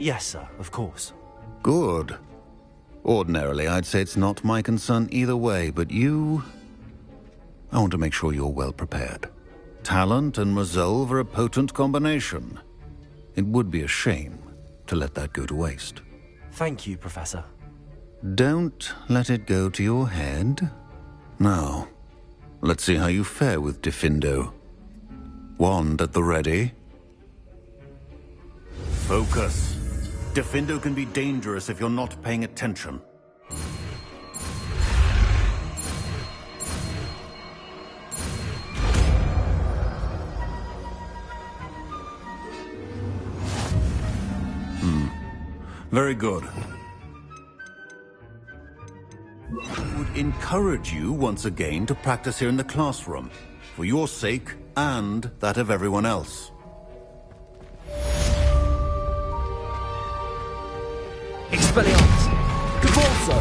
Yes, sir, of course. Good. Ordinarily, I'd say it's not my concern either way, but you... I want to make sure you're well prepared. Talent and resolve are a potent combination. It would be a shame to let that go to waste. Thank you, Professor. Don't let it go to your head. Now, let's see how you fare with Diffindo. Wand at the ready. Focus. Diffindo can be dangerous if you're not paying attention. Very good. I would encourage you once again to practice here in the classroom, for your sake and that of everyone else. Expelliarmus! Convulso!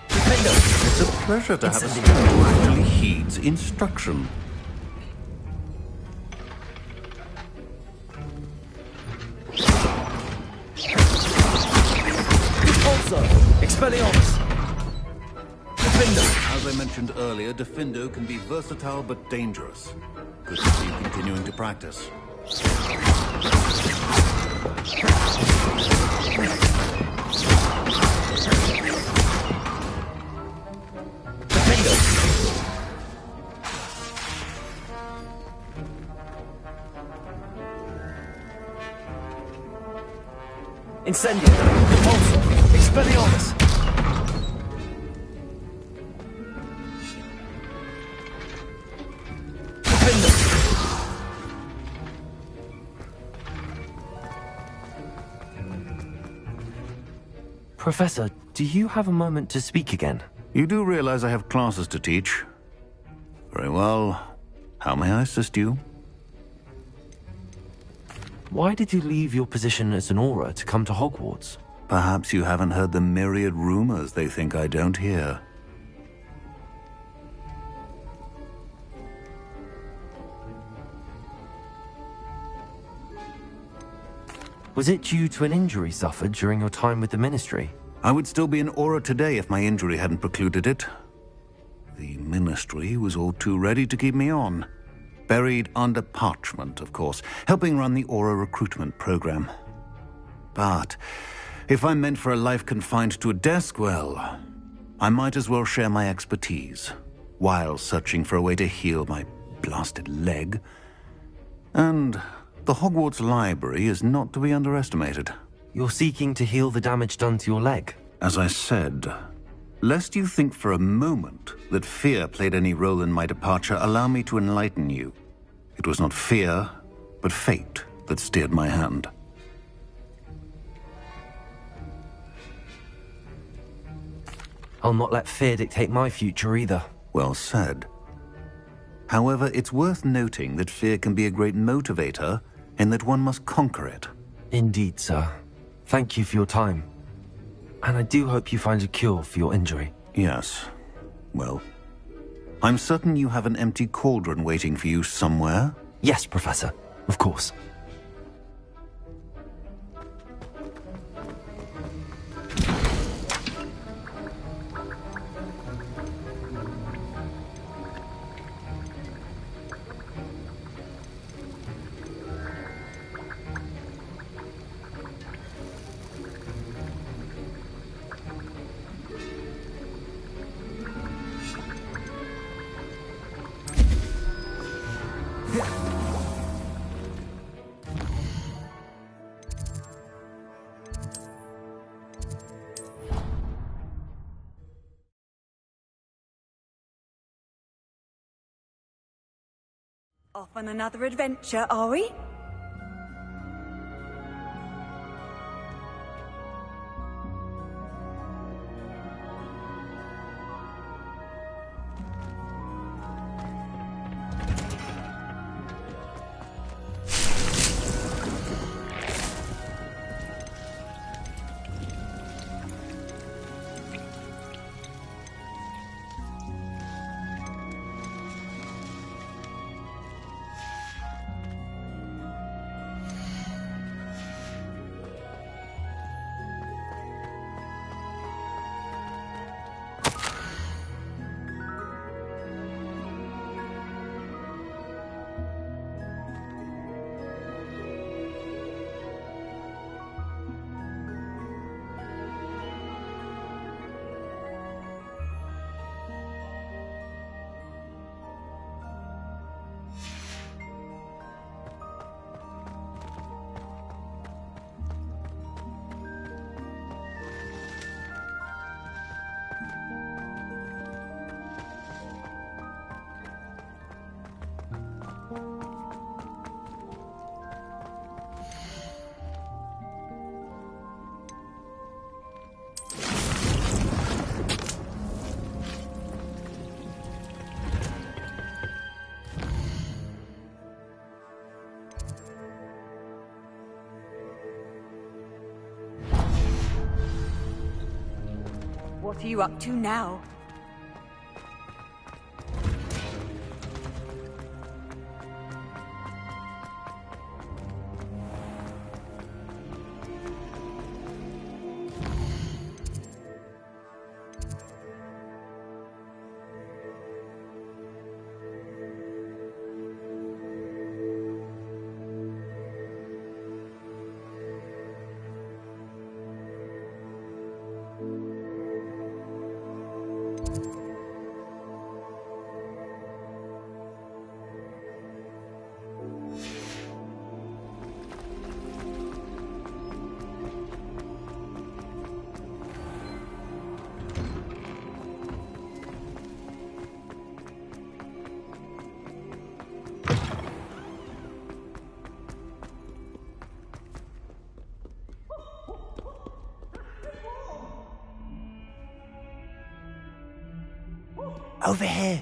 Defendo! It's a pleasure to have a student who actually heeds instruction. Expelliarmus! Diffindo! As I mentioned earlier, Diffindo can be versatile but dangerous. Good to see you continuing to practice. Defendo! Incendio! Repulsor! Expelliarmus! Professor, do you have a moment to speak again? You do realize I have classes to teach. Very well. How may I assist you? Why did you leave your position as an Auror to come to Hogwarts? Perhaps you haven't heard the myriad rumors they think I don't hear. Was it due to an injury suffered during your time with the Ministry? I would still be an Auror today if my injury hadn't precluded it. The Ministry was all too ready to keep me on. Buried under parchment, of course, helping run the Auror recruitment program. But if I'm meant for a life confined to a desk, well, I might as well share my expertise while searching for a way to heal my blasted leg. And the Hogwarts library is not to be underestimated. You're seeking to heal the damage done to your leg? As I said, lest you think for a moment that fear played any role in my departure, allow me to enlighten you. It was not fear, but fate that steered my hand. I'll not let fear dictate my future either. Well said. However, it's worth noting that fear can be a great motivator and that one must conquer it. Indeed, sir. Thank you for your time. And I do hope you find a cure for your injury. Yes. Well, I'm certain you have an empty cauldron waiting for you somewhere. Yes, Professor. Of course. Off on another adventure, are we? What are you up to now? Over here.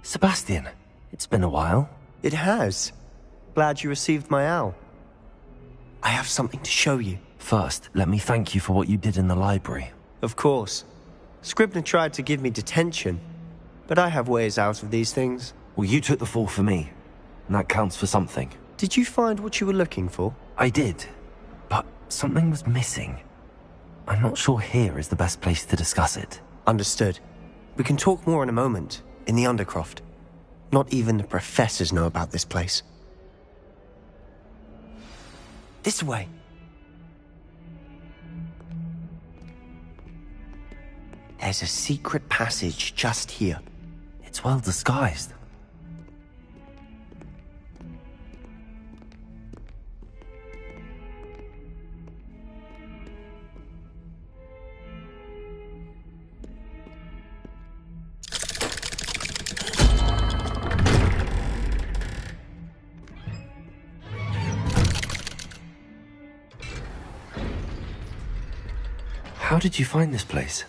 Sebastian, it's been a while. It has. Glad you received my owl. I have something to show you. First, let me thank you for what you did in the library. Of course. Scribner tried to give me detention, but I have ways out of these things. Well, you took the fall for me, and that counts for something. Did you find what you were looking for? I did, but something was missing. I'm not sure here is the best place to discuss it. Understood. We can talk more in a moment, in the Undercroft. Not even the professors know about this place. This way. There's a secret passage just here. It's well disguised. How did you find this place?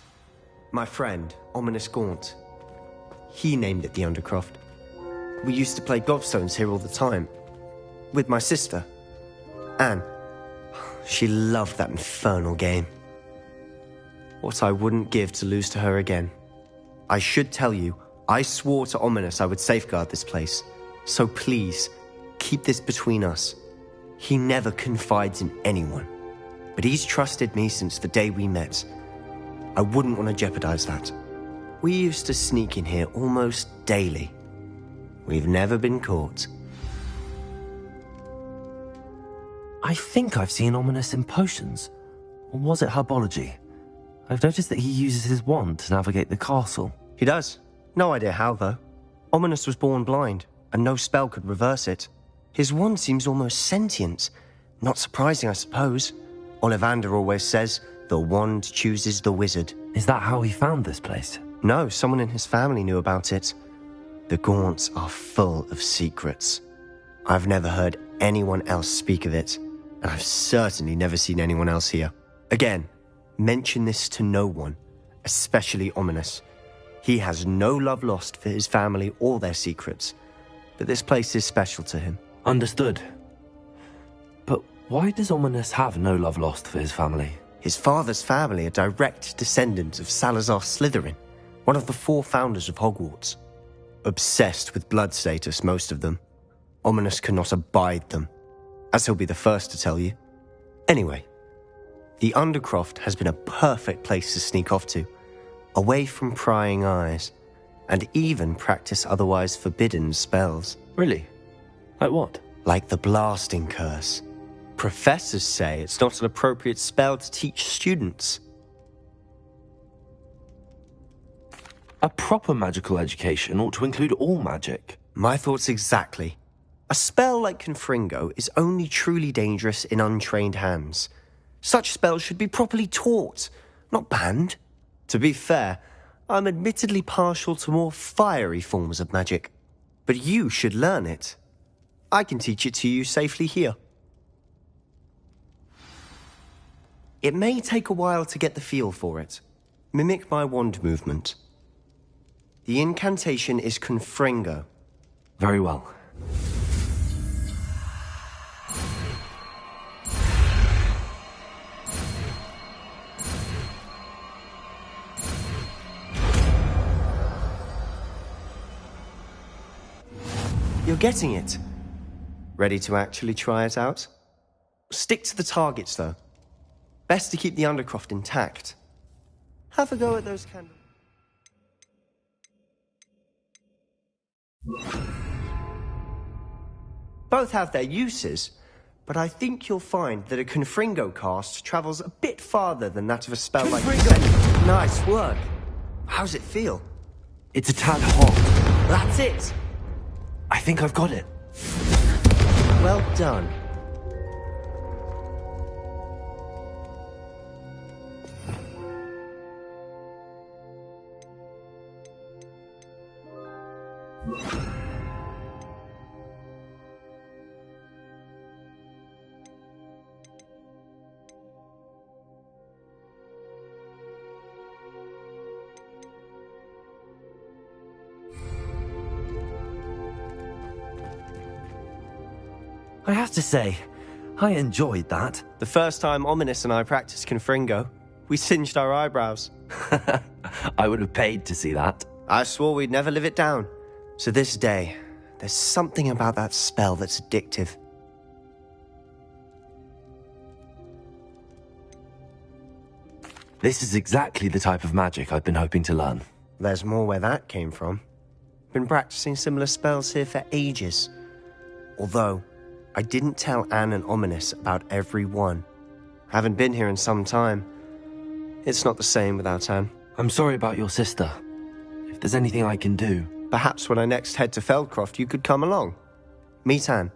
My friend, Ominous Gaunt. He named it the Undercroft. We used to play gobstones here all the time. With my sister, Anne. She loved that infernal game. What I wouldn't give to lose to her again. I should tell you, I swore to Ominous I would safeguard this place. So please, keep this between us. He never confides in anyone. But he's trusted me since the day we met. I wouldn't want to jeopardize that. We used to sneak in here almost daily. We've never been caught. I think I've seen Ominous in potions. Or was it herbology? I've noticed that he uses his wand to navigate the castle. He does. No idea how, though. Ominous was born blind, and no spell could reverse it. His wand seems almost sentient. Not surprising, I suppose. Ollivander always says, the wand chooses the wizard. Is that how he found this place? No, someone in his family knew about it. The Gaunts are full of secrets. I've never heard anyone else speak of it, and I've certainly never seen anyone else here. Again, mention this to no one, especially Ominous. He has no love lost for his family or their secrets, but this place is special to him. Understood. But why does Ominous have no love lost for his family? His father's family are direct descendants of Salazar Slytherin, one of the 4 founders of Hogwarts. Obsessed with blood status, most of them. Ominous cannot abide them, as he'll be the first to tell you. Anyway, the Undercroft has been a perfect place to sneak off to, away from prying eyes, and even practice otherwise forbidden spells. Really? Like what? Like the blasting curse. Professors say it's not an appropriate spell to teach students. A proper magical education ought to include all magic. My thoughts exactly. A spell like Confringo is only truly dangerous in untrained hands. Such spells should be properly taught, not banned. To be fair, I'm admittedly partial to more fiery forms of magic. But you should learn it. I can teach it to you safely here. It may take a while to get the feel for it. Mimic my wand movement. The incantation is Confringo. Very well. You're getting it. Ready to actually try it out? Stick to the targets, though. Best to keep the Undercroft intact. Have a go at those candles. Both have their uses, but I think you'll find that a Confringo cast travels a bit farther than that of a spell like... Nice work. How's it feel? It's a tad hot. That's it. I think I've got it. Well done. I have to say, I enjoyed that. The first time Ominous and I practiced Confringo, we singed our eyebrows. I would have paid to see that. I swore we'd never live it down. So this day, there's something about that spell that's addictive. This is exactly the type of magic I've been hoping to learn. There's more where that came from. Been practicing similar spells here for ages. Although, I didn't tell Anne and Ominous about every one. Haven't been here in some time. It's not the same without Anne. I'm sorry about your sister. If there's anything I can do... Perhaps when I next head to Feldcroft, you could come along. Meet Anne.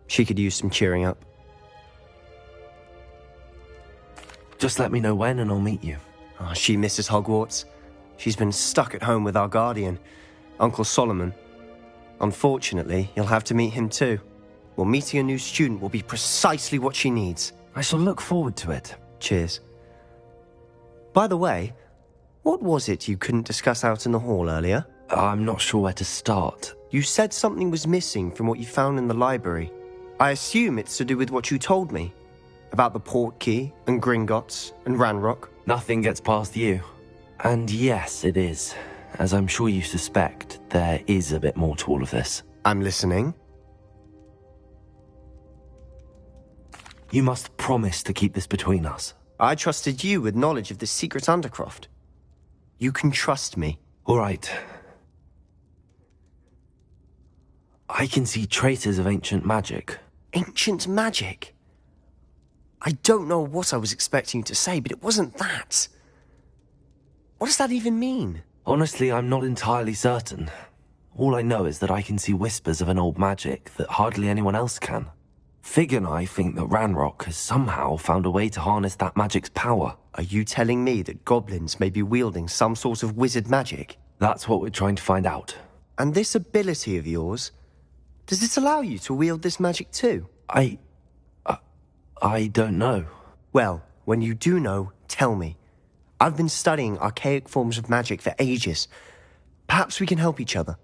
She could use some cheering up. Just let me know when and I'll meet you. Oh, she misses Hogwarts. She's been stuck at home with our guardian, Uncle Solomon. Unfortunately, you'll have to meet him too. Well, meeting a new student will be precisely what she needs. I shall look forward to it. Cheers. By the way, what was it you couldn't discuss out in the hall earlier? I'm not sure where to start. You said something was missing from what you found in the library. I assume it's to do with what you told me. About the Portkey, and Gringotts, and Ranrock. Nothing gets past you. And yes, it is. As I'm sure you suspect, there is a bit more to all of this. I'm listening. You must promise to keep this between us. I trusted you with knowledge of the secret Undercroft. You can trust me. All right. I can see traces of ancient magic. Ancient magic? I don't know what I was expecting you to say, but it wasn't that. What does that even mean? Honestly, I'm not entirely certain. All I know is that I can see whispers of an old magic that hardly anyone else can. Fig and I think that Ranrock has somehow found a way to harness that magic's power. Are you telling me that goblins may be wielding some sort of wizard magic? That's what we're trying to find out. And this ability of yours, does it allow you to wield this magic too? I don't know. Well, when you do know, tell me. I've been studying archaic forms of magic for ages. Perhaps we can help each other.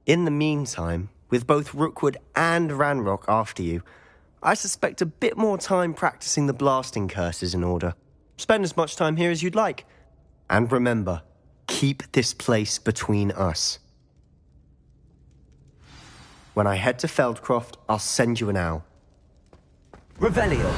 In the meantime, with both Rookwood and Ranrock after you, I suspect a bit more time practicing the blasting curses in order. Spend as much time here as you'd like. And remember, keep this place between us. When I head to Feldcroft, I'll send you an owl. Revelio.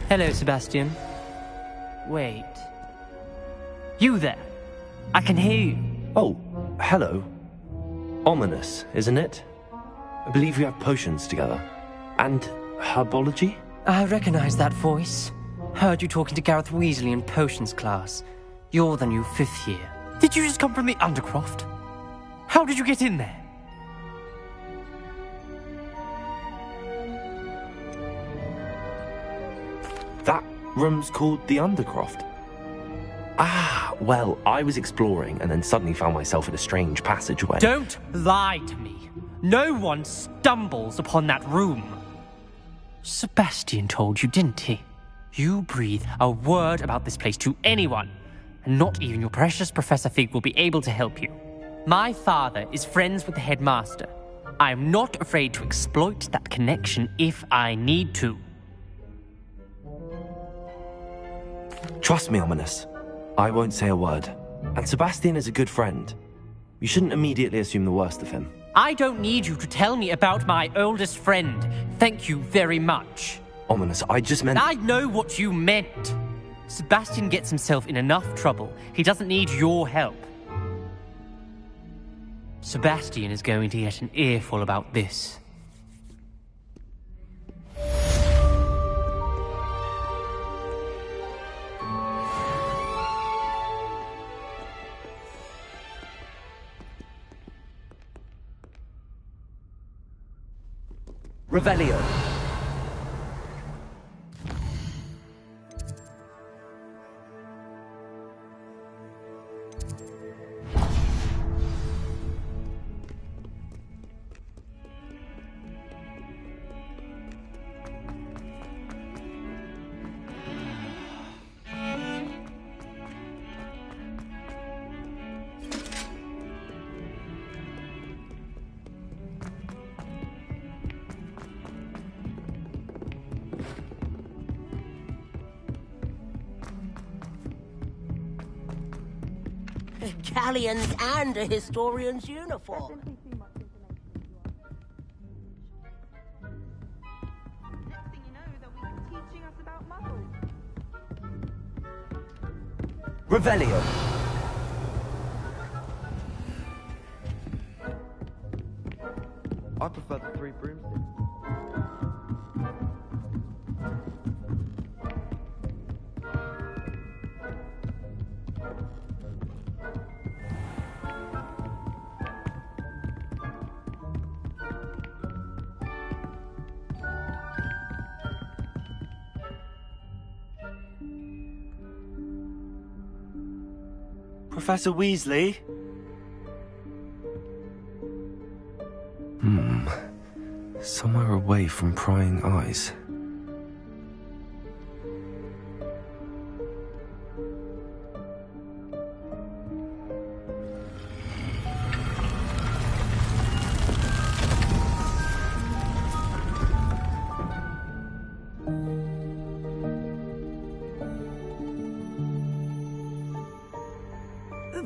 Hello, Sebastian. Wait. You there? I can hear you. Oh, hello. Ominous, isn't it? I believe we have potions together. And herbology? I recognize that voice. Heard you talking to Gareth Weasley in potions class. You're the new 5th year. Did you just come from the Undercroft? How did you get in there? That room's called the Undercroft. Ah, well, I was exploring and then suddenly found myself in a strange passageway. Don't lie to me. No one stumbles upon that room. Sebastian told you, didn't he? You breathe a word about this place to anyone, and not even your precious Professor Fig will be able to help you. My father is friends with the headmaster. I am not afraid to exploit that connection if I need to. Trust me, Ominous. I won't say a word. And Sebastian is a good friend. You shouldn't immediately assume the worst of him. I don't need you to tell me about my oldest friend. Thank you very much. Ominous, I just meant... I know what you meant. Sebastian gets himself in enough trouble. He doesn't need your help. Sebastian is going to get an earful about this. Revelio. Galleons and a historian's uniform. Next thing you know, they'll be teaching us about muggles. Revelio. I prefer the three broomsticks. Professor Weasley? Somewhere away from prying eyes.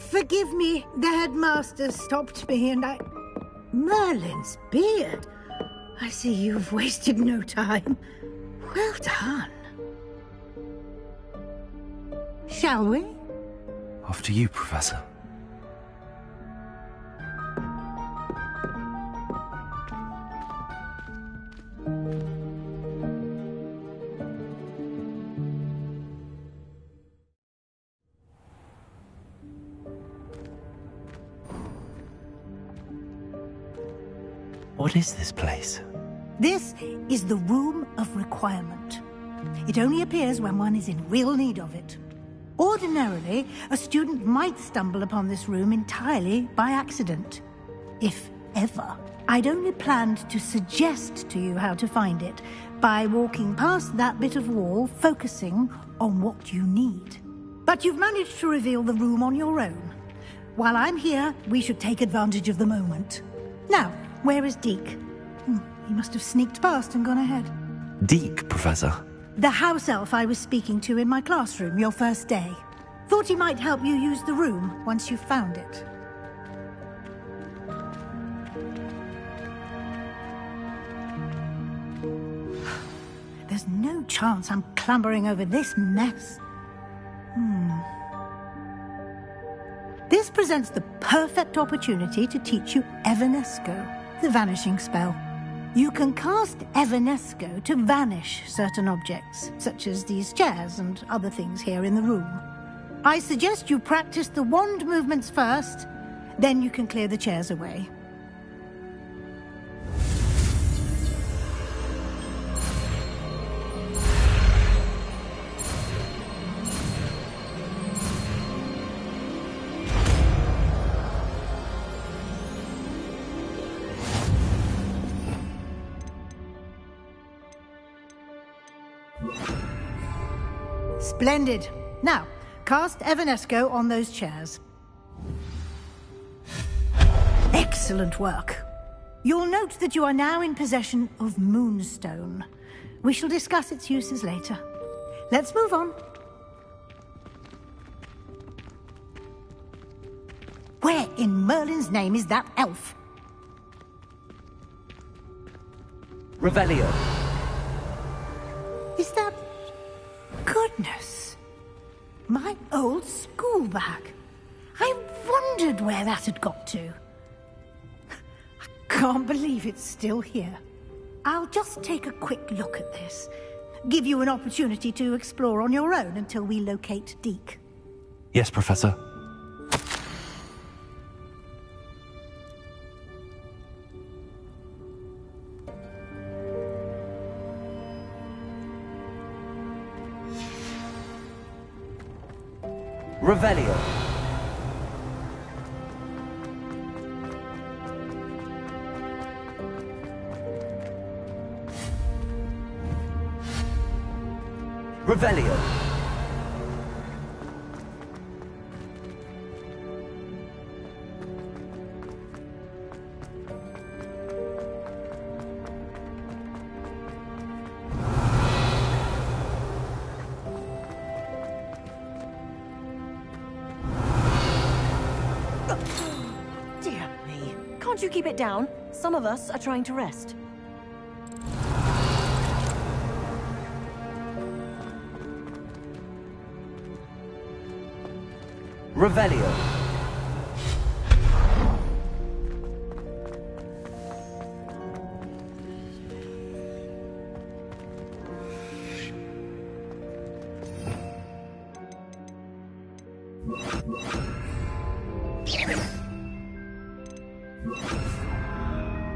Forgive me, the headmaster stopped me and I... Merlin's beard. I see you've wasted no time. Well done. Shall we? After you, Professor. What is this place? This is the Room of Requirement. It only appears when one is in real need of it. Ordinarily, a student might stumble upon this room entirely by accident. If ever. I'd only planned to suggest to you how to find it by walking past that bit of wall, focusing on what you need. But you've managed to reveal the room on your own. While I'm here, we should take advantage of the moment. Now, where is Deke? He must have sneaked past and gone ahead. Deke, Professor. The house elf I was speaking to in my classroom your first day. Thought he might help you use the room once you've found it. There's no chance I'm clambering over this mess. This presents the perfect opportunity to teach you Evanesco, the vanishing spell. You can cast Evanesco to vanish certain objects, such as these chairs and other things here in the room. I suggest you practice the wand movements first, then you can clear the chairs away. Splendid. Now, cast Evanesco on those chairs. Excellent work. You'll note that you are now in possession of Moonstone. We shall discuss its uses later. Let's move on. Where in Merlin's name is that elf? Revelio. Is that... Goodness. My old school bag. I wondered where that had got to. I can't believe it's still here. I'll just take a quick look at this. Give you an opportunity to explore on your own until we locate Deke. Yes, Professor. Revelio. Revelio. Dear me. Can't you keep it down? Some of us are trying to rest. Revelio.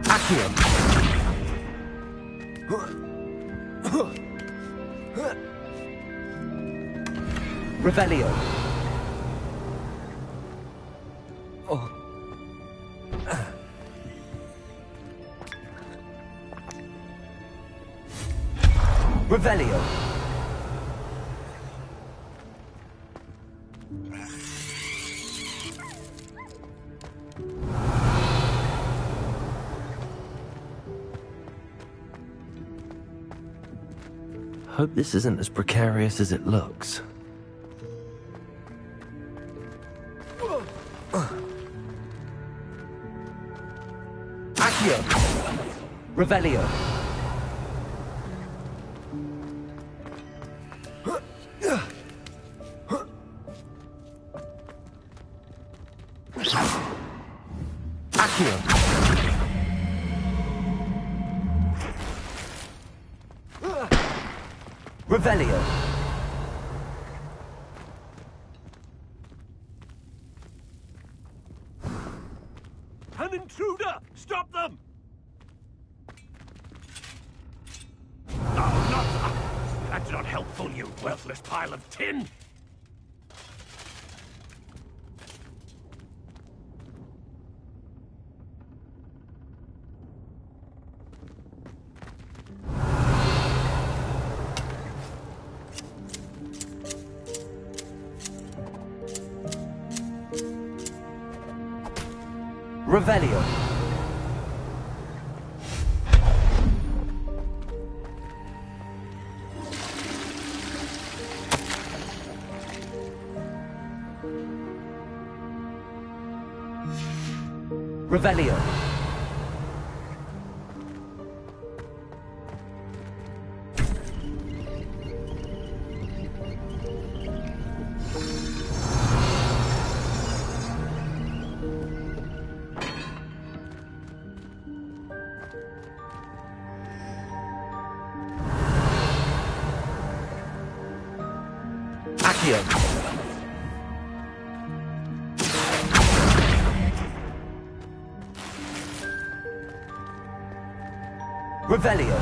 Accio. Revelio. Revelio. Hope this isn't as precarious as it looks. Accio. Revelio. Accio. Revelio. An intruder! Stop them! Oh, not... That's not helpful, you worthless pile of tin! Revelio. Revelio. Accio. Revelio.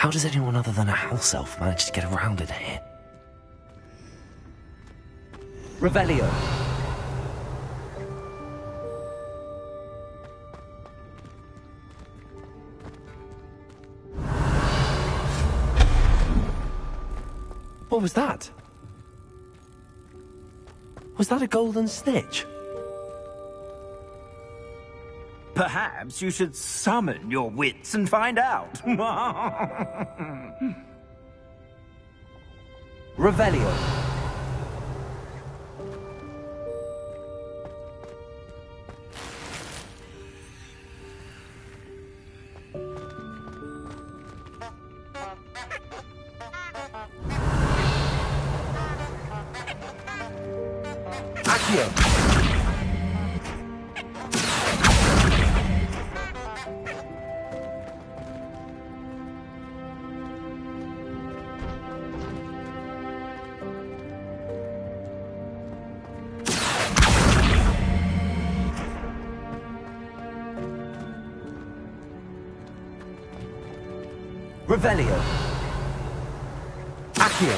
How does anyone other than a house elf manage to get around in here? Revelio. What was that? Was that a golden snitch? Perhaps you should summon your wits and find out. Revelio. Accio. Revelio. Accio.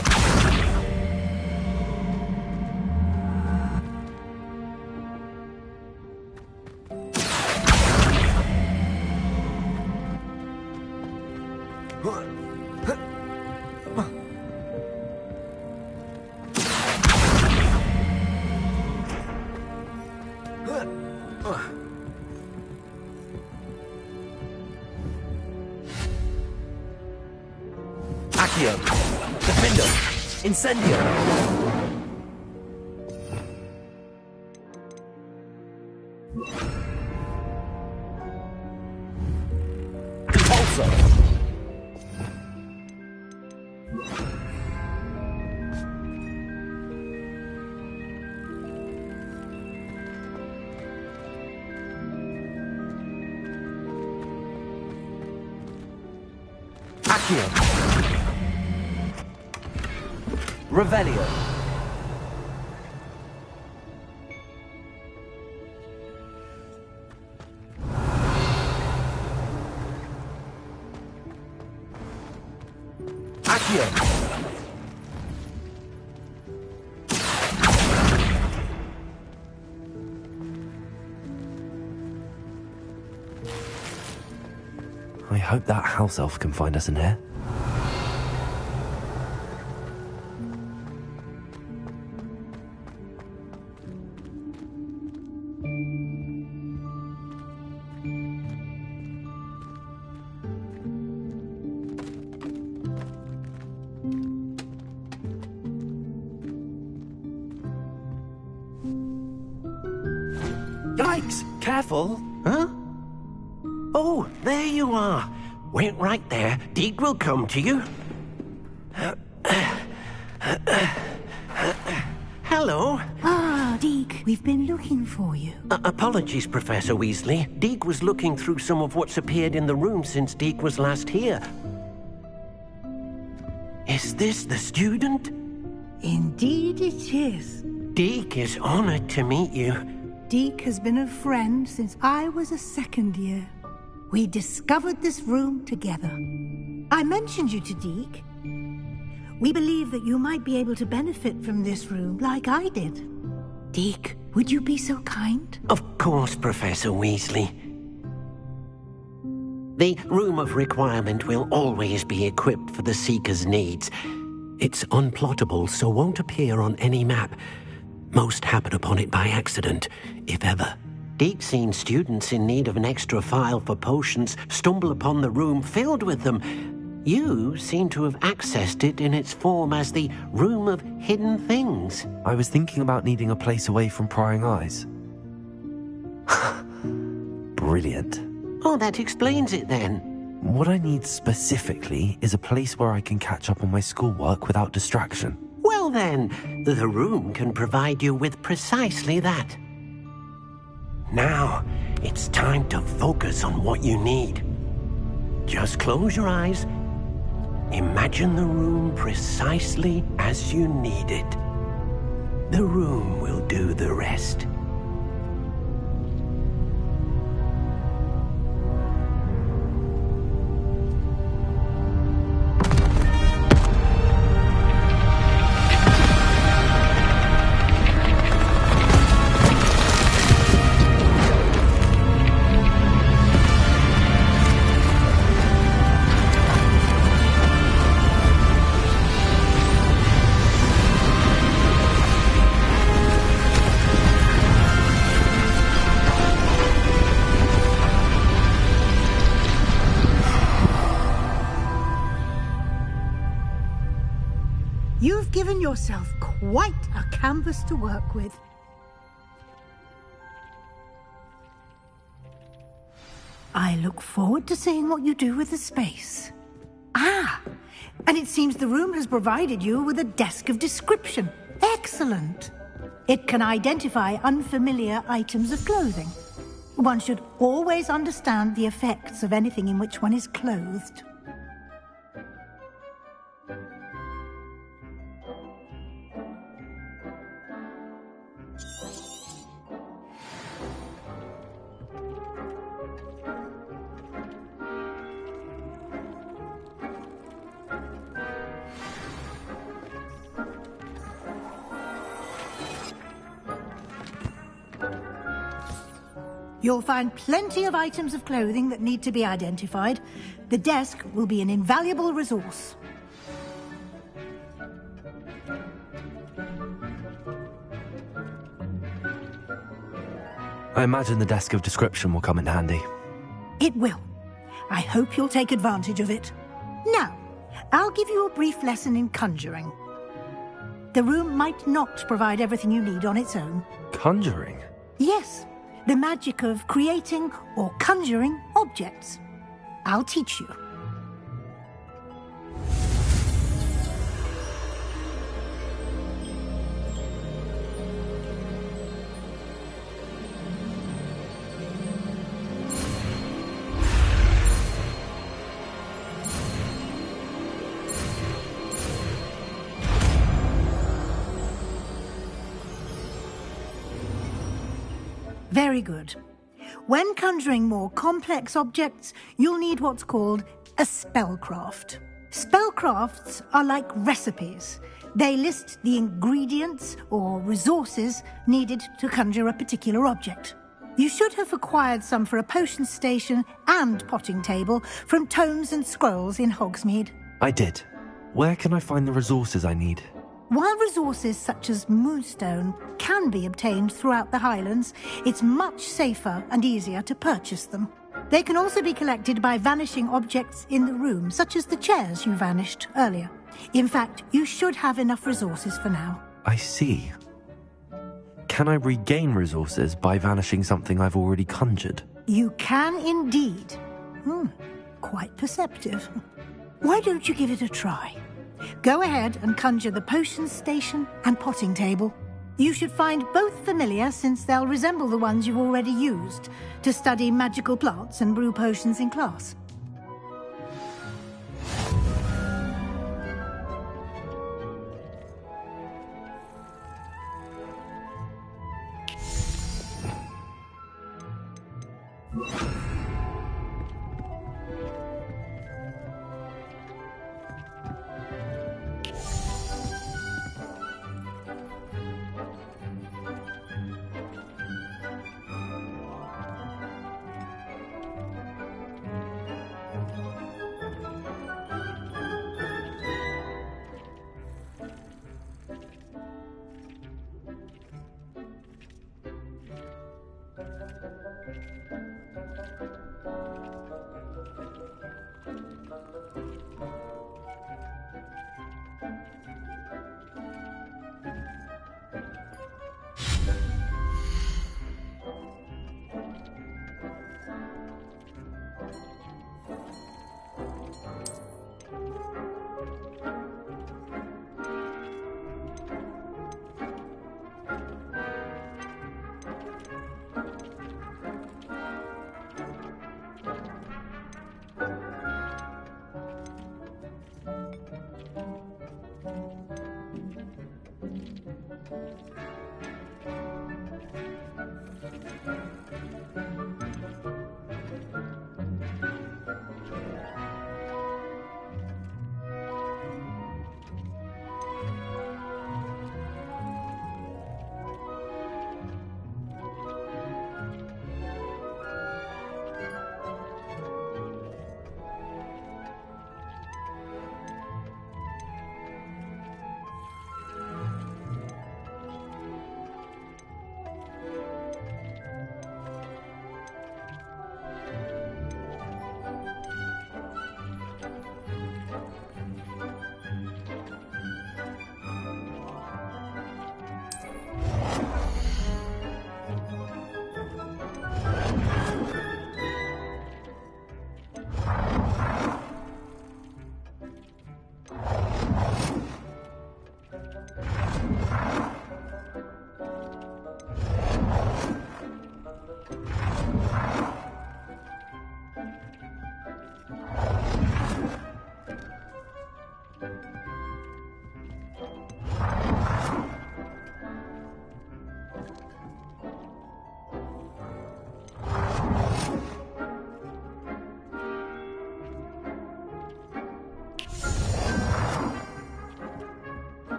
Accio. Defendo. Incendio. Impulso. Accio. Revelio. Accio. I hope that house elf can find us in here. Yikes! Careful! Huh? Oh, there you are. Wait right there. Deke will come to you. Hello. Ah, Deke, we've been looking for you. Apologies, Professor Weasley. Deke was looking through some of what's appeared in the room since Deke was last here. Is this the student? Indeed it is. Deke is honored to meet you. Deke has been a friend since I was a second year. We discovered this room together. I mentioned you to Deke. We believe that you might be able to benefit from this room like I did. Deke, would you be so kind? Of course, Professor Weasley. The Room of Requirement will always be equipped for the Seeker's needs. It's unplottable, so won't appear on any map. Most happen upon it by accident, if ever. Deke's seen students in need of an extra file for potions stumble upon the room filled with them. You seem to have accessed it in its form as the Room of Hidden Things. I was thinking about needing a place away from prying eyes. Brilliant. Oh, that explains it then. What I need specifically is a place where I can catch up on my schoolwork without distraction. Well then, the room can provide you with precisely that. Now, it's time to focus on what you need. Just close your eyes. Imagine the room precisely as you need it. The room will do the rest. given yourself quite a canvas to work with. I look forward to seeing what you do with the space. Ah, and it seems the room has provided you with a desk of description. Excellent. It can identify unfamiliar items of clothing. One should always understand the effects of anything in which one is clothed. You'll find plenty of items of clothing that need to be identified. The desk will be an invaluable resource. I imagine the desk of description will come in handy. It will. I hope you'll take advantage of it. Now, I'll give you a brief lesson in conjuring. The room might not provide everything you need on its own. Conjuring? Yes. The magic of creating or conjuring objects. I'll teach you. Very good. When conjuring more complex objects, you'll need what's called a spellcraft. Spellcrafts are like recipes. They list the ingredients or resources needed to conjure a particular object. You should have acquired some for a potion station and potting table from tomes and scrolls in Hogsmeade. I did. Where can I find the resources I need? While resources such as moonstone can be obtained throughout the Highlands, it's much safer and easier to purchase them. They can also be collected by vanishing objects in the room, such as the chairs you vanished earlier. In fact, you should have enough resources for now. I see. Can I regain resources by vanishing something I've already conjured? You can indeed. Quite perceptive. Why don't you give it a try? Go ahead and conjure the potion station and potting table. You should find both familiar, since they'll resemble the ones you've already used to study magical plants and brew potions in class.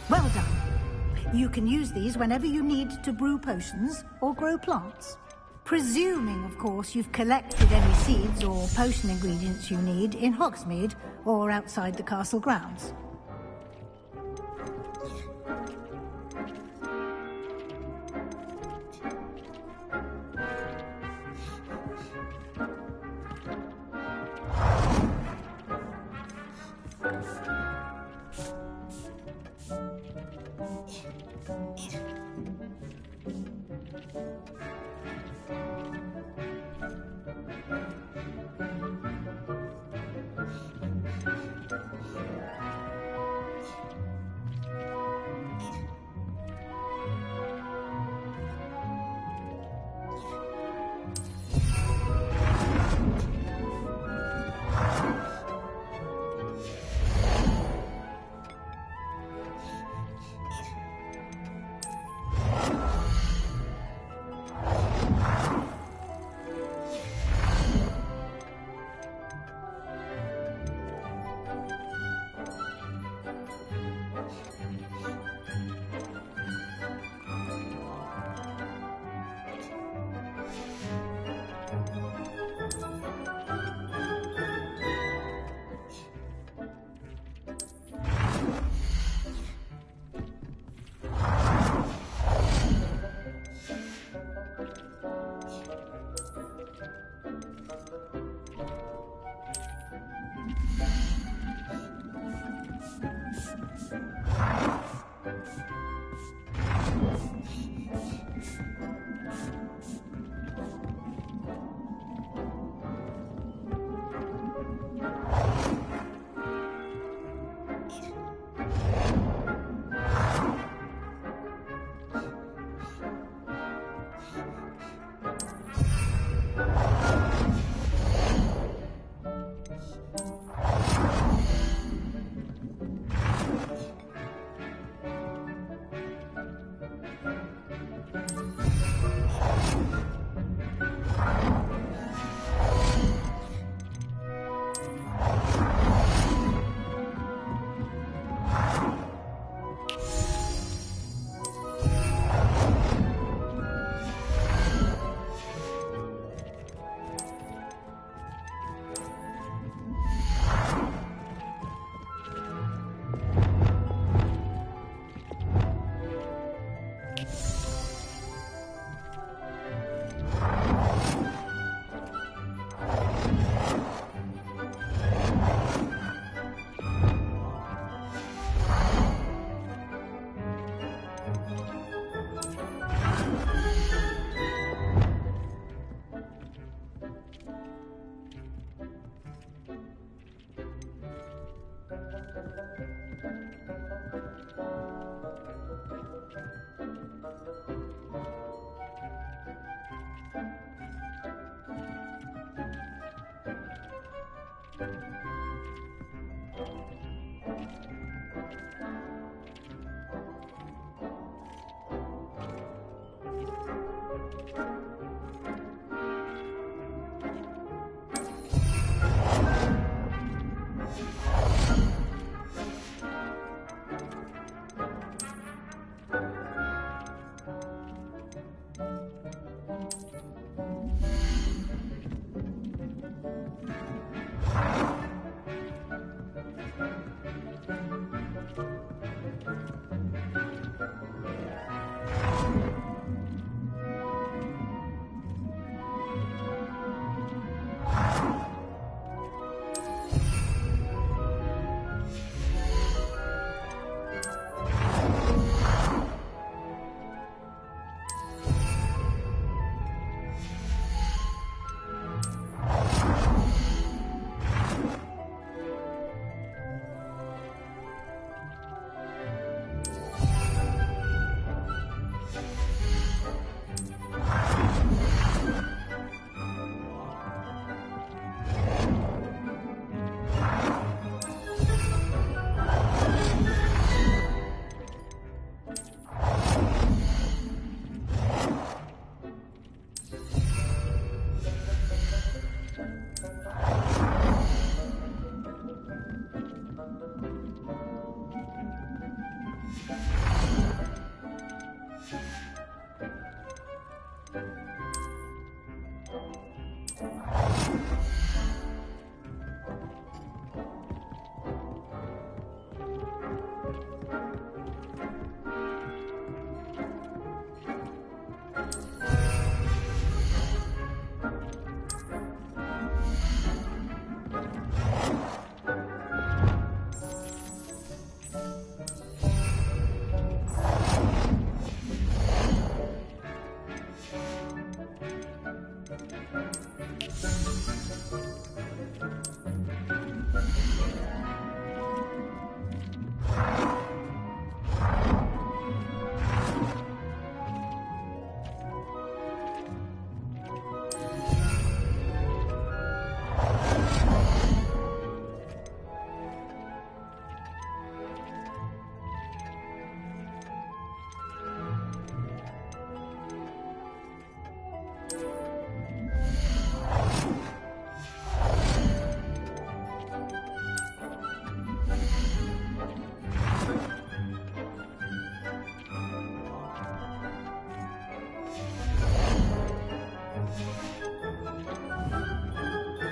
Well done. You can use these whenever you need to brew potions or grow plants. Presuming, of course, you've collected any seeds or potion ingredients you need in Hogsmeade or outside the castle grounds.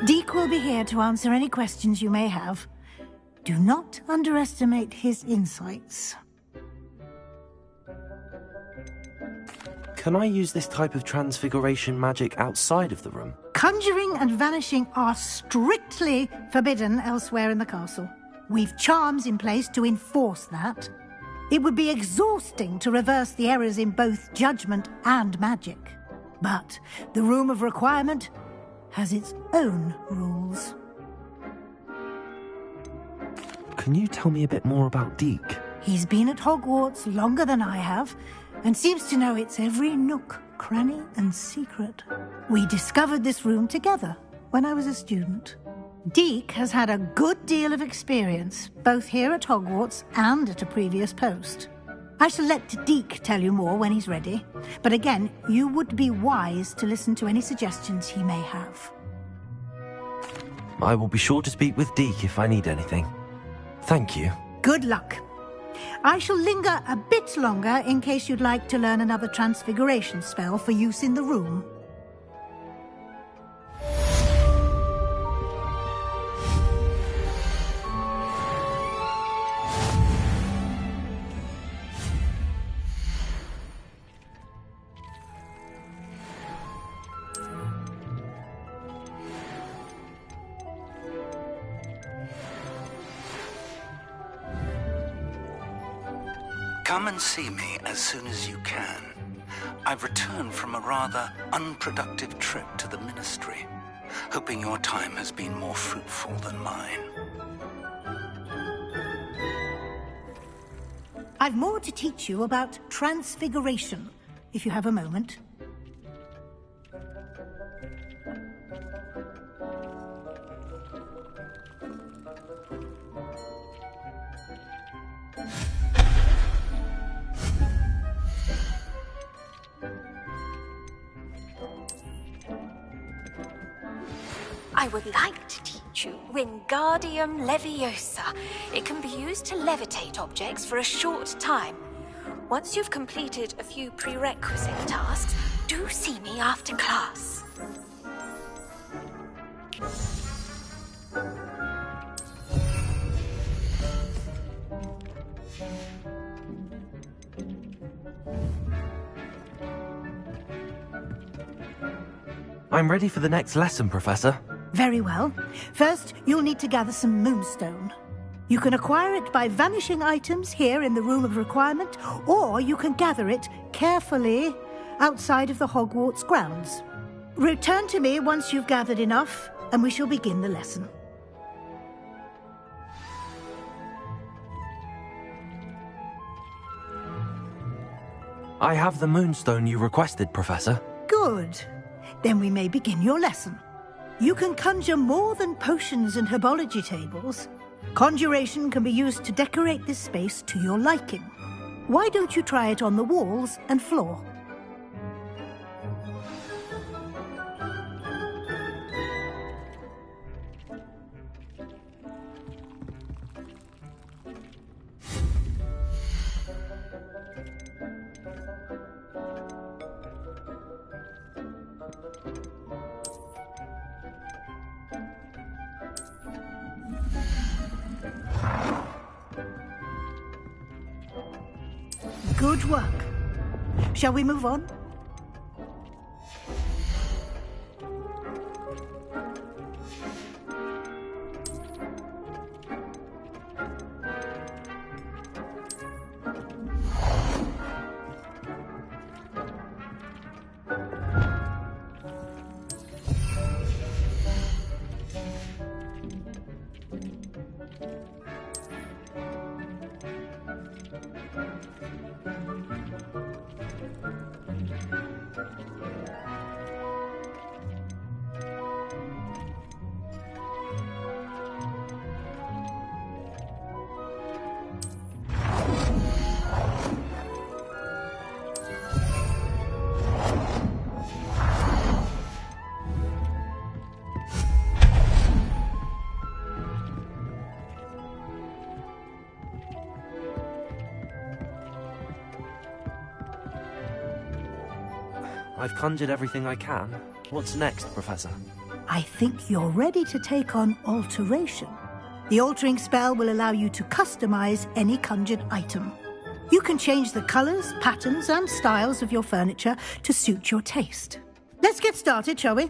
Deke will be here to answer any questions you may have. Do not underestimate his insights. Can I use this type of transfiguration magic outside of the room? Conjuring and vanishing are strictly forbidden elsewhere in the castle. We've charms in place to enforce that. It would be exhausting to reverse the errors in both judgment and magic. But the Room of Requirement has its own rules. Can you tell me a bit more about Deke? He's been at Hogwarts longer than I have, and seems to know its every nook, cranny, and secret. We discovered this room together when I was a student. Deke has had a good deal of experience, both here at Hogwarts and at a previous post. I shall let Deke tell you more when he's ready, but again, you would be wise to listen to any suggestions he may have. I will be sure to speak with Deke if I need anything. Thank you. Good luck. I shall linger a bit longer in case you'd like to learn another transfiguration spell for use in the room. Come and see me as soon as you can. I've returned from a rather unproductive trip to the Ministry, hoping your time has been more fruitful than mine. I've more to teach you about transfiguration, if you have a moment. I would like to teach you Wingardium Leviosa. It can be used to levitate objects for a short time. Once you've completed a few prerequisite tasks, do see me after class. I'm ready for the next lesson, Professor. Very well. First, you'll need to gather some moonstone. You can acquire it by vanishing items here in the Room of Requirement, or you can gather it carefully outside of the Hogwarts grounds. Return to me once you've gathered enough, and we shall begin the lesson. I have the moonstone you requested, Professor. Good. Then we may begin your lesson. You can conjure more than potions and herbology tables. Conjuration can be used to decorate this space to your liking. Why don't you try it on the walls and floor? Good work. Shall we move on? I've conjured everything I can. What's next, Professor? I think you're ready to take on alteration. The altering spell will allow you to customize any conjured item. You can change the colors, patterns, and styles of your furniture to suit your taste. Let's get started, shall we?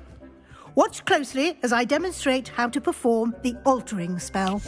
Watch closely as I demonstrate how to perform the altering spell.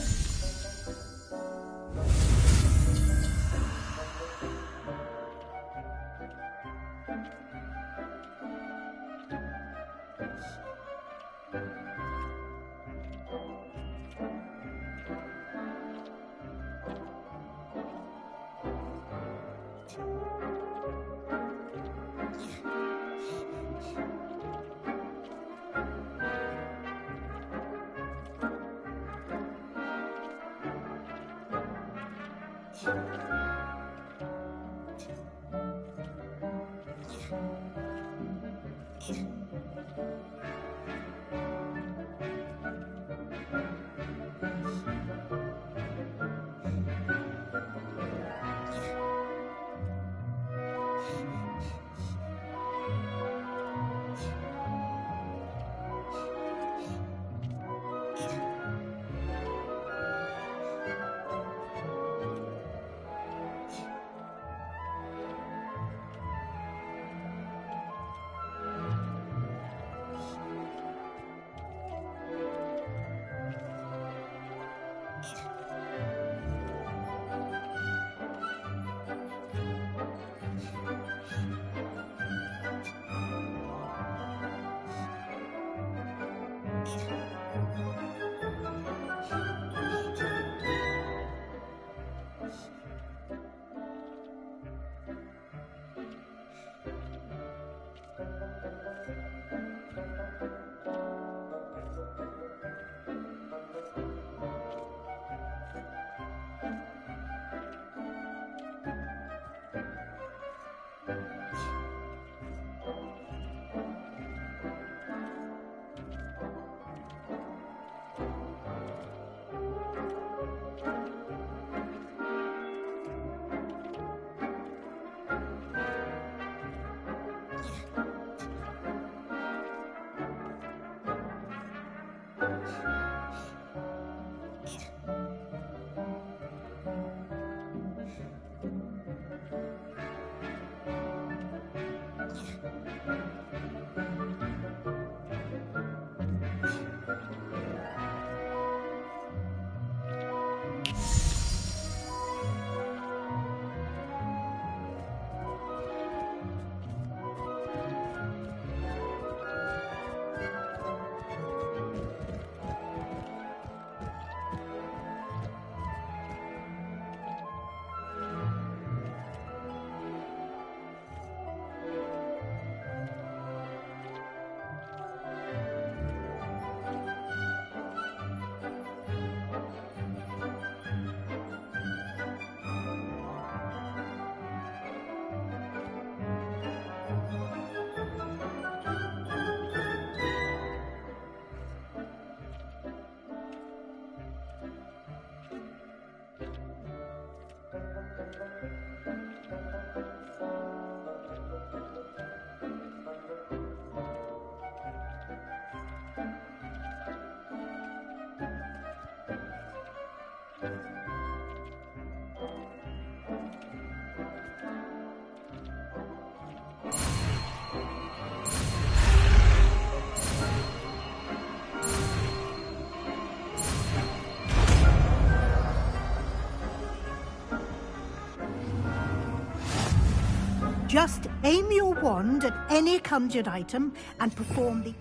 Just aim your wand at any conjured item and perform the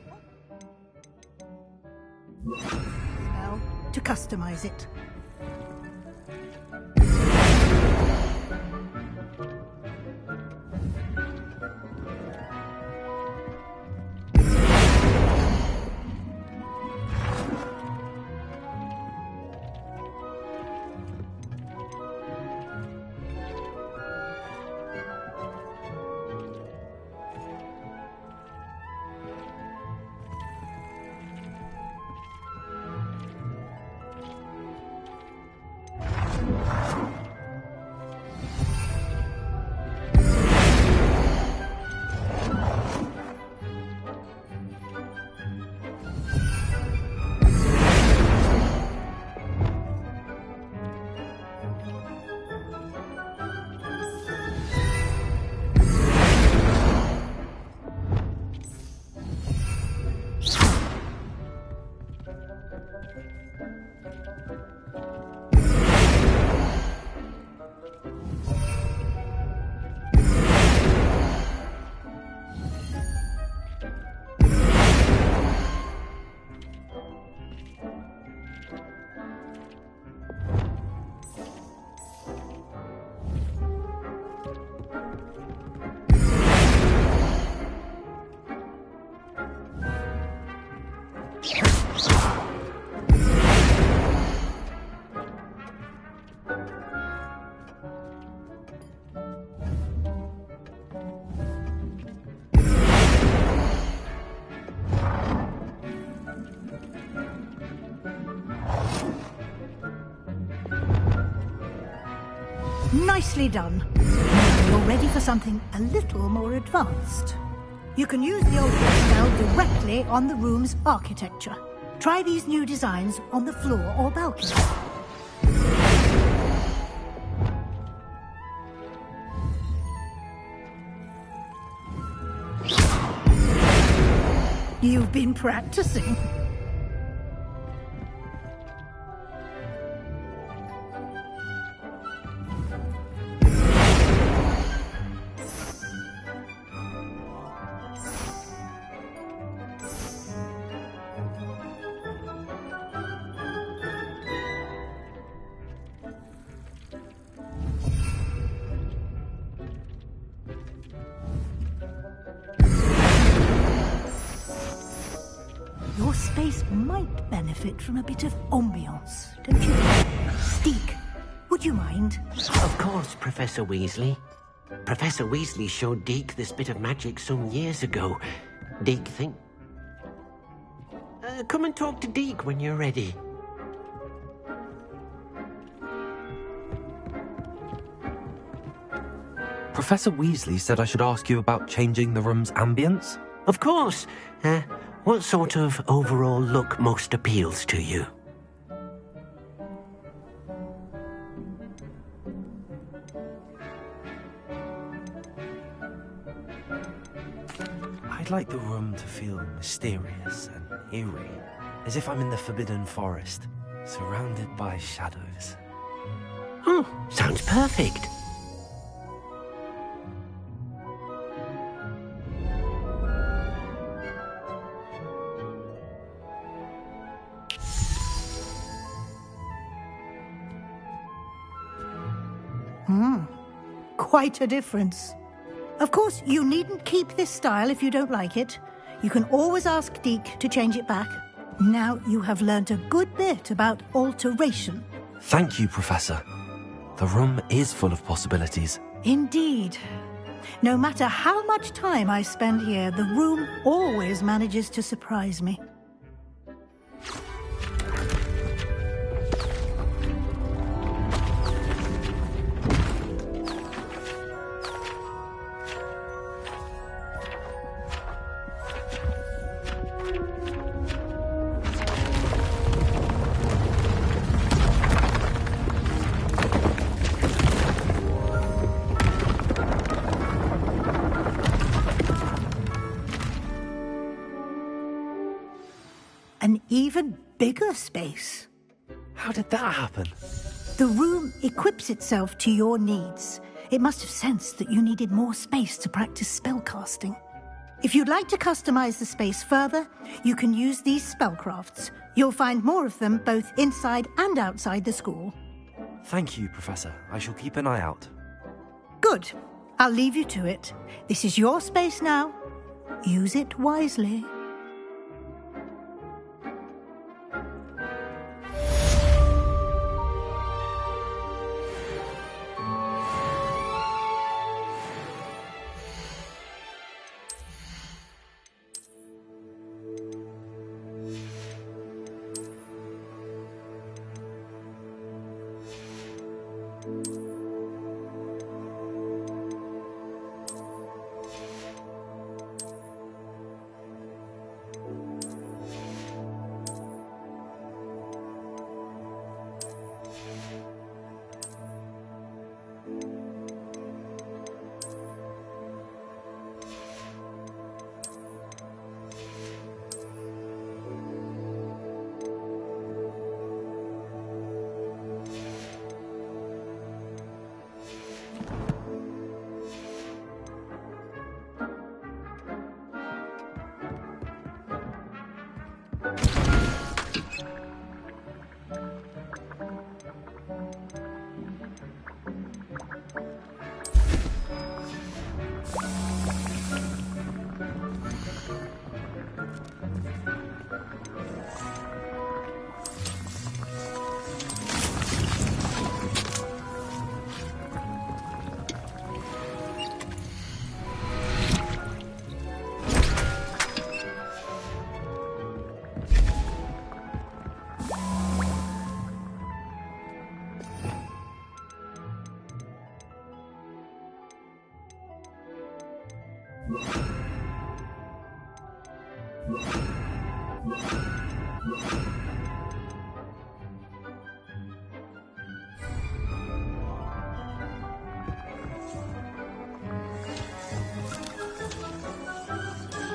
spell to customize it. Nicely done. Now you're ready for something a little more advanced. You can use the old spell directly on the room's architecture. Try these new designs on the floor or balcony. You've been practicing. Your space might benefit from a bit of ambiance, don't you? Deke, would you mind? Of course, Professor Weasley. Professor Weasley showed Deke this bit of magic some years ago. Deke, think... come and talk to Deke when you're ready. Professor Weasley said I should ask you about changing the room's ambience? Of course. What sort of overall look most appeals to you? I'd like the room to feel mysterious and eerie, as if I'm in the Forbidden Forest, surrounded by shadows. Oh, sounds perfect. Quite a difference. Of course, you needn't keep this style if you don't like it. You can always ask Deke to change it back. Now you have learnt a good bit about alteration. Thank you, Professor. The room is full of possibilities. Indeed. No matter how much time I spend here, the room always manages to surprise me. An even bigger space. How did that happen? The room equips itself to your needs. It must have sensed that you needed more space to practice spellcasting. If you'd like to customize the space further, you can use these spellcrafts. You'll find more of them both inside and outside the school. Thank you, Professor. I shall keep an eye out. Good. I'll leave you to it. This is your space now. Use it wisely.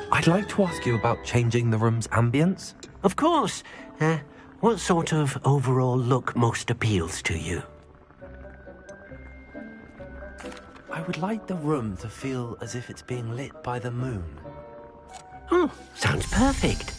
I'd like to ask you about changing the room's ambience. Of course. What sort of overall look most appeals to you? I would like the room to feel as if it's being lit by the moon. Sounds perfect.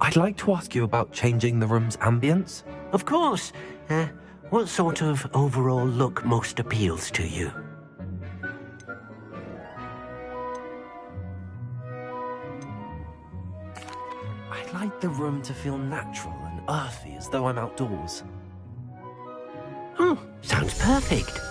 I'd like to ask you about changing the room's ambience. Of course. What sort of overall look most appeals to you? I'd like the room to feel natural and earthy, as though I'm outdoors. Sounds perfect.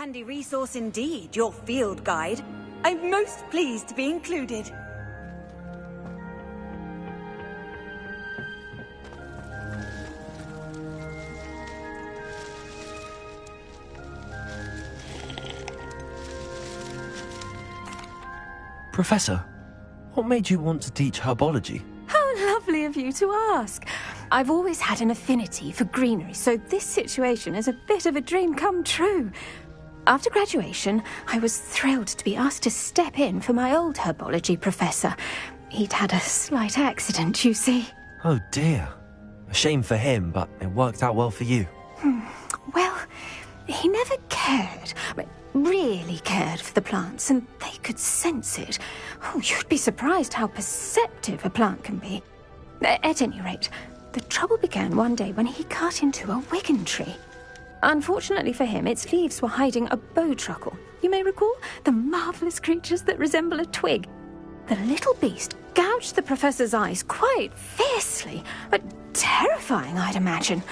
handy resource indeed, your field guide. I'm most pleased to be included. Professor, what made you want to teach herbology? How lovely of you to ask. I've always had an affinity for greenery, so this situation is a bit of a dream come true. After graduation, I was thrilled to be asked to step in for my old herbology professor. He'd had a slight accident, you see. Oh dear. A shame for him, but it worked out well for you. Well, he never cared, really cared for the plants, and they could sense it. Oh, you'd be surprised how perceptive a plant can be. At any rate, the trouble began one day when he cut into a wigan tree. Unfortunately for him, its leaves were hiding a bowtruckle. You may recall the marvellous creatures that resemble a twig. The little beast gouged the professor's eyes quite fiercely, but terrifying, I'd imagine.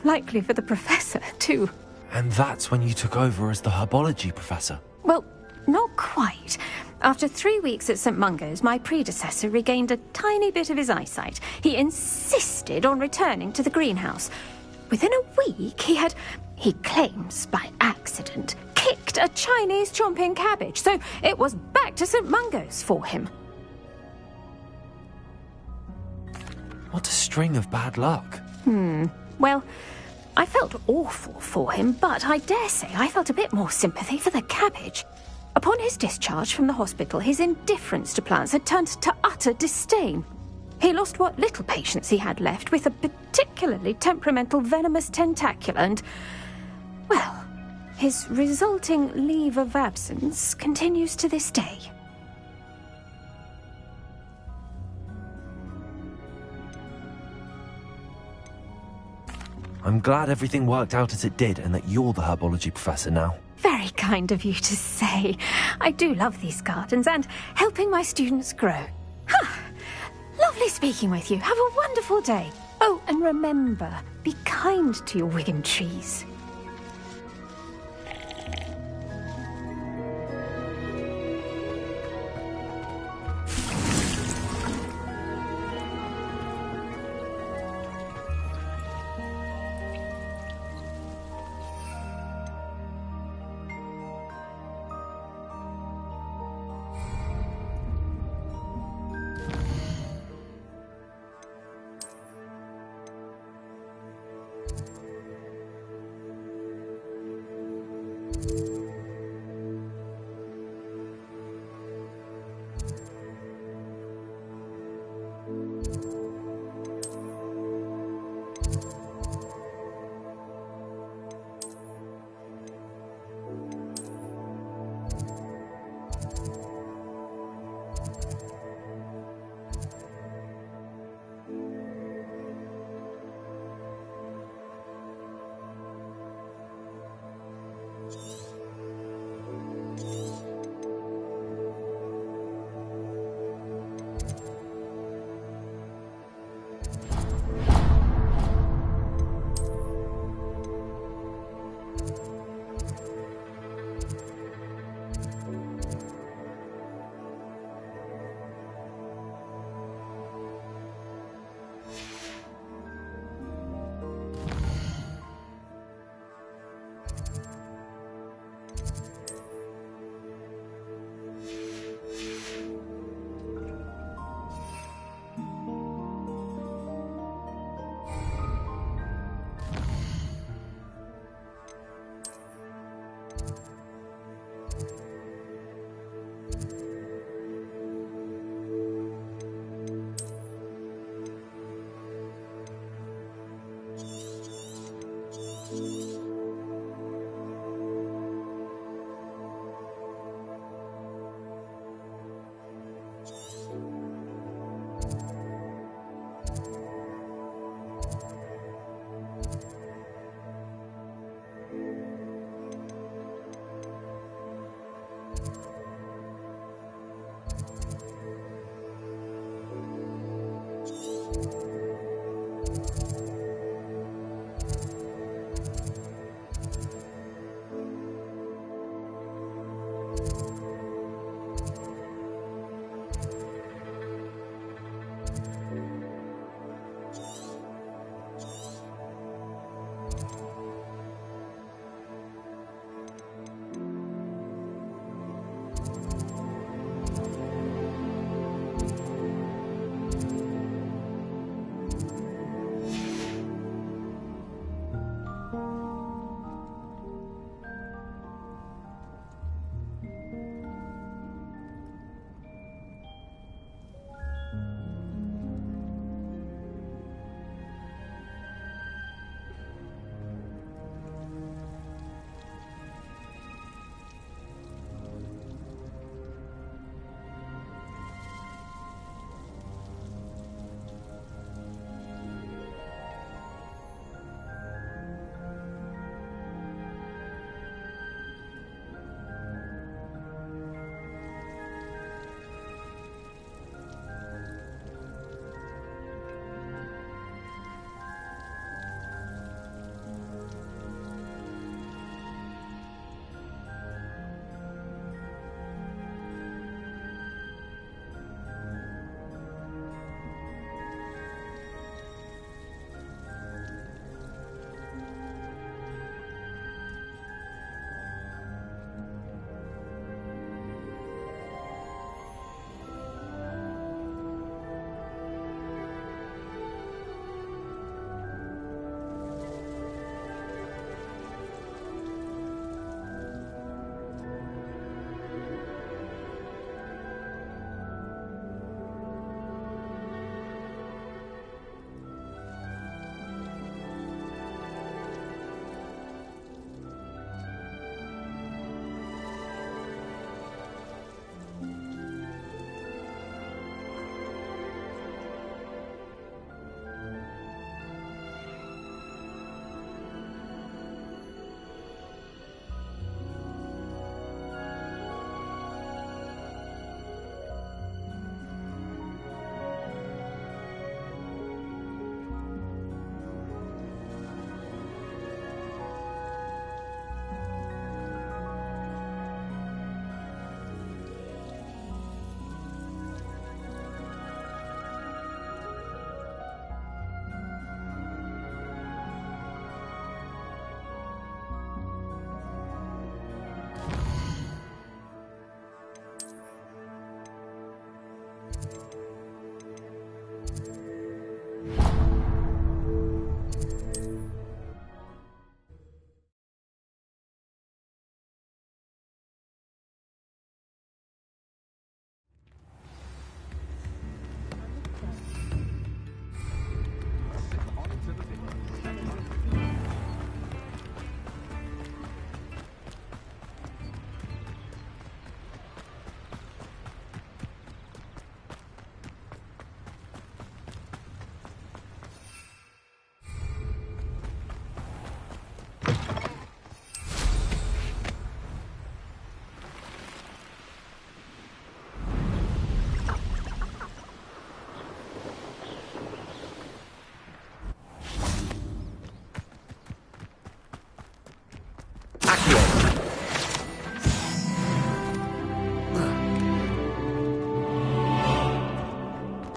Likely for the professor, too. And that's when you took over as the herbology professor? Well, not quite. After 3 weeks at St. Mungo's, my predecessor regained a tiny bit of his eyesight. He insisted on returning to the greenhouse. Within a week, he claims by accident, kicked a Chinese chomping cabbage, so it was back to St. Mungo's for him. What a string of bad luck. Well, I felt awful for him, but I dare say I felt a bit more sympathy for the cabbage. Upon his discharge from the hospital, his indifference to plants had turned to utter disdain. He lost what little patience he had left with a particularly temperamental venomous tentacula and, well, his resulting leave of absence continues to this day. I'm glad everything worked out as it did and that you're the herbology professor now. Very kind of you to say. I do love these gardens and helping my students grow. Lovely speaking with you. Have a wonderful day. Oh, and remember, be kind to your wigan trees.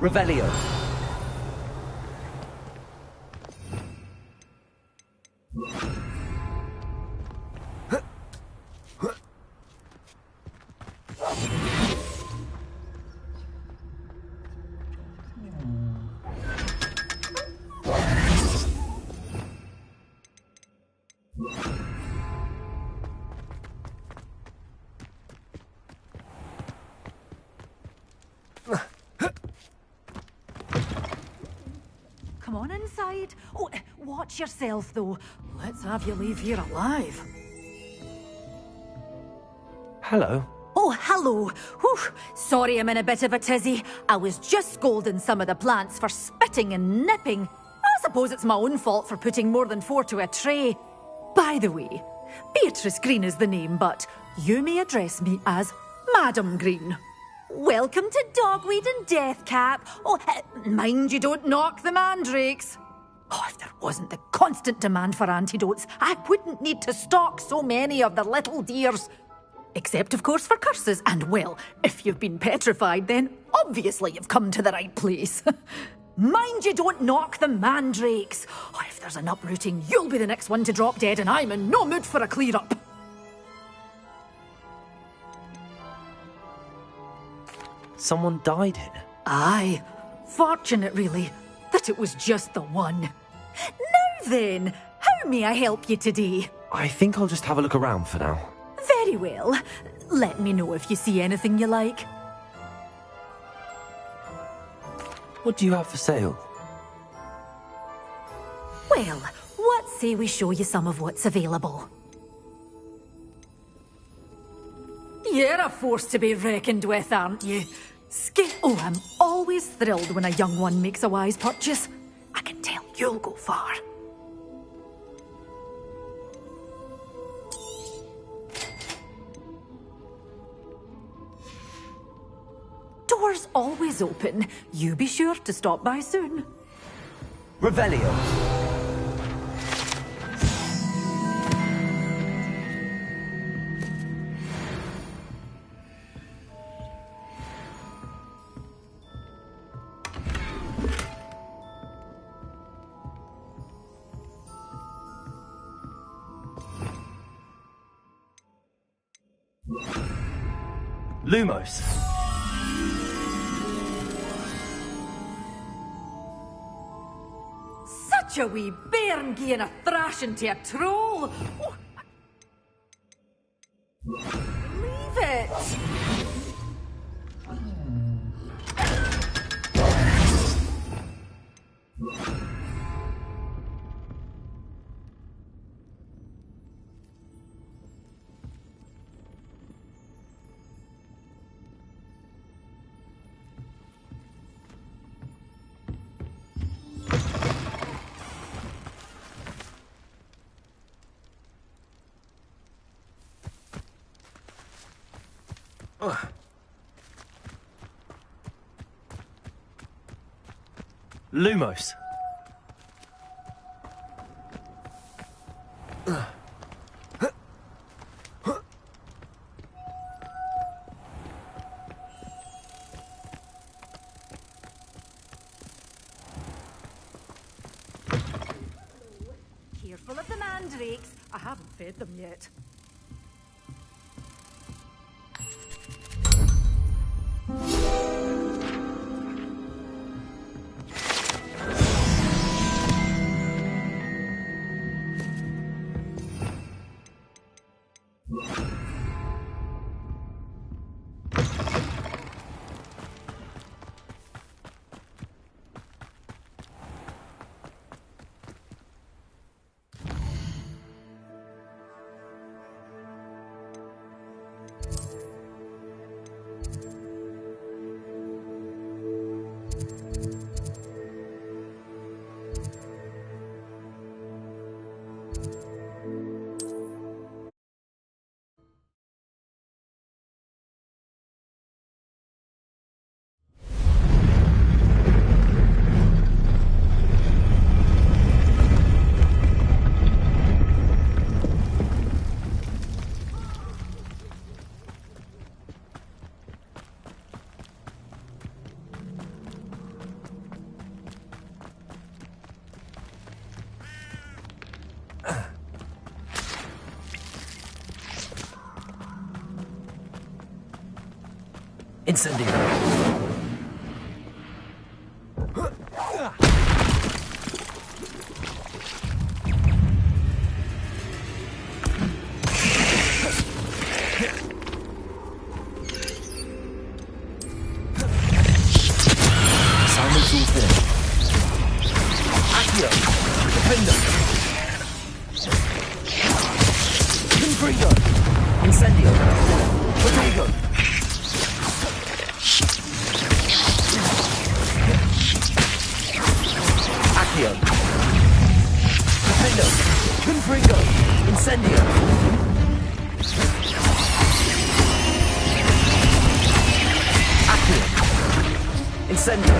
Revelio. Come on inside. Oh, watch yourself, though. Let's have you leave here alive. Hello. Oh, hello. Whew. Sorry I'm in a bit of a tizzy. I was just scolding some of the plants for spitting and nipping. I suppose it's my own fault for putting more than 4 to a tray. By the way, Beatrice Green is the name, but you may address me as Madam Green. Welcome to Dogweed and Deathcap. Oh, mind you don't knock the mandrakes. Oh, if there wasn't the constant demand for antidotes, I wouldn't need to stock so many of the little dears. Except, of course, for curses. And, well, if you've been petrified, then obviously you've come to the right place. Mind you don't knock the mandrakes. Oh, if there's an uprooting, you'll be the next one to drop dead, and I'm in no mood for a clear-up. Someone died here? Aye. Fortunate, really, that it was just the one. Now then, how may I help you today? I think I'll just have a look around for now. Very well. Let me know if you see anything you like. What do you have for sale? Well, what say we show you some of what's available? You're a force to be reckoned with, aren't you? Oh, I'm always thrilled when a young one makes a wise purchase. I can tell you'll go far. Doors always open. You be sure to stop by soon. Revelio. Lumos. Such a wee bairn gieing a thrashing to a troll. Oh. Leave it. Lumos. Careful of the mandrakes. I haven't fed them yet. Incendio. Assignment's all finished. Accio. Defender. Confringo. Incendio. Protego. Accio. Defendo. Confringo. Incendio. Accio. Incendio.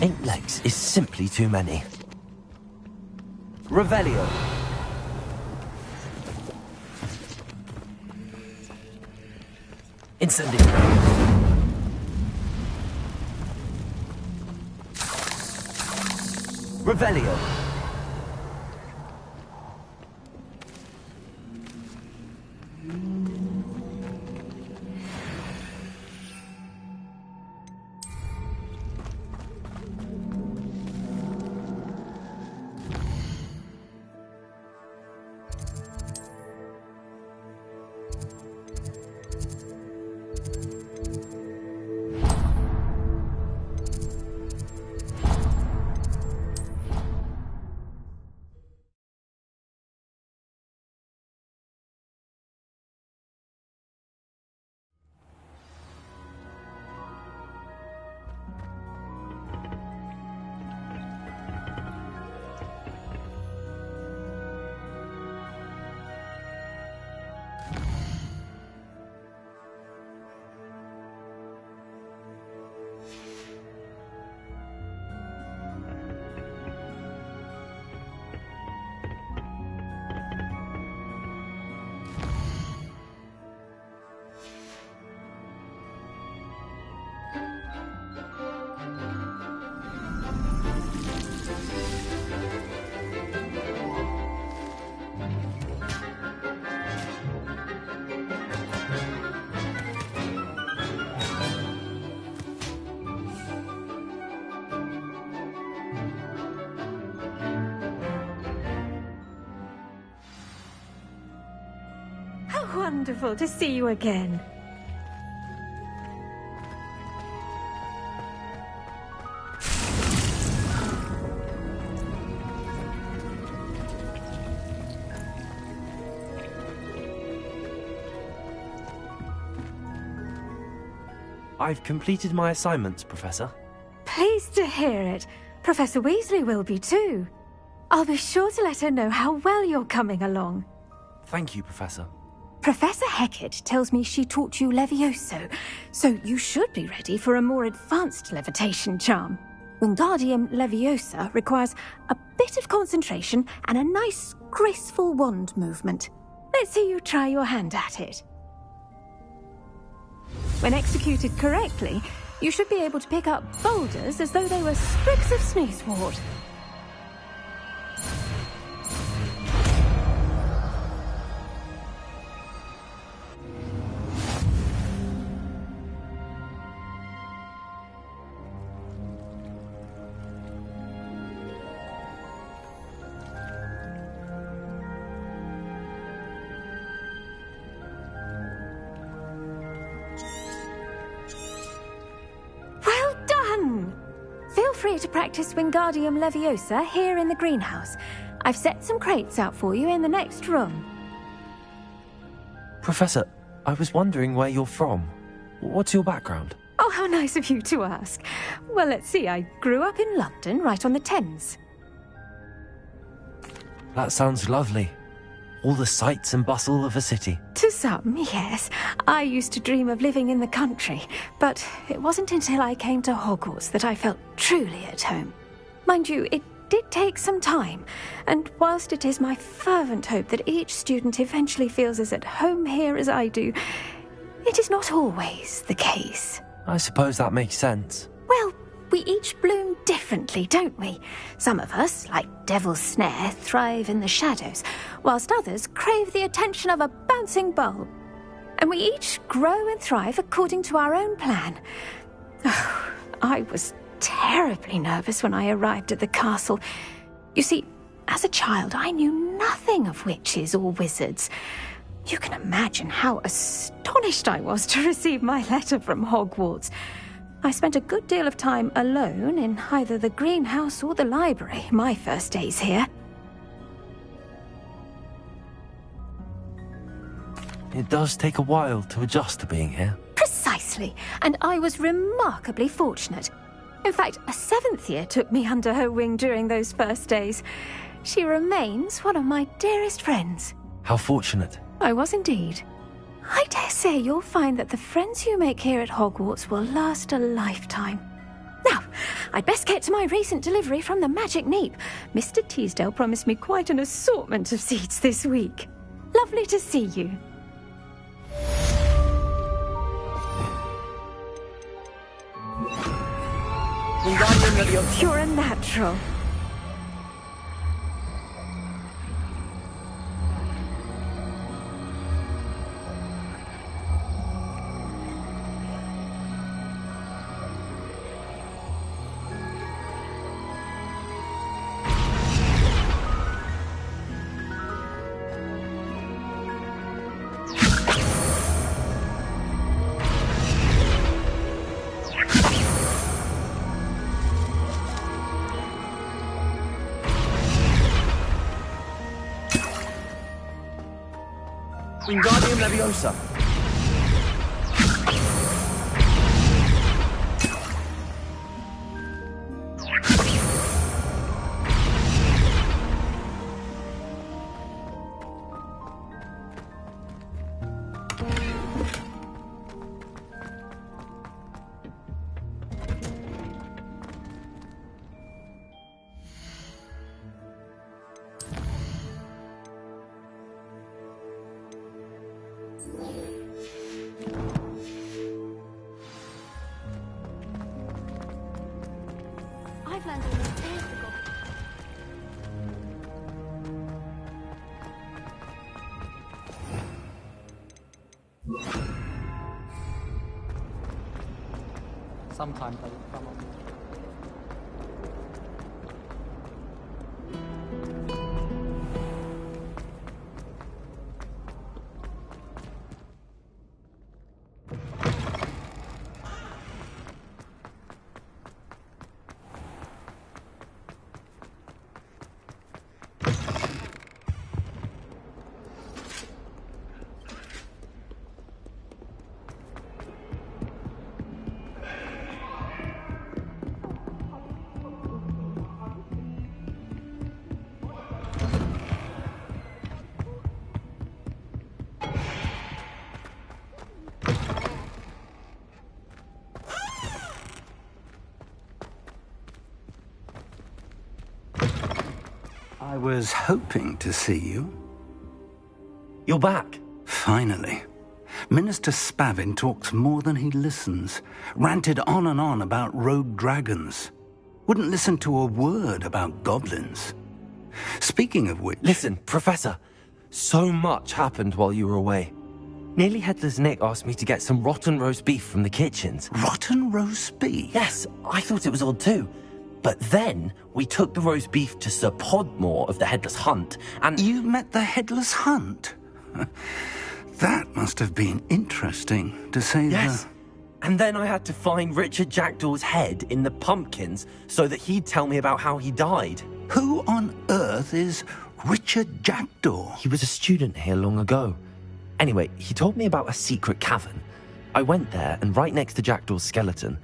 8 legs is simply too many. Revelio. Incendio. Revelio. Wonderful to see you again. I've completed my assignments, Professor. Pleased to hear it. Professor Weasley will be too. I'll be sure to let her know how well you're coming along. Thank you, Professor. Professor Hecat tells me she taught you Levioso, so you should be ready for a more advanced levitation charm. Wingardium Leviosa requires a bit of concentration and a nice, graceful wand movement. Let's see you try your hand at it. When executed correctly, you should be able to pick up boulders as though they were sprigs of sneezewort. Feel free to practice Wingardium Leviosa here in the greenhouse. I've set some crates out for you in the next room. Professor, I was wondering where you're from. What's your background? Oh, how nice of you to ask. Well, let's see, I grew up in London, right on the Thames. That sounds lovely. All the sights and bustle of a city. To some, yes. I used to dream of living in the country, but it wasn't until I came to Hogwarts that I felt truly at home. Mind you, it did take some time, and whilst it is my fervent hope that each student eventually feels as at home here as I do, it is not always the case. I suppose that makes sense. Well, we each bloom differently, don't we? Some of us, like Devil's Snare, thrive in the shadows, whilst others crave the attention of a bouncing bulb. and we each grow and thrive according to our own plan. Oh, I was terribly nervous when I arrived at the castle. You see, as a child, I knew nothing of witches or wizards. You can imagine how astonished I was to receive my letter from Hogwarts. I spent a good deal of time alone in either the greenhouse or the library my first days here. It does take a while to adjust to being here. Precisely, and I was remarkably fortunate. In fact, a 7th year took me under her wing during those first days. She remains one of my dearest friends. How fortunate. I was indeed. I dare say you'll find that the friends you make here at Hogwarts will last a lifetime. Now, I'd best get to my recent delivery from the Magic Neep. Mr. Teasdale promised me quite an assortment of seeds this week. Lovely to see you. You're a natural. Wingardium Leviosa. I've learned all these years ago. Sometimes they come on. I was hoping to see you. You're back. Finally. Minister Spavin talks more than he listens. Ranted on and on about rogue dragons. Wouldn't listen to a word about goblins. Speaking of which... Listen, Professor. So much happened while you were away. Nearly Headless Nick asked me to get some rotten roast beef from the kitchens. Rotten roast beef? Yes, I thought it was odd too. But then we took the roast beef to Sir Podmore of the Headless Hunt, and... You met the Headless Hunt? That must have been interesting, to say Yes. And then I had to find Richard Jackdaw's head in the pumpkins so that he'd tell me about how he died. Who on earth is Richard Jackdaw? He was a student here long ago. Anyway, he told me about a secret cavern. I went there, and right next to Jackdaw's skeleton,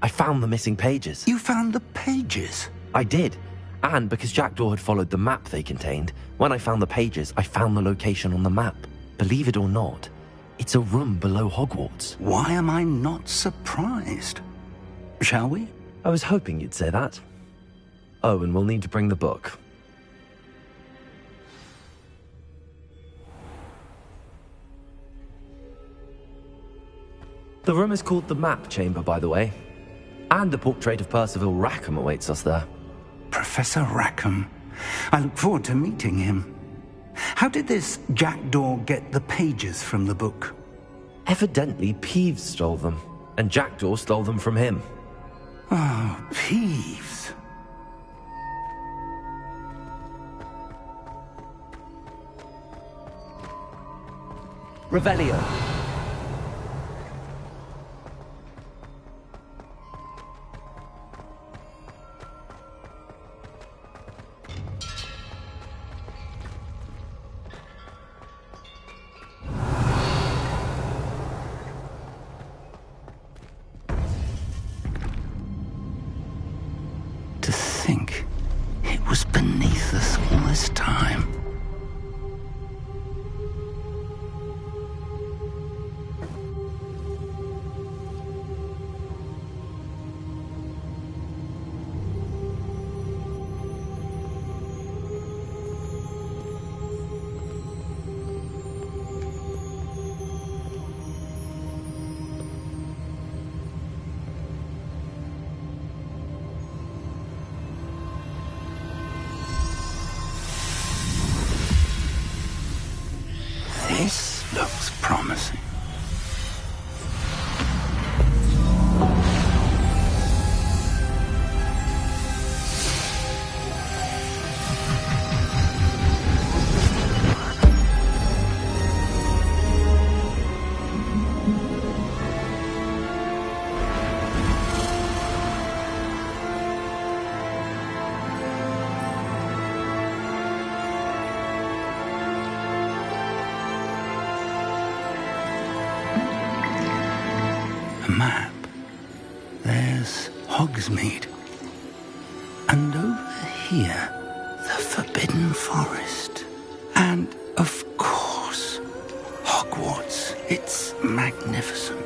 I found the missing pages. You found the pages? I did. And because Jackdaw had followed the map they contained, when I found the pages, I found the location on the map. Believe it or not, it's a room below Hogwarts. Why am I not surprised? Shall we? I was hoping you'd say that. Oh, and we'll need to bring the book. The room is called the Map Chamber, by the way. And the portrait of Percival Rackham awaits us there. Professor Rackham. I look forward to meeting him. How did this Jackdaw get the pages from the book? Evidently, Peeves stole them, and Jackdaw stole them from him. Oh, Peeves. Revelio. To think it was beneath us all this time. This looks promising. A map. There's Hogsmeade. And over here, the Forbidden Forest. And, of course, Hogwarts. It's magnificent.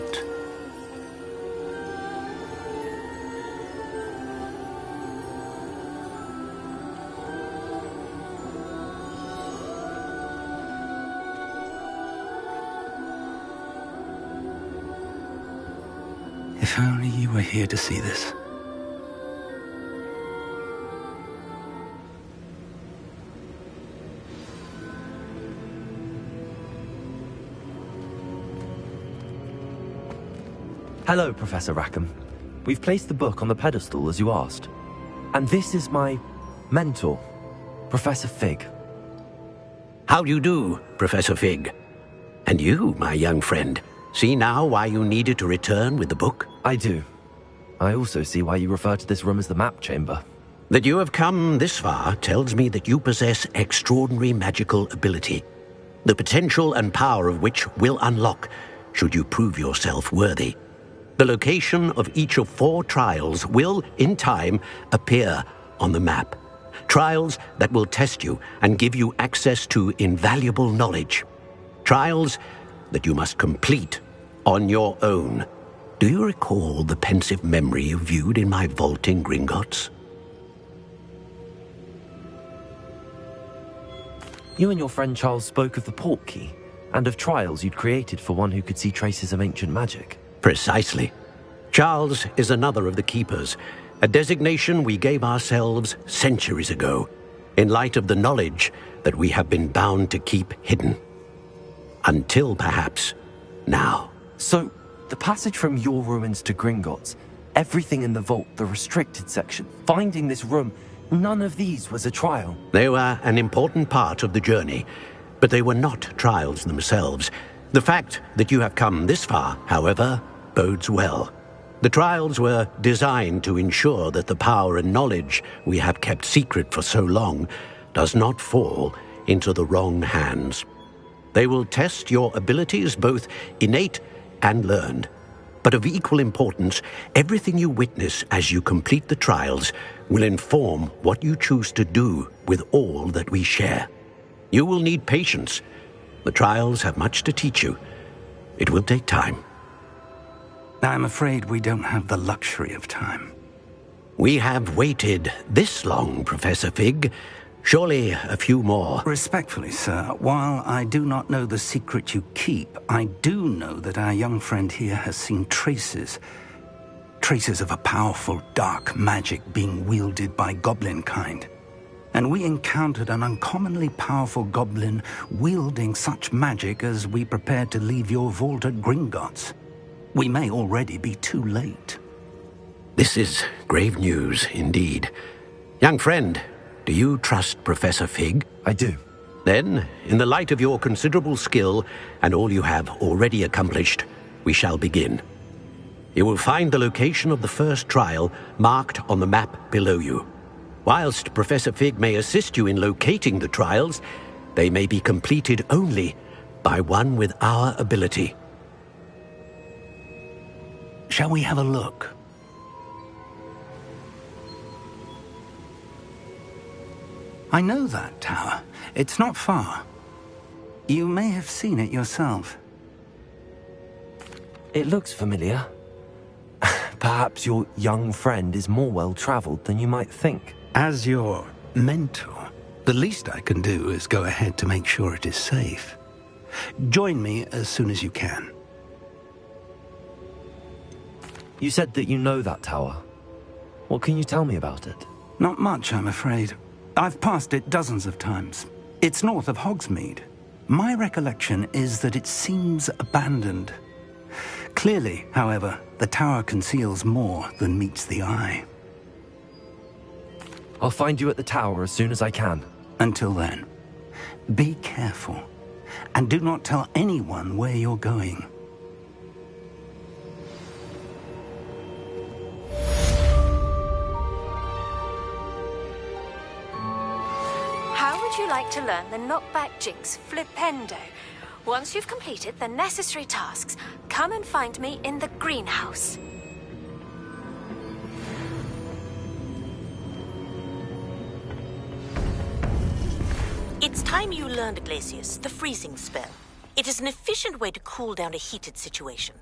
If only you were here to see this. Hello, Professor Rackham. We've placed the book on the pedestal as you asked. And this is my mentor, Professor Fig. How do you do, Professor Fig? And you, my young friend, see now why you needed to return with the book? I do. I also see why you refer to this room as the map chamber. That you have come this far tells me that you possess extraordinary magical ability, the potential and power of which will unlock should you prove yourself worthy. The location of each of 4 trials will, in time, appear on the map. Trials that will test you and give you access to invaluable knowledge. Trials that you must complete on your own. Do you recall the pensive memory you viewed in my vault in Gringotts? You and your friend Charles spoke of the port key, and of trials you'd created for one who could see traces of ancient magic. Precisely. Charles is another of the Keepers, a designation we gave ourselves centuries ago, in light of the knowledge that we have been bound to keep hidden. Until, perhaps, now. So, the passage from your ruins to Gringotts, everything in the vault, the restricted section, finding this room, none of these was a trial. They were an important part of the journey, but they were not trials themselves. The fact that you have come this far, however, bodes well. The trials were designed to ensure that the power and knowledge we have kept secret for so long does not fall into the wrong hands. They will test your abilities, both innate and learned. But of equal importance, everything you witness as you complete the trials will inform what you choose to do with all that we share. You will need patience. The trials have much to teach you. It will take time. I'm afraid we don't have the luxury of time. We have waited this long, Professor Fig. Surely a few more. Respectfully, sir, while I do not know the secret you keep, I do know that our young friend here has seen traces of a powerful dark magic being wielded by goblin kind. and we encountered an uncommonly powerful goblin wielding such magic as we prepared to leave your vault at Gringotts. We may already be too late. This is grave news indeed. Young friend, do you trust Professor Fig? I do. Then, in the light of your considerable skill and all you have already accomplished, we shall begin. You will find the location of the first trial marked on the map below you. Whilst Professor Fig may assist you in locating the trials, they may be completed only by one with our ability. Shall we have a look? I know that tower. It's not far. You may have seen it yourself. It looks familiar. Perhaps your young friend is more well-traveled than you might think. As your mentor, the least I can do is go ahead to make sure it is safe. Join me as soon as you can. You said that you know that tower. What can you tell me about it? Not much, I'm afraid. I've passed it dozens of times. It's north of Hogsmeade. My recollection is that it seems abandoned. Clearly, however, the tower conceals more than meets the eye. I'll find you at the tower as soon as I can. Until then, be careful, and do not tell anyone where you're going. How would you like to learn the knockback jinx flipendo? Once you've completed the necessary tasks, come and find me in the greenhouse. It's time you learned, Glacius, the freezing spell. It is an efficient way to cool down a heated situation.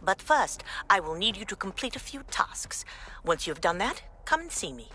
But first, I will need you to complete a few tasks. Once you've done that, come and see me.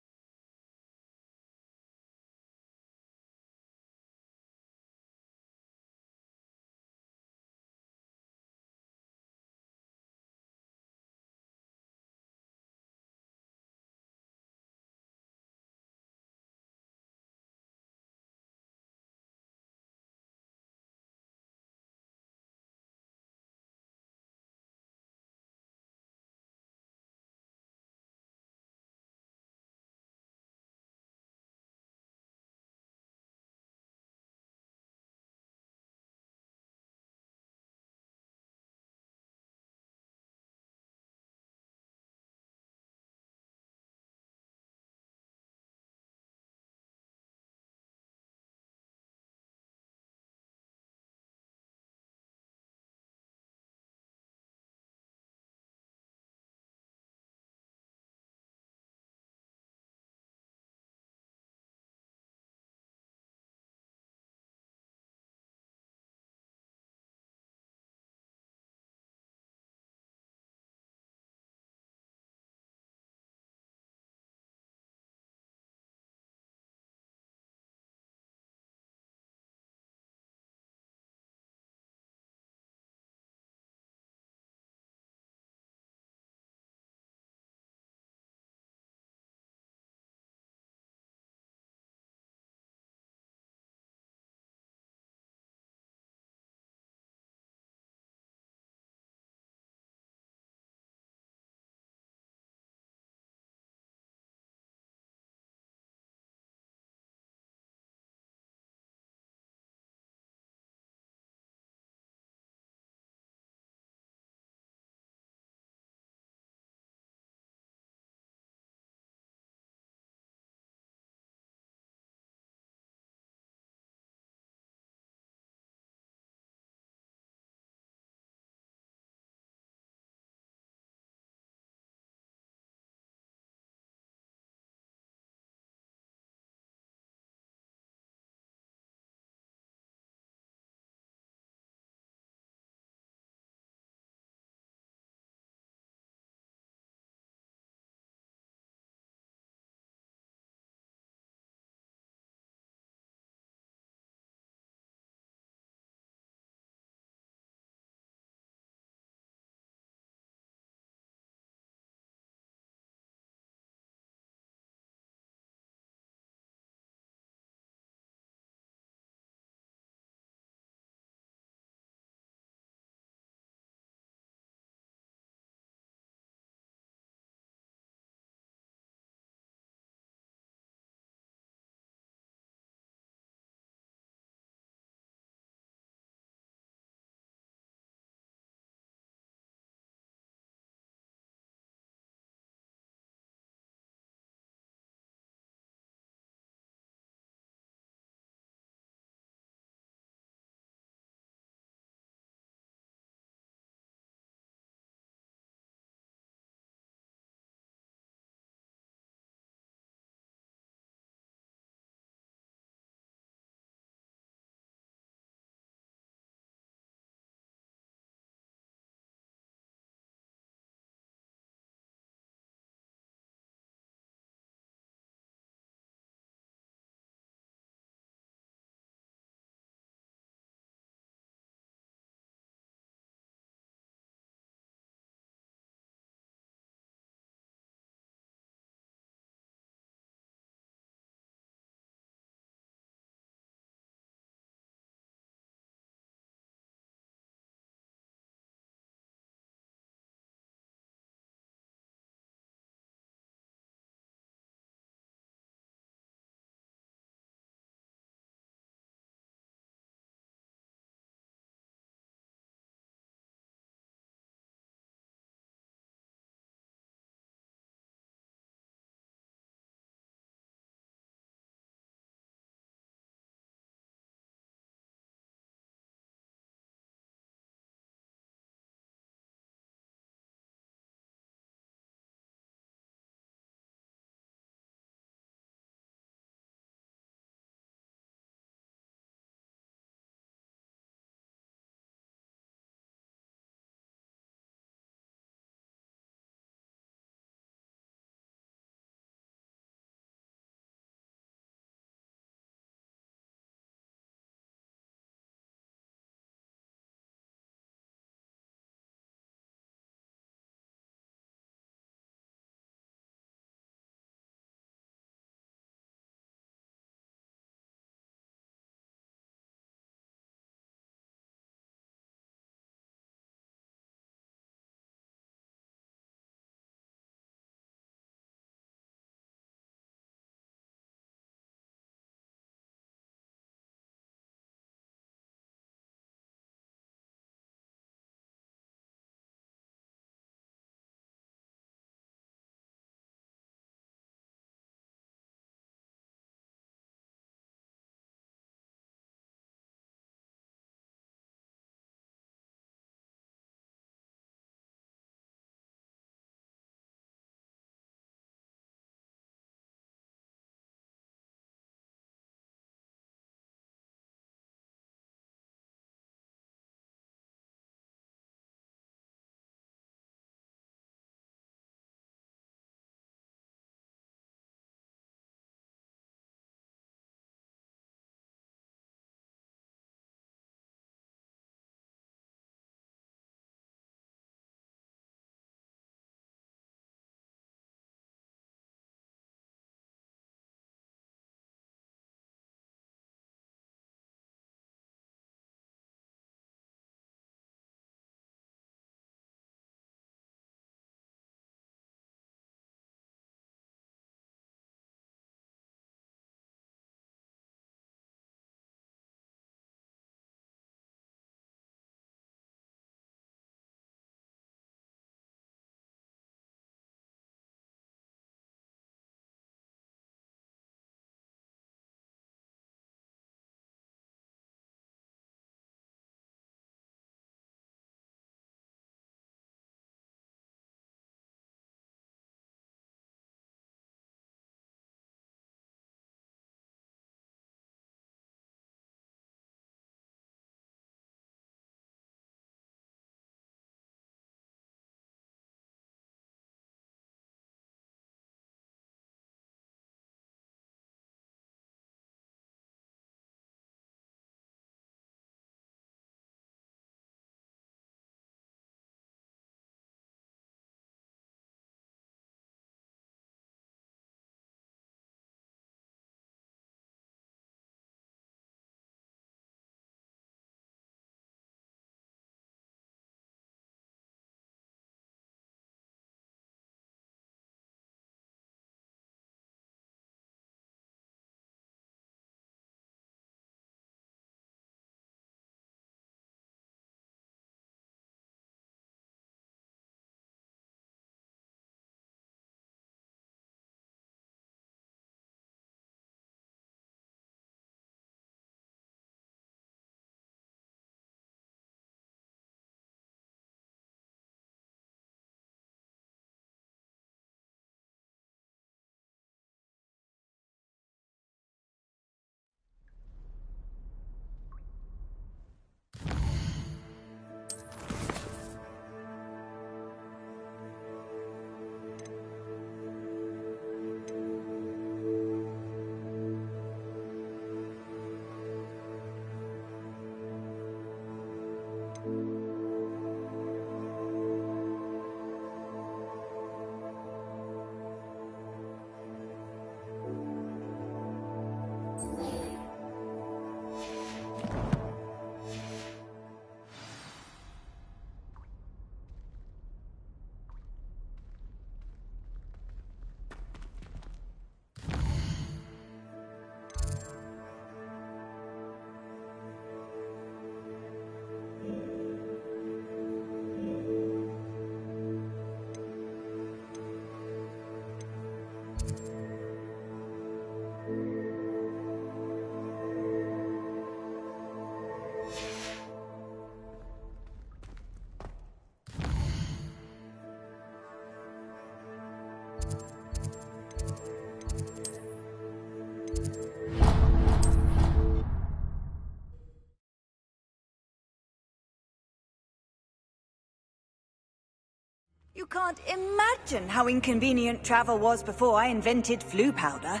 You can't imagine how inconvenient travel was before I invented flu powder.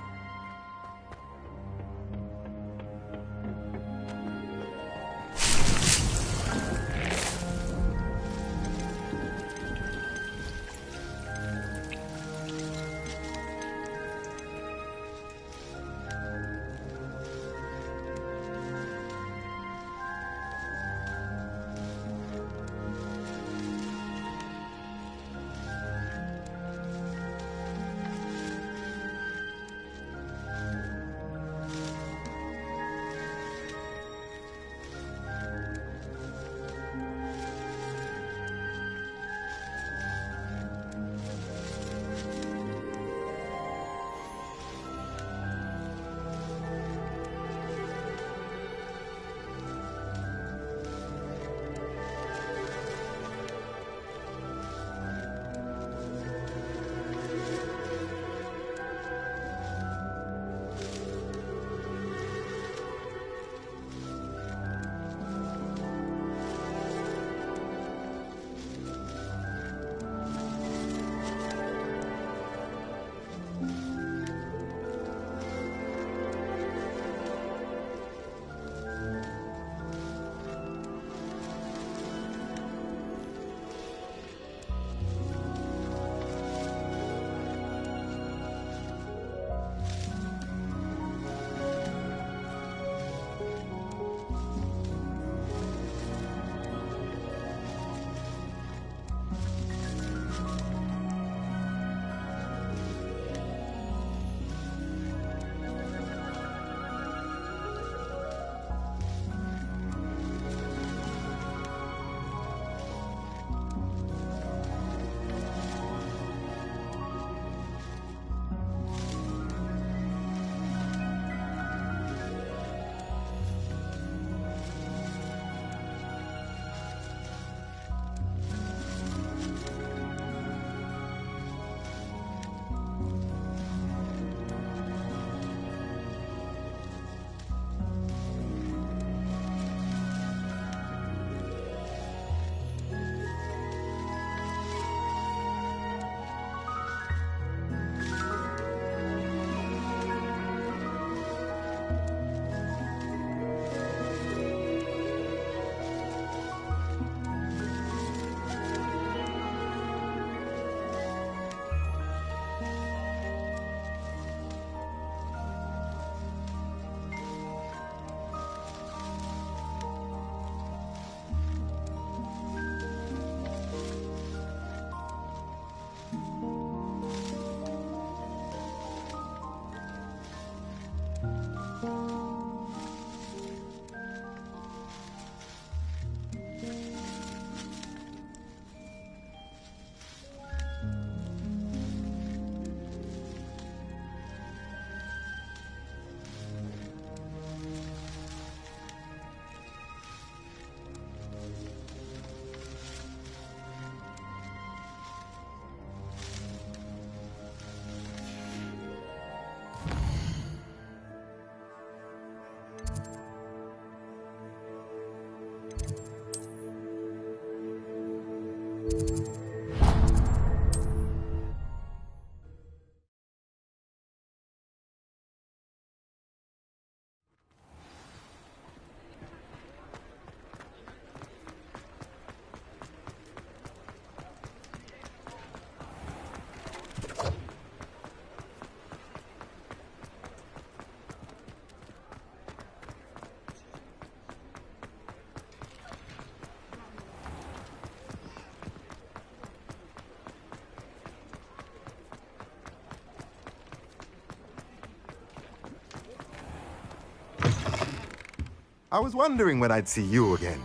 I was wondering when I'd see you again.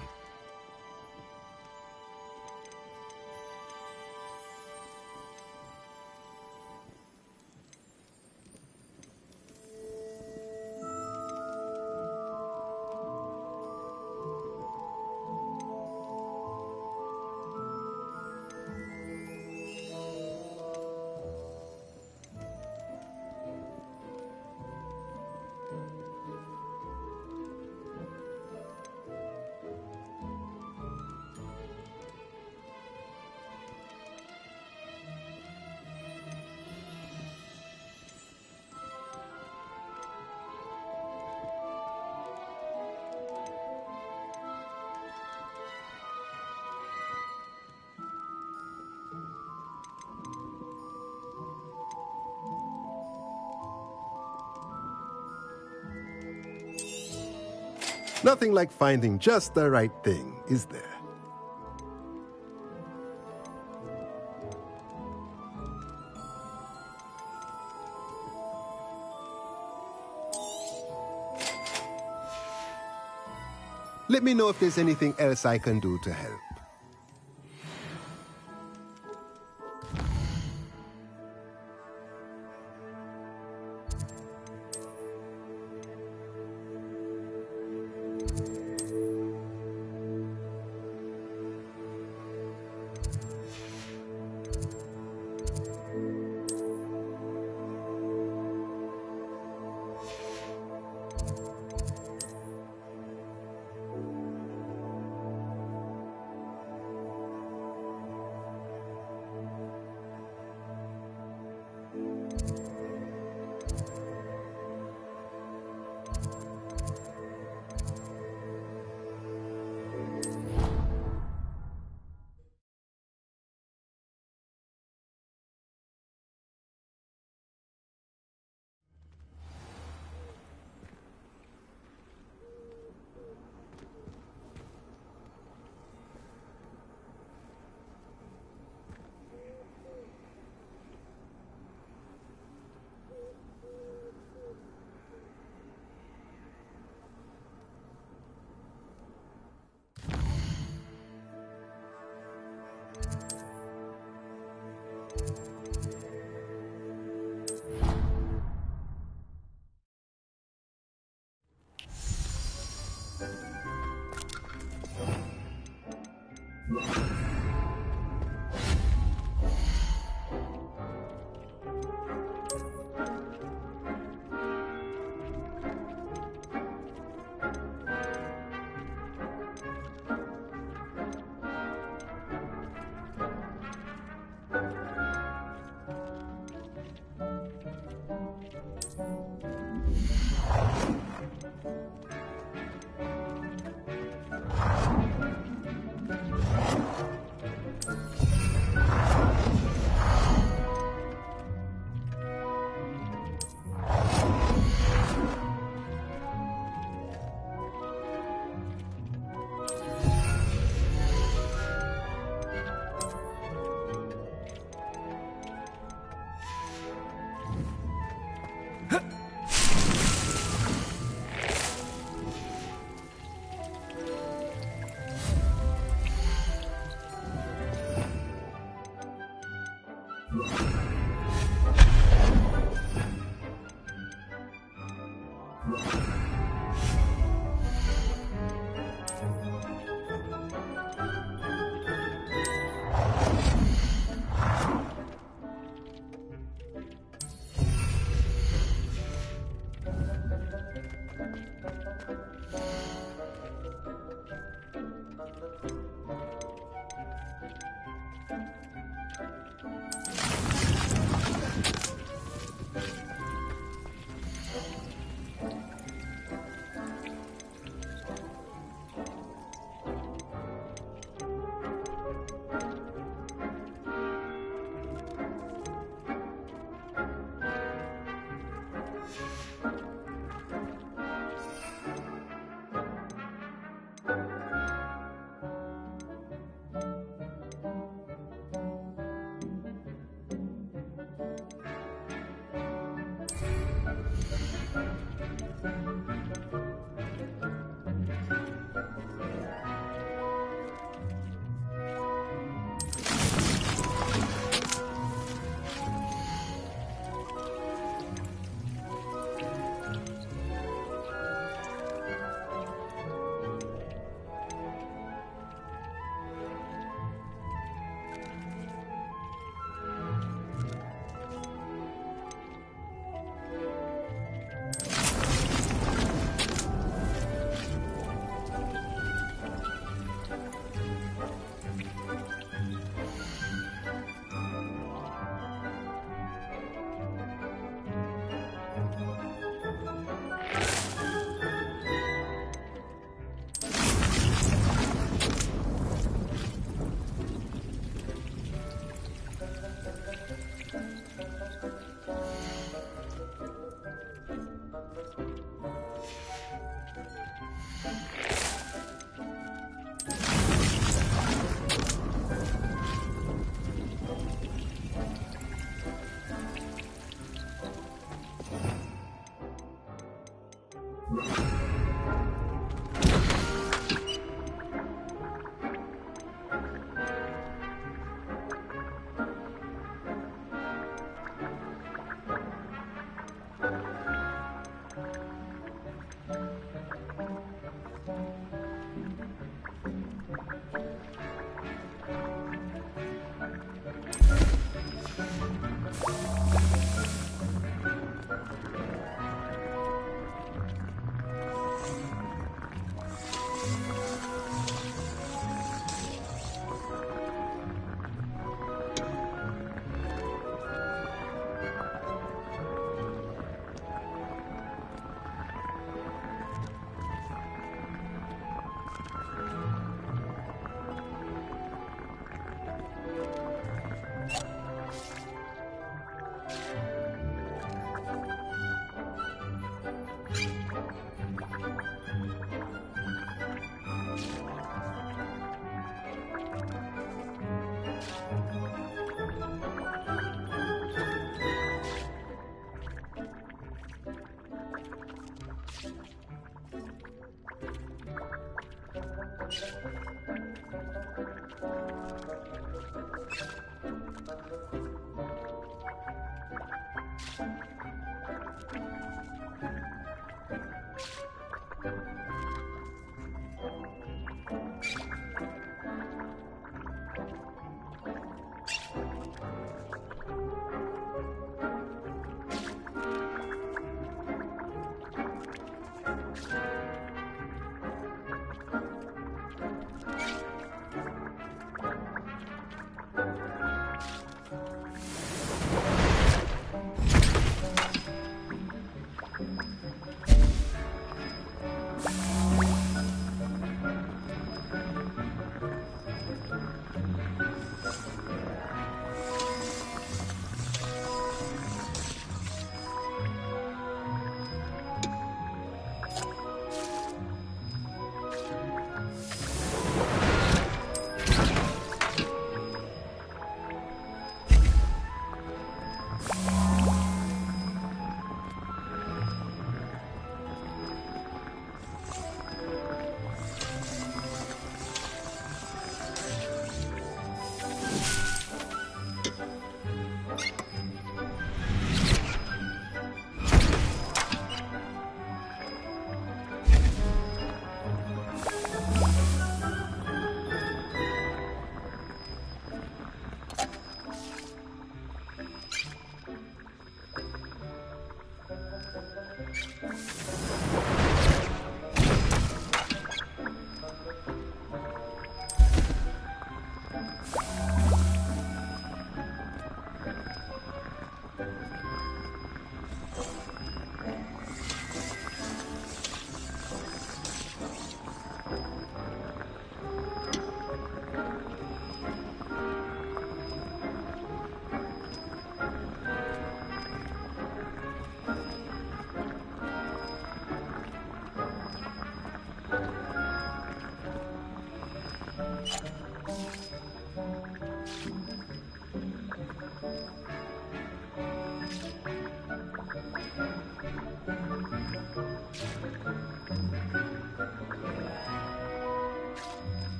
Nothing like finding just the right thing, is there? Let me know if there's anything else I can do to help.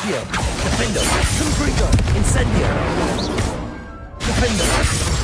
Accio! Defendo! Confringo! Incendio! Defendo!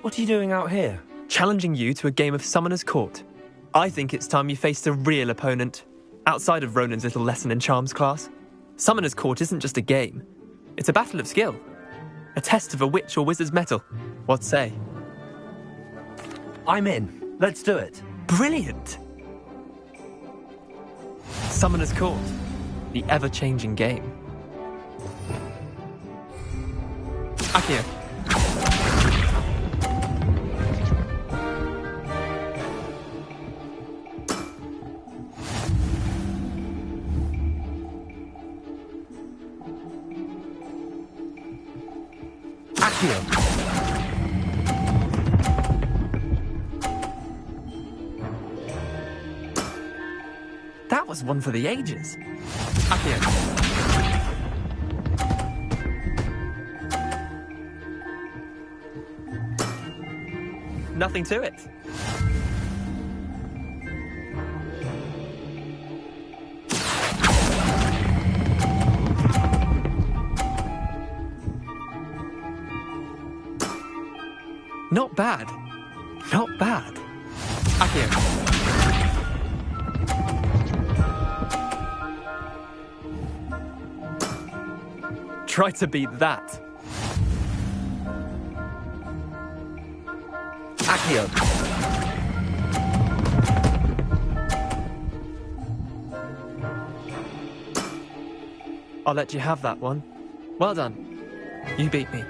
What are you doing out here? Challenging you to a game of Summoner's Court. I think it's time you faced a real opponent, outside of Ronan's little lesson in charms class. Summoner's Court isn't just a game. It's a battle of skill. A test of a witch or wizard's mettle. What say? I'm in. Let's do it. Brilliant! Summoner's Court. The ever-changing game. Akio. That was one for the ages. Akio. Nothing to it. Not bad. Not bad. Akio. Try to beat that. Akio. I'll let you have that one. Well done. You beat me.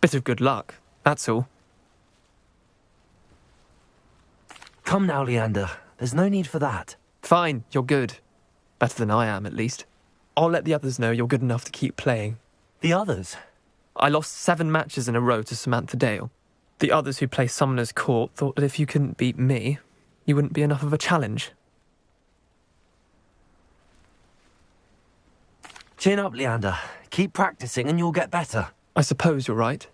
Bit of good luck, that's all. Come now, Leander. There's no need for that. Fine, you're good. Better than I am, at least. I'll let the others know you're good enough to keep playing. The others? I lost 7 matches in a row to Samantha Dale. The others who play Summoner's Court thought that if you couldn't beat me, you wouldn't be enough of a challenge. Chin up, Leander. Keep practicing and you'll get better. I suppose you're right.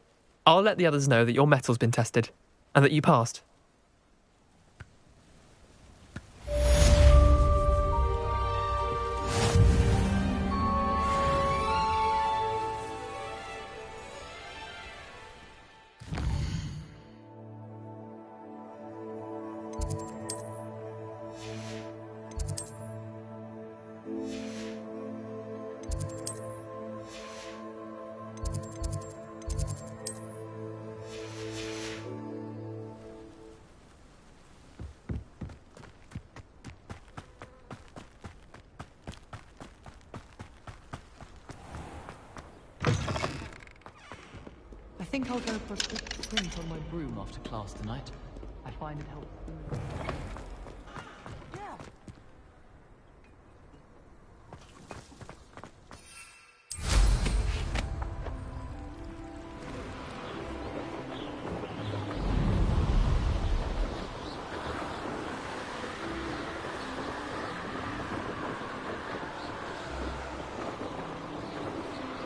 I'll let the others know that your metal's been tested, and that you passed. I think I'll go for a quick sprint on my broom after class tonight. I find it helpful.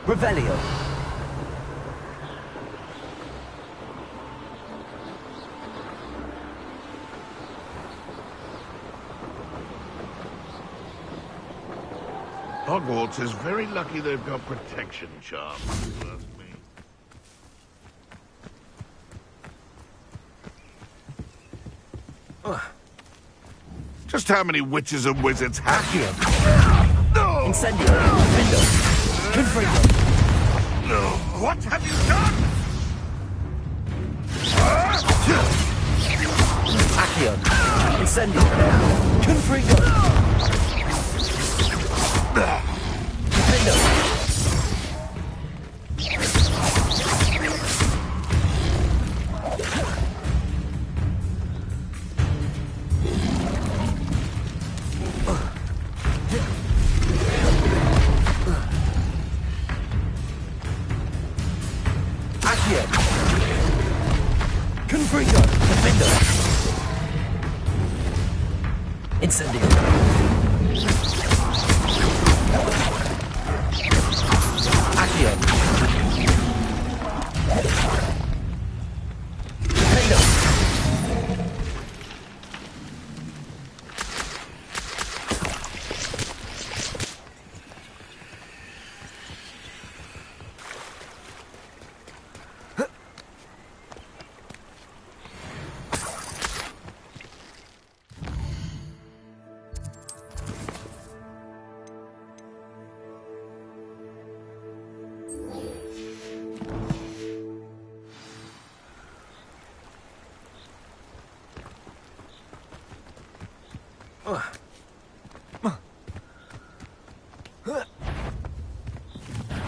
Revelio. Hogwarts is very lucky they've got protection charms, if you ask me. Just how many witches and wizards have you? No! Incendio! Defendo! Confringo! No! What have you done? Accio! Incendio! Confringo! Defendo! Confringo! Defendo! Incendio! Accio! Defendo!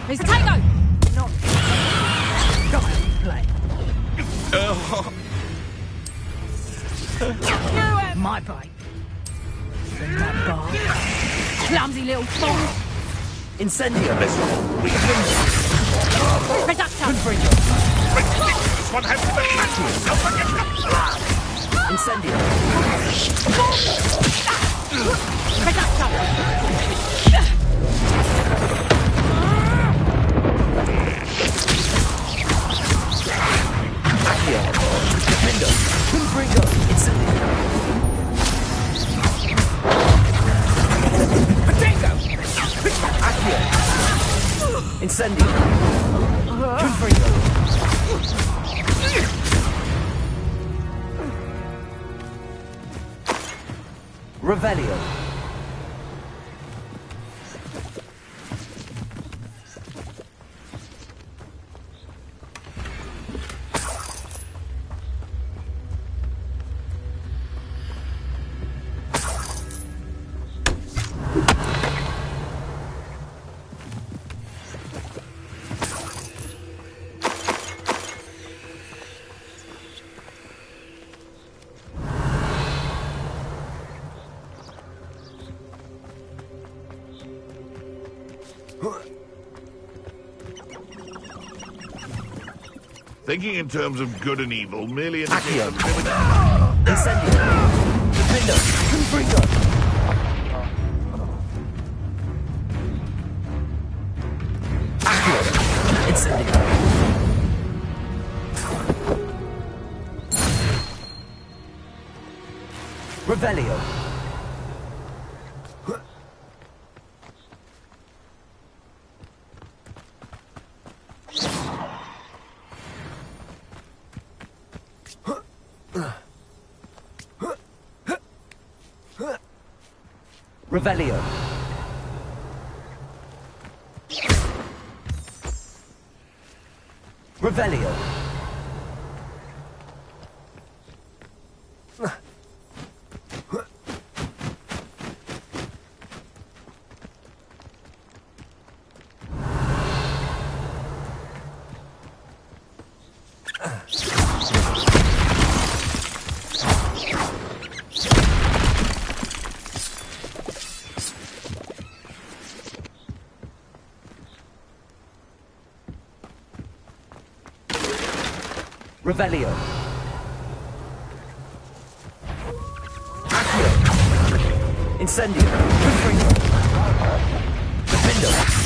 Mr. Tango! Not... Go ahead and play. My bike. From that bar. Clumsy little fool. Incendio. Reduction. This one has the catches. Don't forget the... Incendio. Accio. Defendo. Confringo. Incendio. Accio. Incendio. Confringo. Revelio. Thinking in terms of good and evil merely Accio. indicates... Incendio. Defendo. Confringo. Accio. Incendio. Revelio. Revelio. Revelio. Revelio. Accio. Incendio. Confringo. Defendo.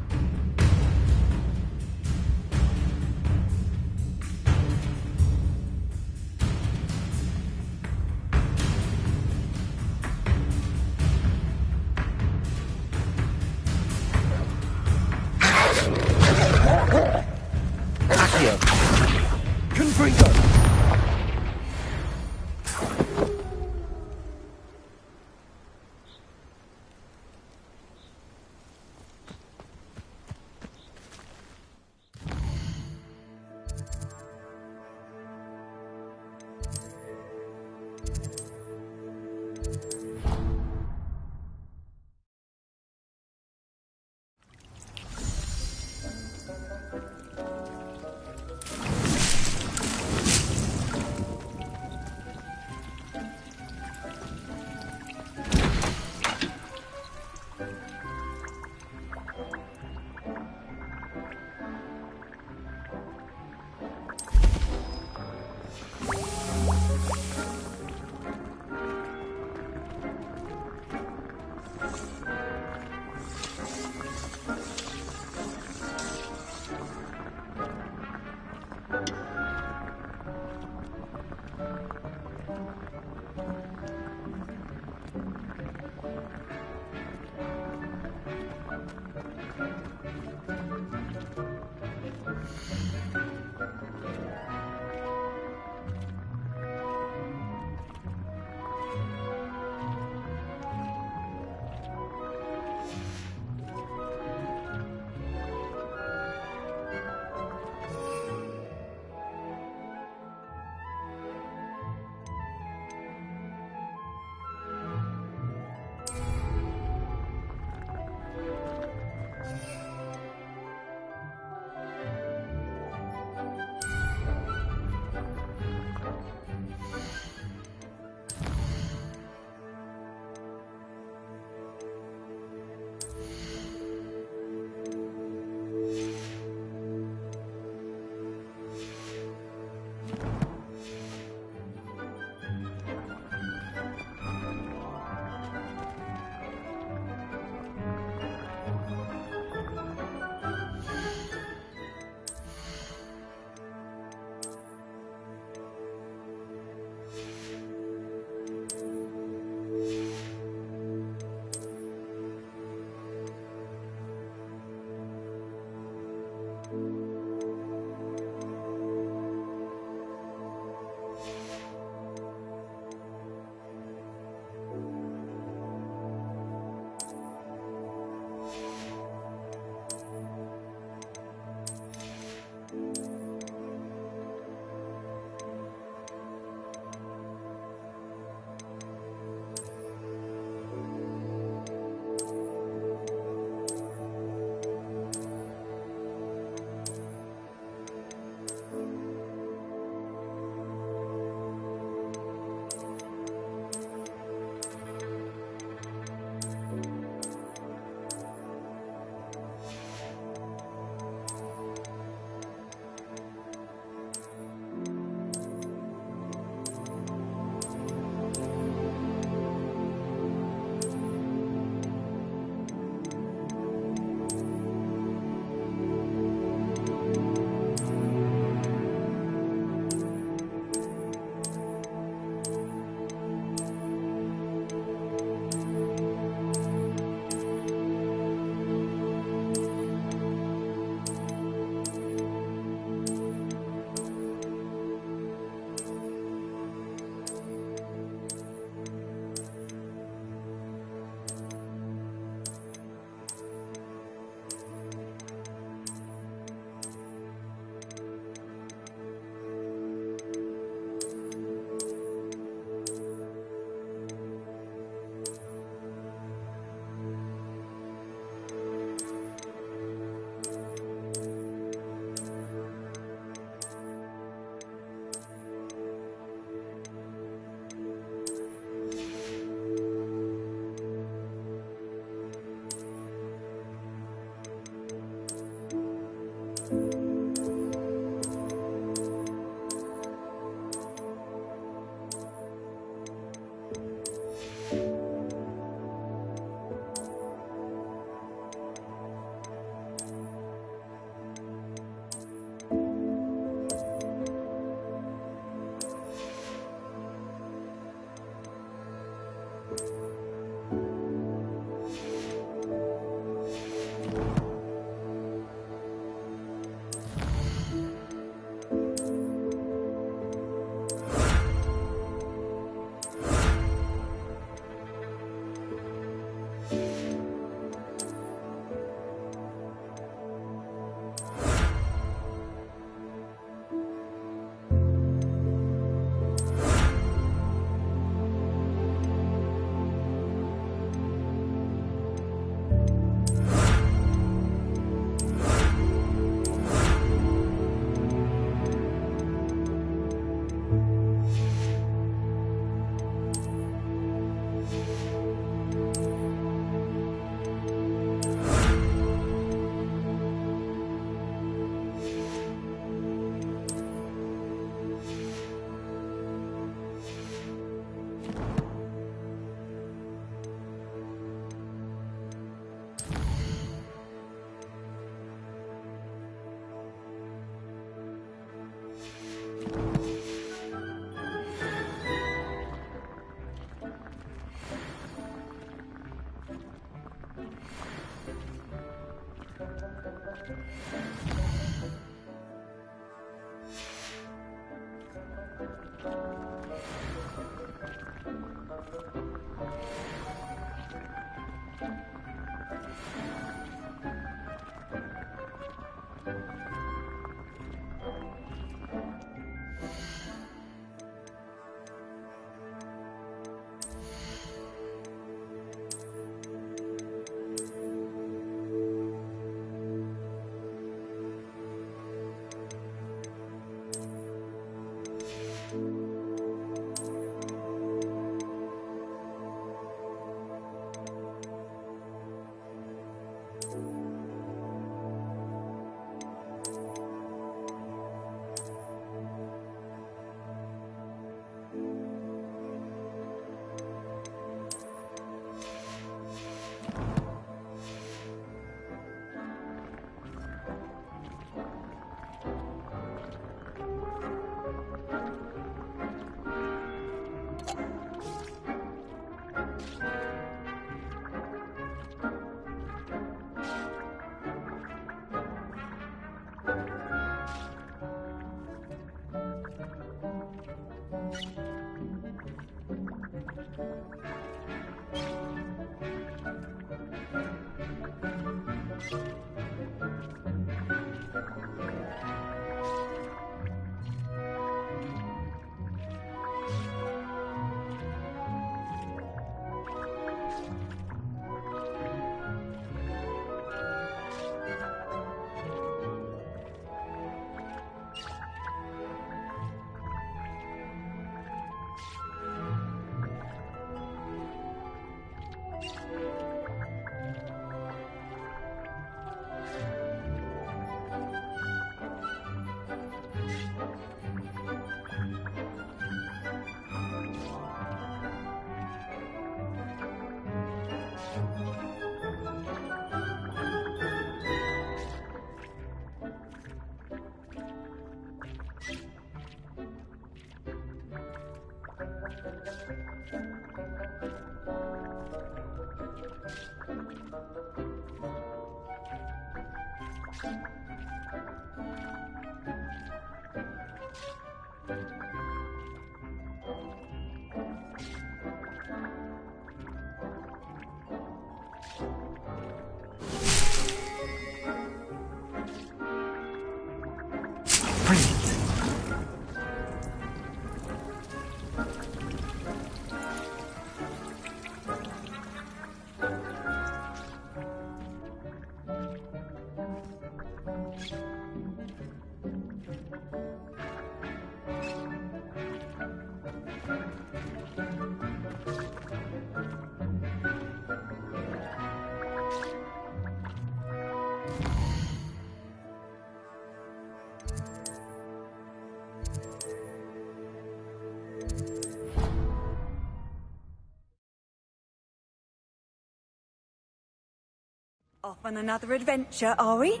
Off on another adventure, are we?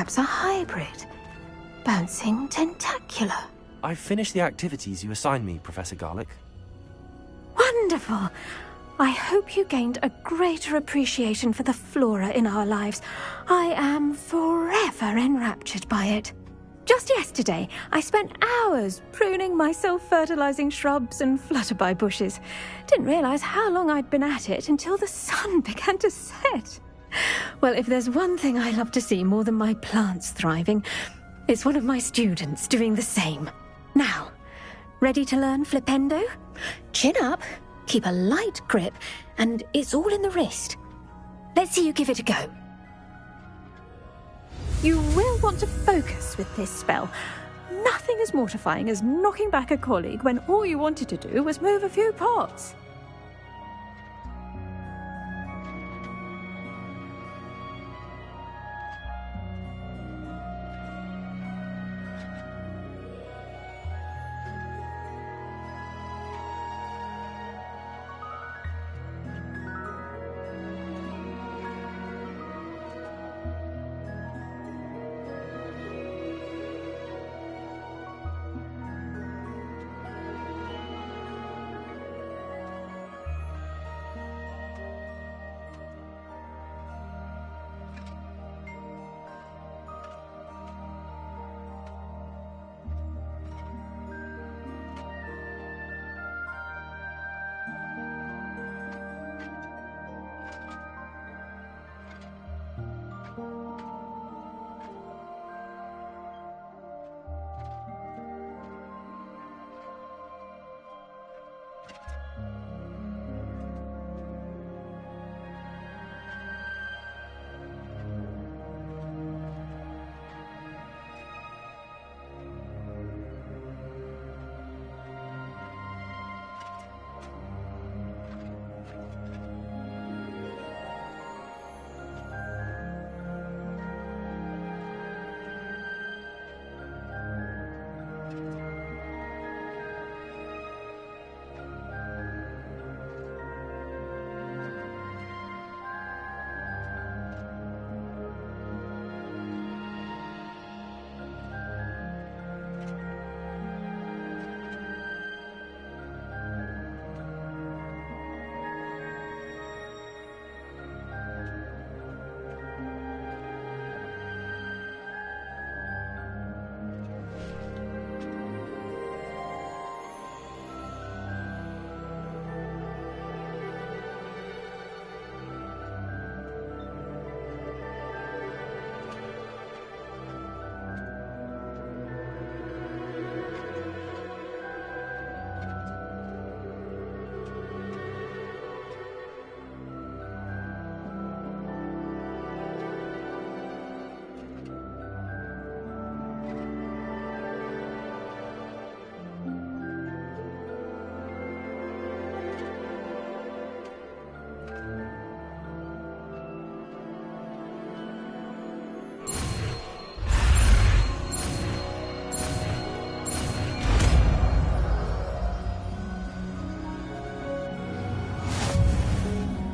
Perhaps a hybrid. Bouncing tentacular. I've finished the activities you assigned me, Professor Garlick. Wonderful! I hope you gained a greater appreciation for the flora in our lives. I am forever enraptured by it. Just yesterday, I spent hours pruning my self-fertilizing shrubs and flutterby bushes. Didn't realize how long I'd been at it until the sun began to set. Well, if there's one thing I love to see more than my plants thriving, it's one of my students doing the same. Now, ready to learn flipendo? Chin up, keep a light grip, and it's all in the wrist. Let's see you give it a go. You will want to focus with this spell. Nothing as mortifying as knocking back a colleague when all you wanted to do was move a few pots.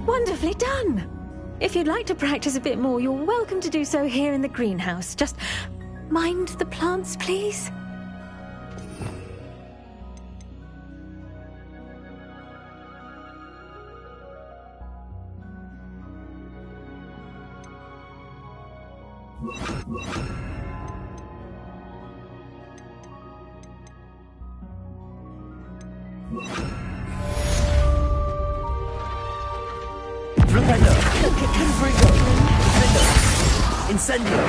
Wonderfully done! If you'd like to practice a bit more, you're welcome to do so here in the greenhouse. Just mind the plants, please. Flipendo! Confringo! Defendo! Incendio!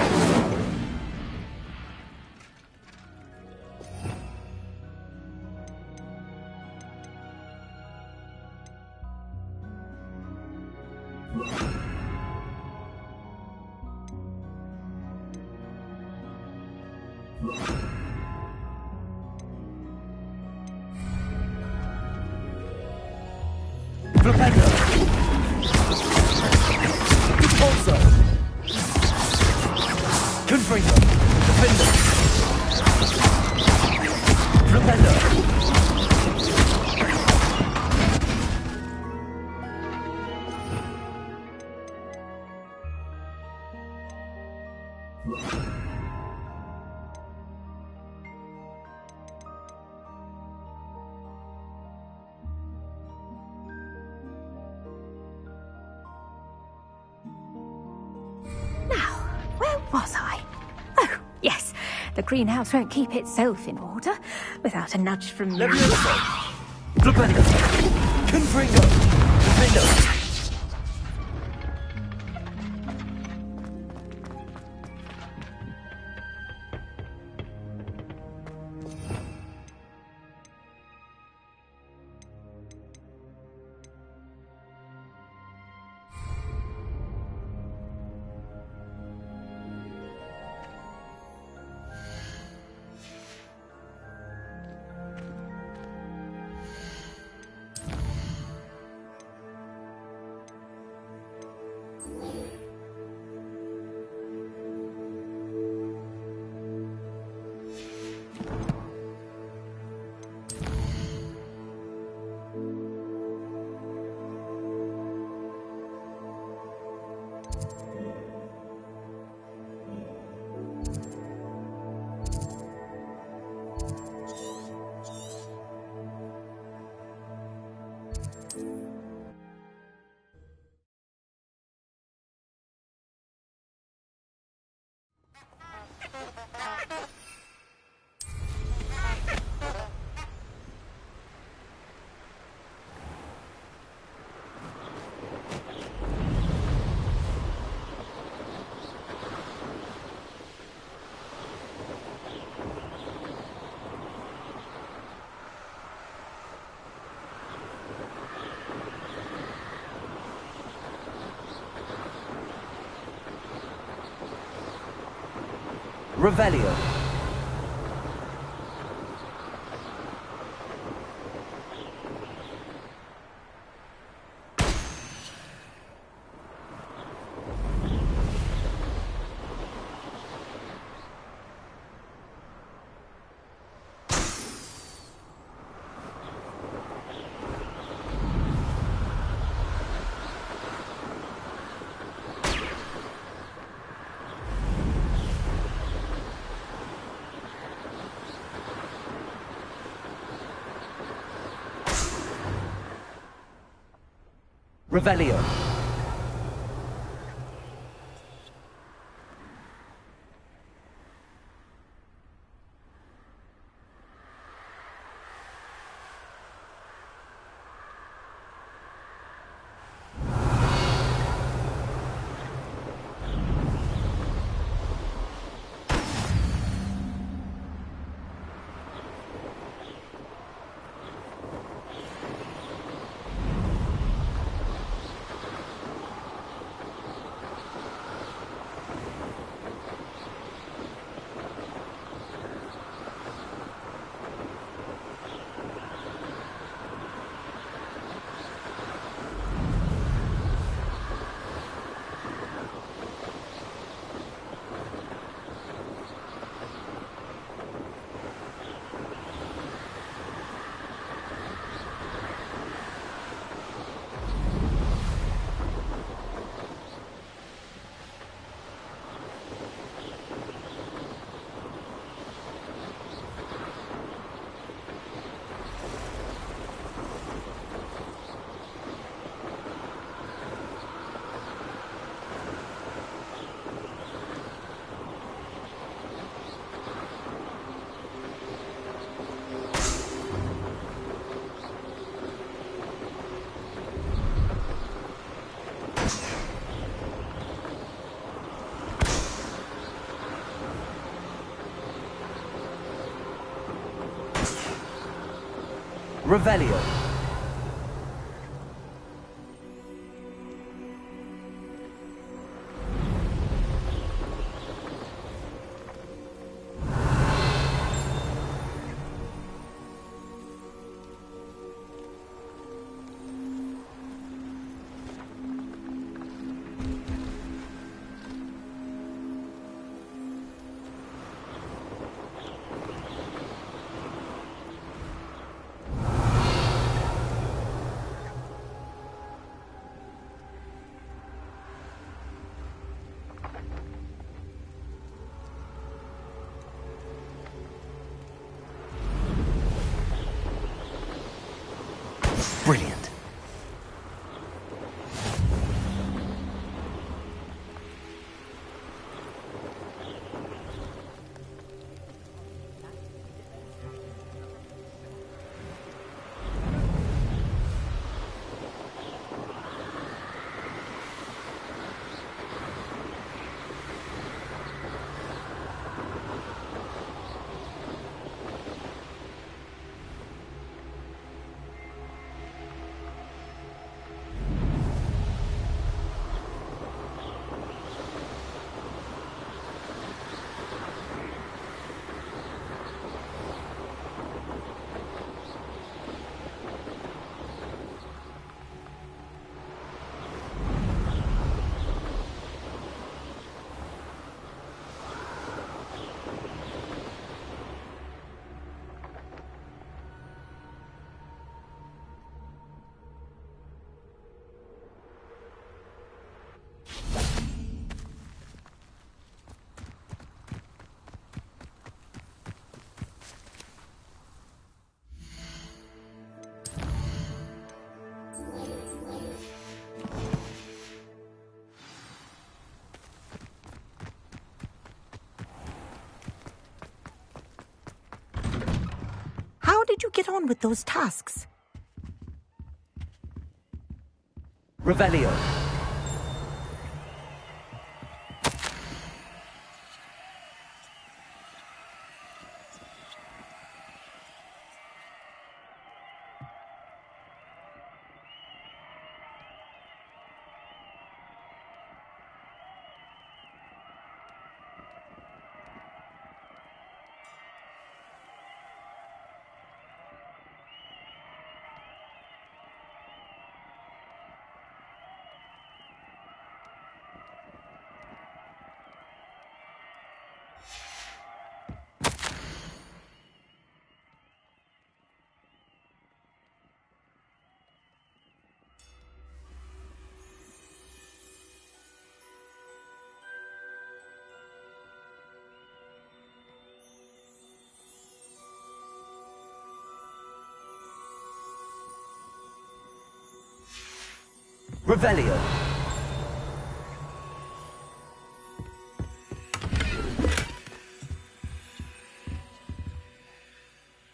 Flipendo! Also! Confringo! Defendo! Flipendo! You The greenhouse won't keep itself in order without a nudge from you. Flipendo! Confringo! Defendo! Revelio. Revelio. Revelio. Brilliant. did you get on with those tasks? Revelio. Revelio.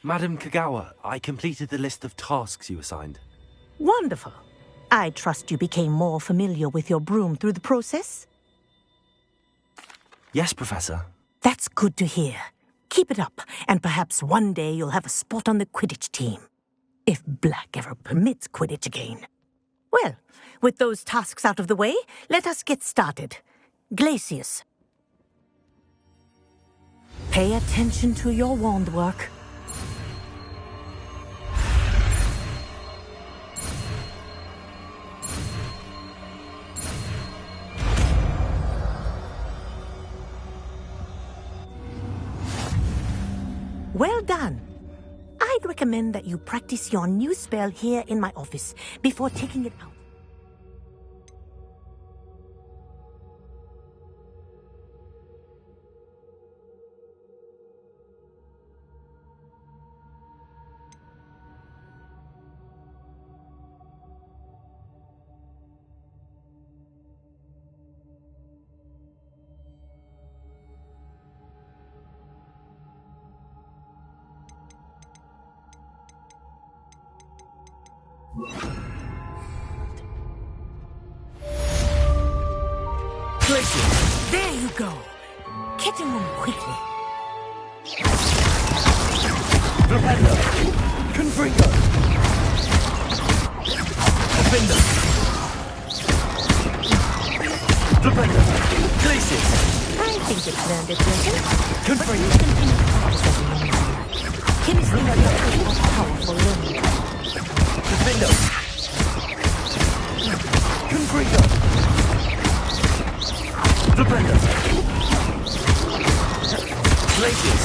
Madam Kagawa, I completed the list of tasks you assigned. Wonderful. I trust you became more familiar with your broom through the process? Yes, Professor. That's good to hear. Keep it up, and perhaps one day you'll have a spot on the Quidditch team. If Black ever permits Quidditch again. Well, with those tasks out of the way, let us get started. Glacius. Pay attention to your wand work. Well done. I'd recommend that you practice your new spell here in my office before taking it out. There you go. Get in room quickly. Flipendo. Confringo. Defender. Flipendo. Glacius. I think it's learned its lesson. Confringo. Continue to practice as long as you like. Chemistry is a powerful learning. Defendo. Confringo. Flipendo. Glacius.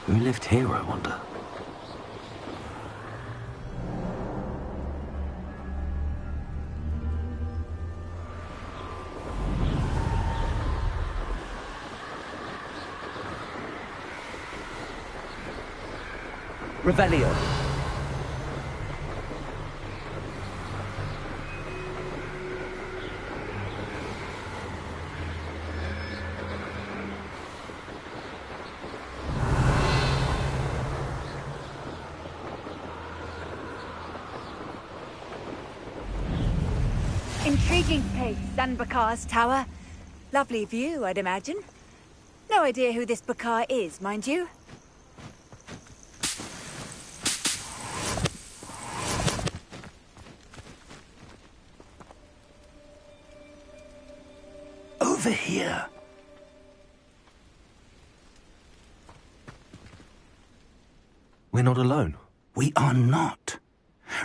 Who lived here, I wonder? Revelio. Intriguing place, Sanbakar's tower. Lovely view, I'd imagine. No idea who this Bakar is, mind you. Over here. We're not alone. We are not.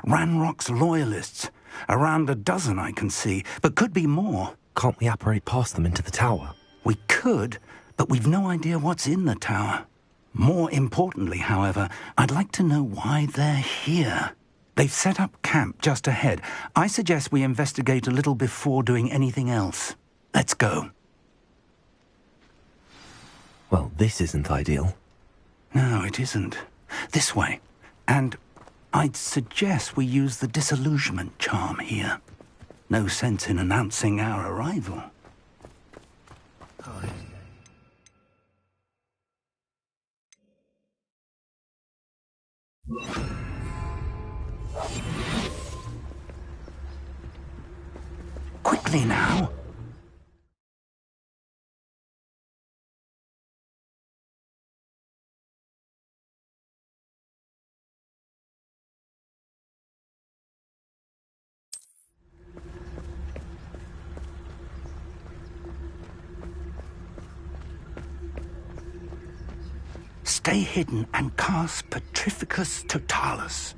Ranrock's loyalists. Around a dozen I can see, but could be more. Can't we apparate past them into the tower? We could, but we've no idea what's in the tower. More importantly, however, I'd like to know why they're here. They've set up camp just ahead. I suggest we investigate a little before doing anything else. Let's go. Well, this isn't ideal. No, it isn't. This way. And I'd suggest we use the disillusionment charm here. No sense in announcing our arrival. Quickly now. Stay hidden and cast Petrificus Totalis.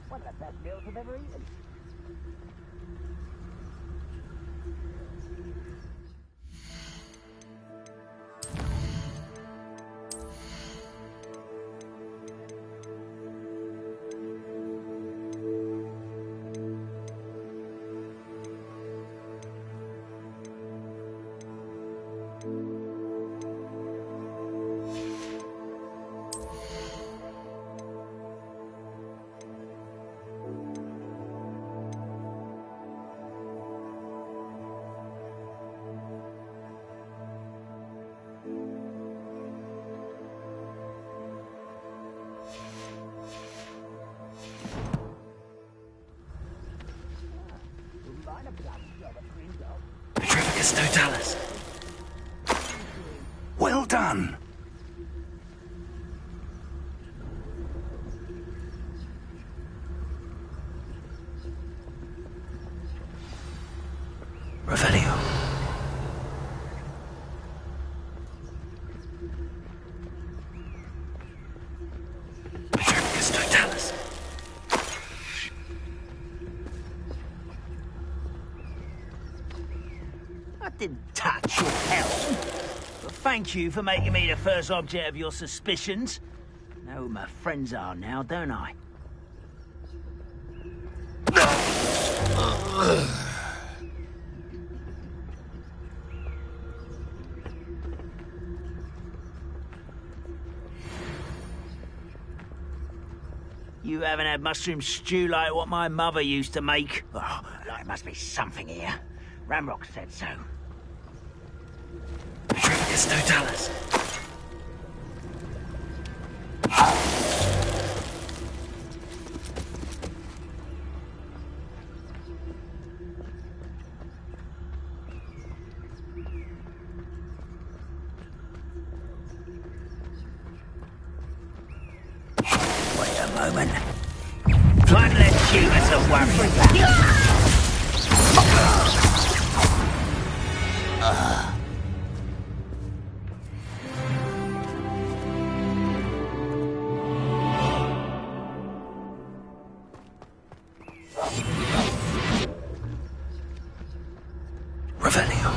One of the best meals I've ever eaten. Petrificus Totalis. Well done. Revelio. Petrificus Totalis. didn't touch or help. But thank you for making me the first object of your suspicions. Know who my friends are now, don't I? You haven't had mushroom stew like what my mother used to make. Oh, there must be something here. Ramrock said so. It's no Dallas. Wait a moment. One less human to worry about. Revelio.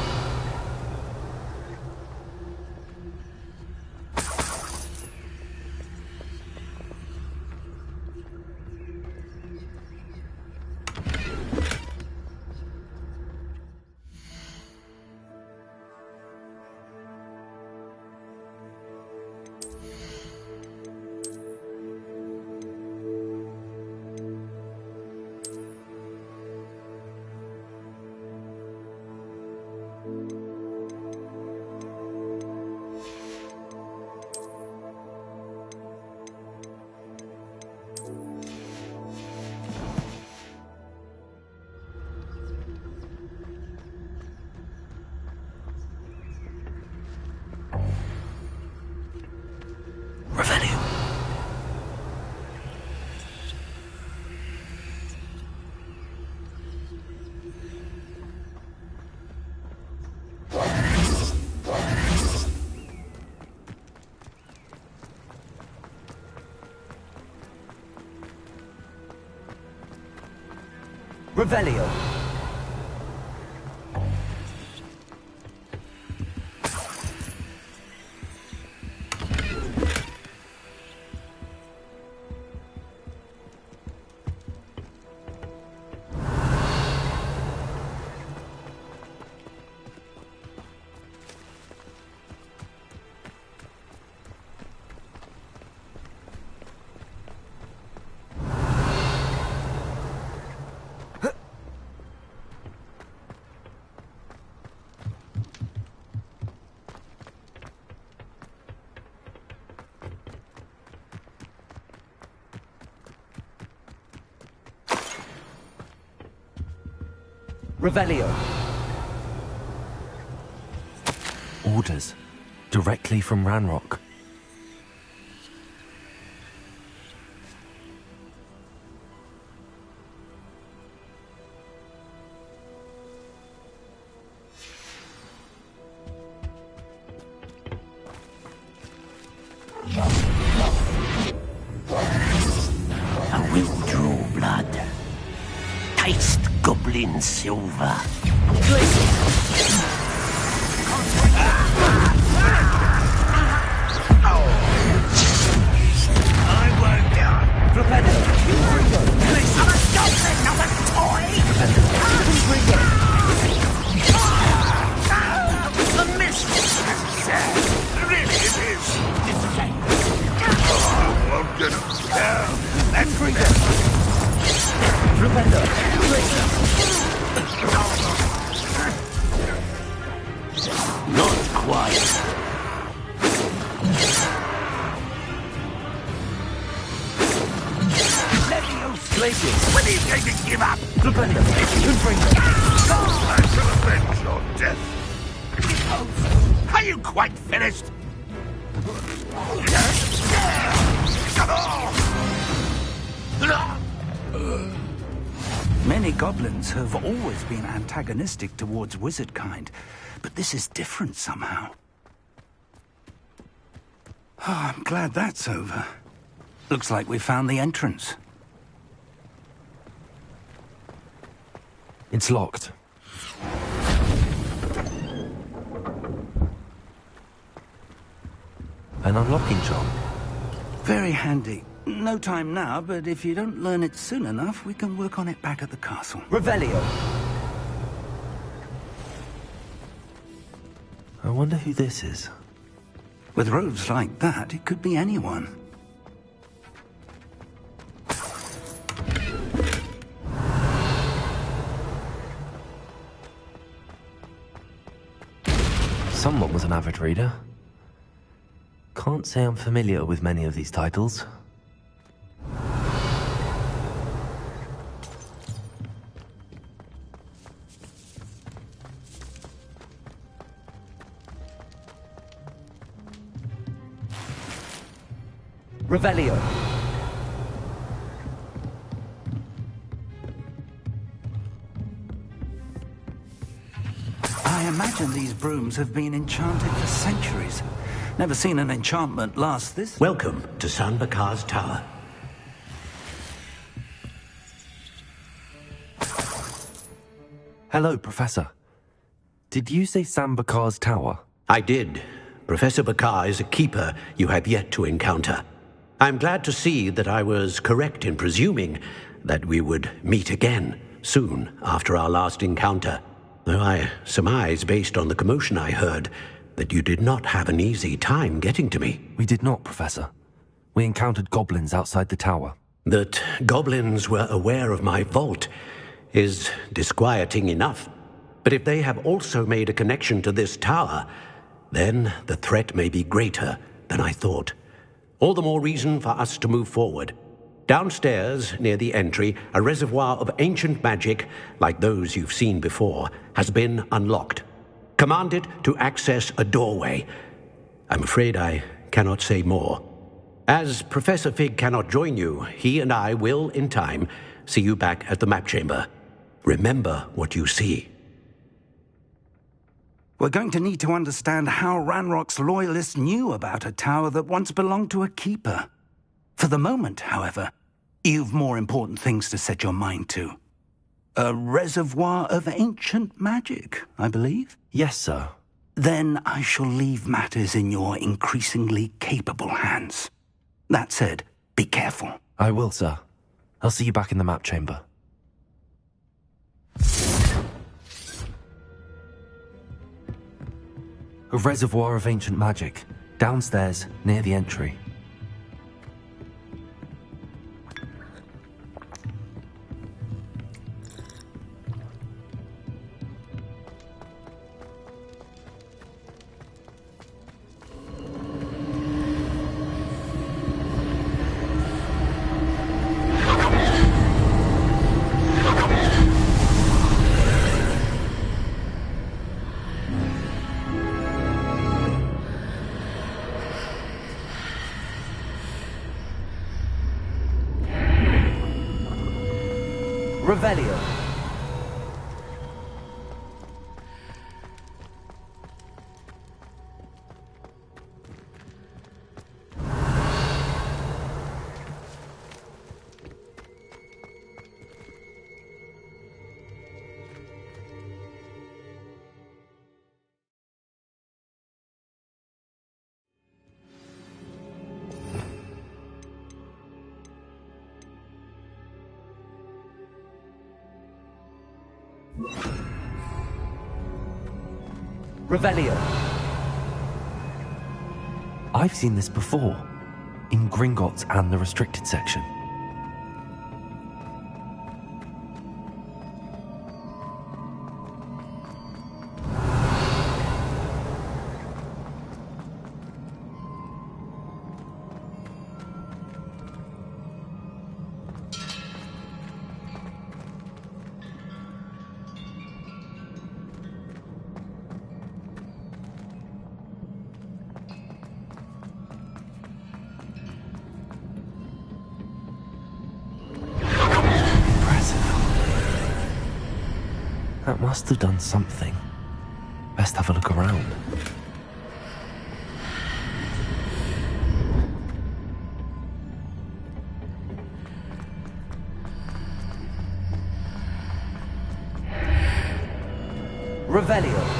Revelio. Revelio. Orders. Directly from Ranrock. I will draw blood. Taste goblin silver. I won't die. Flipendo. I'm a goblin, not a toy! The mist! Really, it is. It's a shame. Oh, I'm gonna down. That's freedom. Flipendo. Not quite. Glacius. When are you going to give up? Flipendo. I shall avenge your death. Are you quite finished? Many goblins have always been antagonistic towards wizard kind, but this is different somehow. Oh, I'm glad that's over. Looks like we found the entrance. It's locked. An unlocking charm. Very handy. No time now, but if you don't learn it soon enough, we can work on it back at the castle. Revelio. I wonder who this is. With robes like that, it could be anyone. Someone was an avid reader. Can't say I'm familiar with many of these titles. Revelio. I imagine these brooms have been enchanted for centuries. Never seen an enchantment last this... Welcome to San Bakar's Tower. Hello, Professor. Did you say San Bakar's Tower? I did. Professor Bakar is a keeper you have yet to encounter. I'm glad to see that I was correct in presuming that we would meet again soon after our last encounter, though I surmise, based on the commotion I heard, that you did not have an easy time getting to me. We did not, Professor. We encountered goblins outside the tower. That goblins were aware of my vault is disquieting enough. But if they have also made a connection to this tower, then the threat may be greater than I thought. All the more reason for us to move forward. Downstairs, near the entry, a reservoir of ancient magic, like those you've seen before, has been unlocked. Command it to access a doorway. I'm afraid I cannot say more. As Professor Fig cannot join you, he and I will, in time, see you back at the map chamber. Remember what you see. We're going to need to understand how Ranrock's loyalists knew about a tower that once belonged to a keeper. For the moment, however, you've more important things to set your mind to. A reservoir of ancient magic, I believe? Yes, sir. Then I shall leave matters in your increasingly capable hands. That said, be careful. I will, sir. I'll see you back in the map chamber. A reservoir of ancient magic, downstairs, near the entry. Revelio. Revelio. I've seen this before, in Gringotts and the restricted section. That must have done something. Best have a look around. Revelio.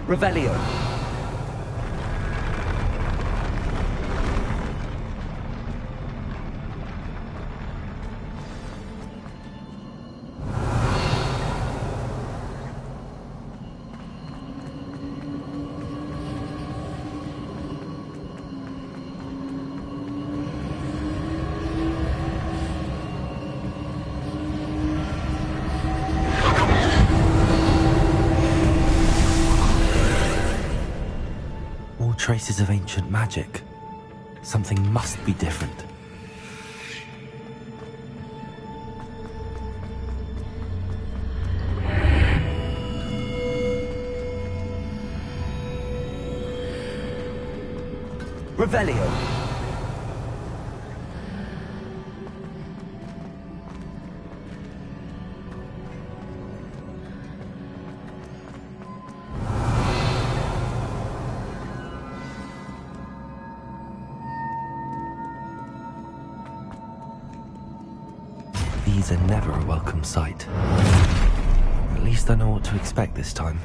Revelio. Traces of ancient magic. Something must be different. Revelio. These are never a welcome sight. At least I know what to expect this time.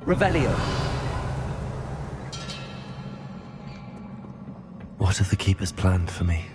Revelio. What have the Keepers planned for me?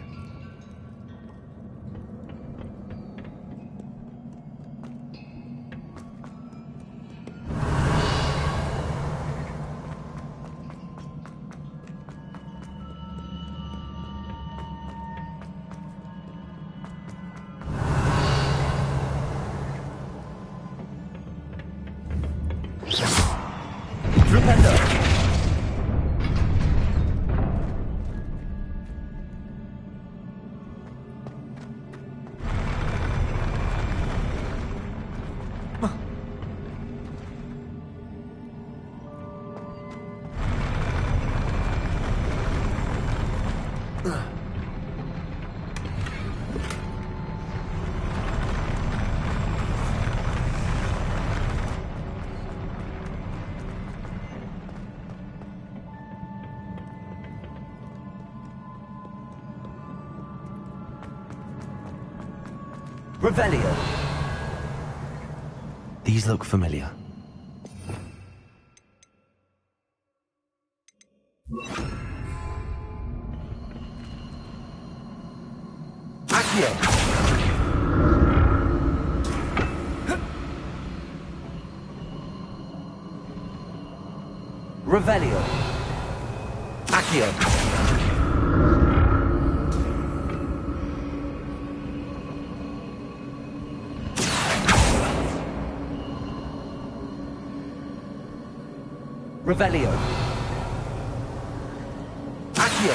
Revelio. These look familiar. Accio. Revelio. Accio. Revelio. Accio.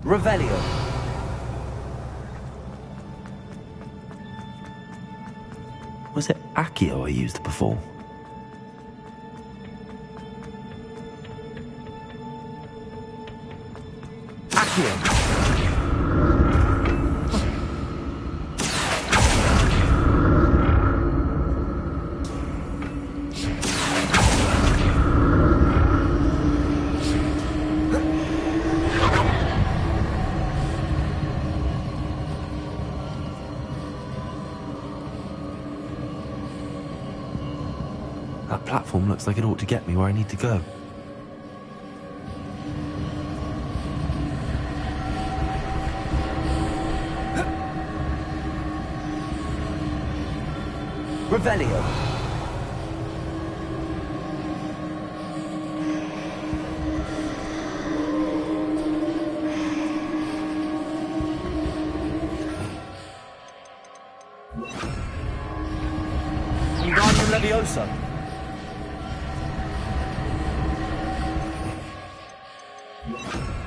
Revelio. Was it Accio I used before? That platform looks like it ought to get me where I need to go. Revelio. Wingardium Leviosa.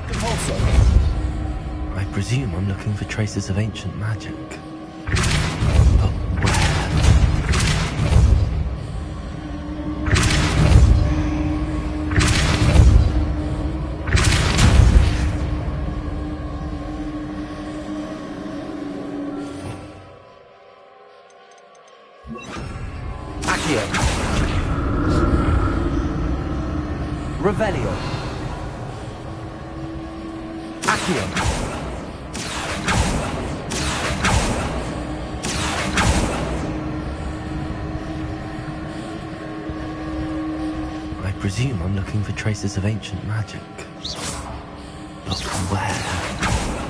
Compulso. I presume I'm looking for traces of ancient magic. Revelio. Accio. I presume I'm looking for traces of ancient magic. But where?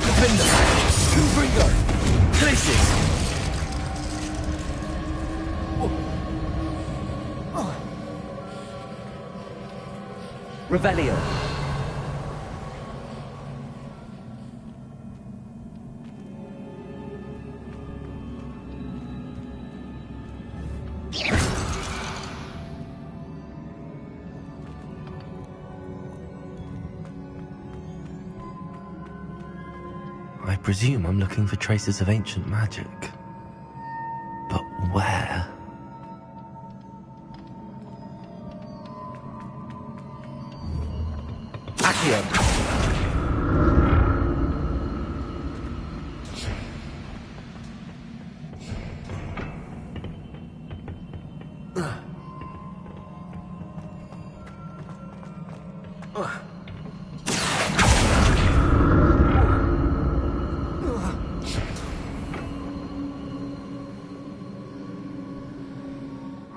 Defender. Confringo. Places. Revelio. I presume I'm looking for traces of ancient magic. But where? Accio.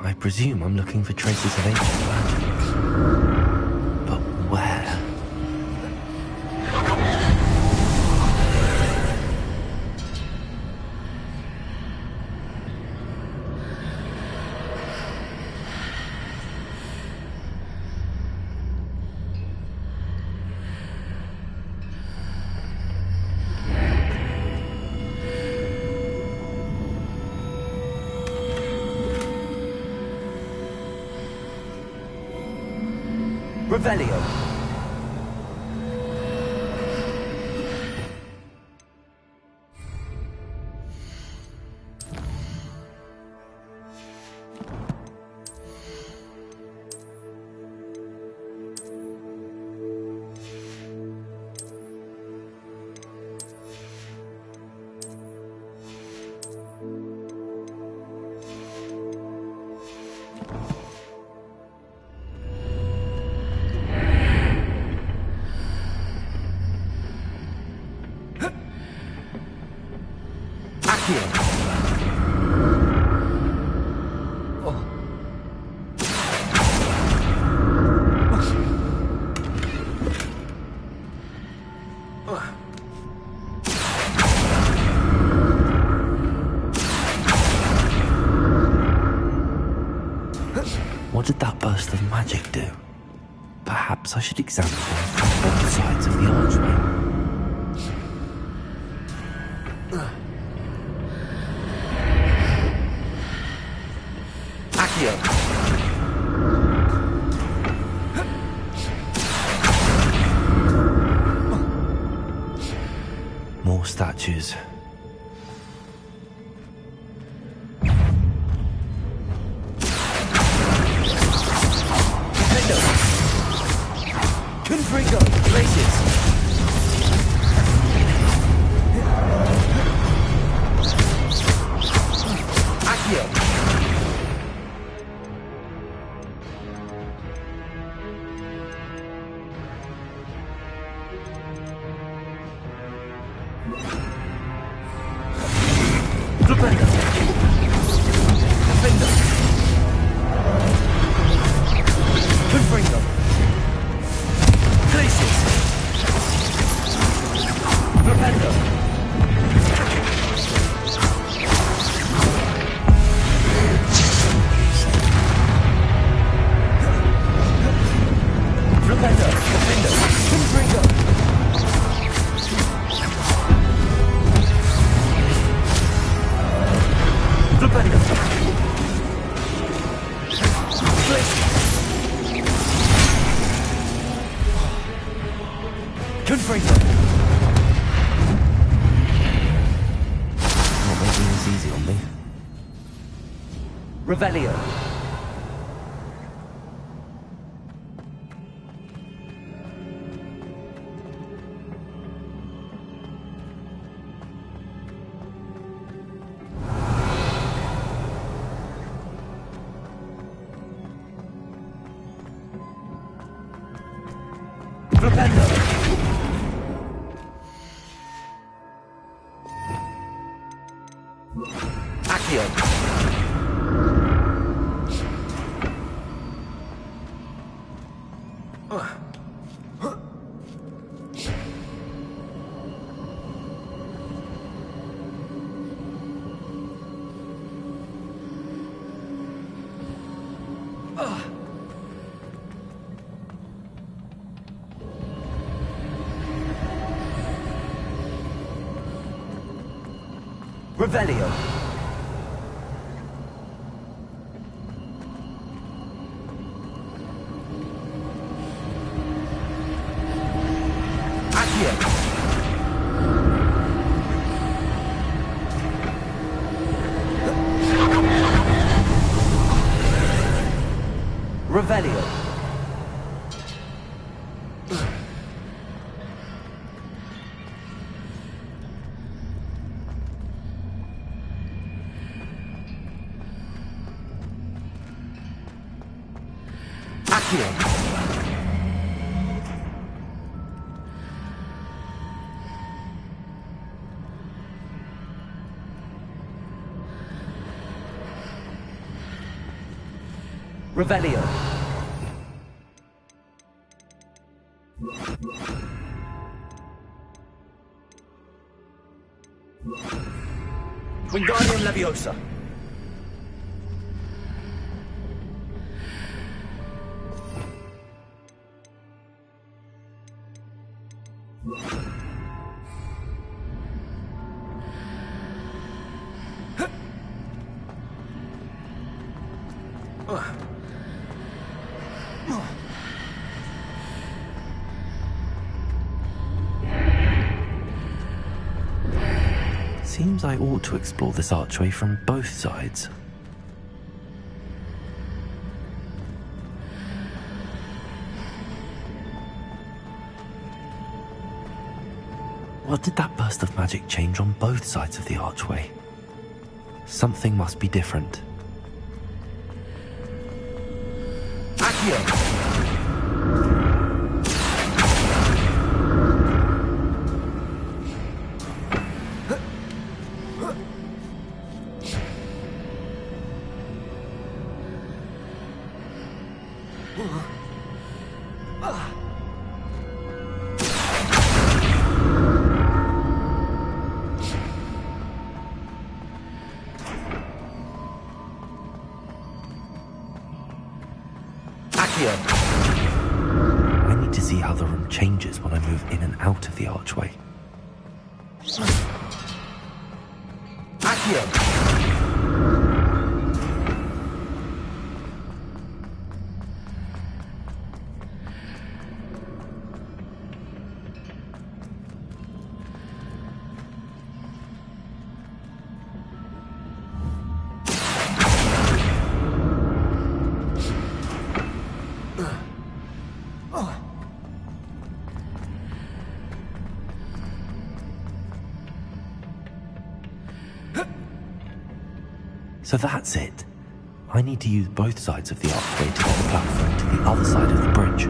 I presume I'm looking for traces of ancient magic. But where? Revelio. What did that burst of magic do? Perhaps I should examine them from both sides of the archway. Accio. More statues. Confringo. Places. Accio. Defender. Confringo. Places. Propendo. Propendo. Confringo. Confringo. Propendo. Confringo. Not making this easy on me. Revelio. Propendo. Accio. Revelio. Accio. Revelio. Accio. Revelio. Wingardium Leviosa. Seems I ought to explore this archway from both sides. What did that burst of magic change on both sides of the archway? Something must be different. Accio. I need to see how the room changes when I move in and out of the archway. Accio. So that's it. I need to use both sides of the archway to get the platform to the other side of the bridge.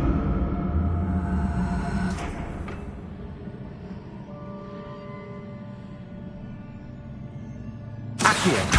Accio.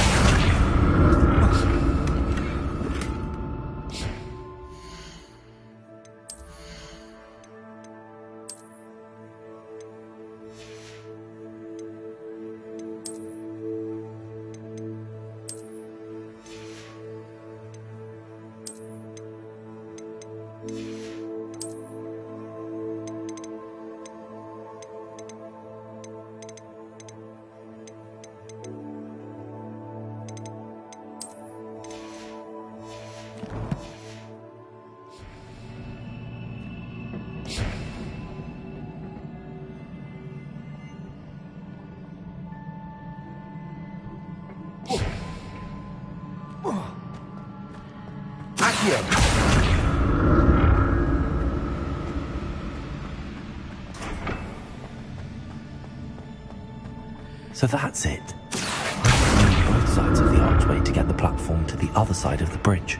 So that's it. I need both sides of the archway to get the platform to the other side of the bridge.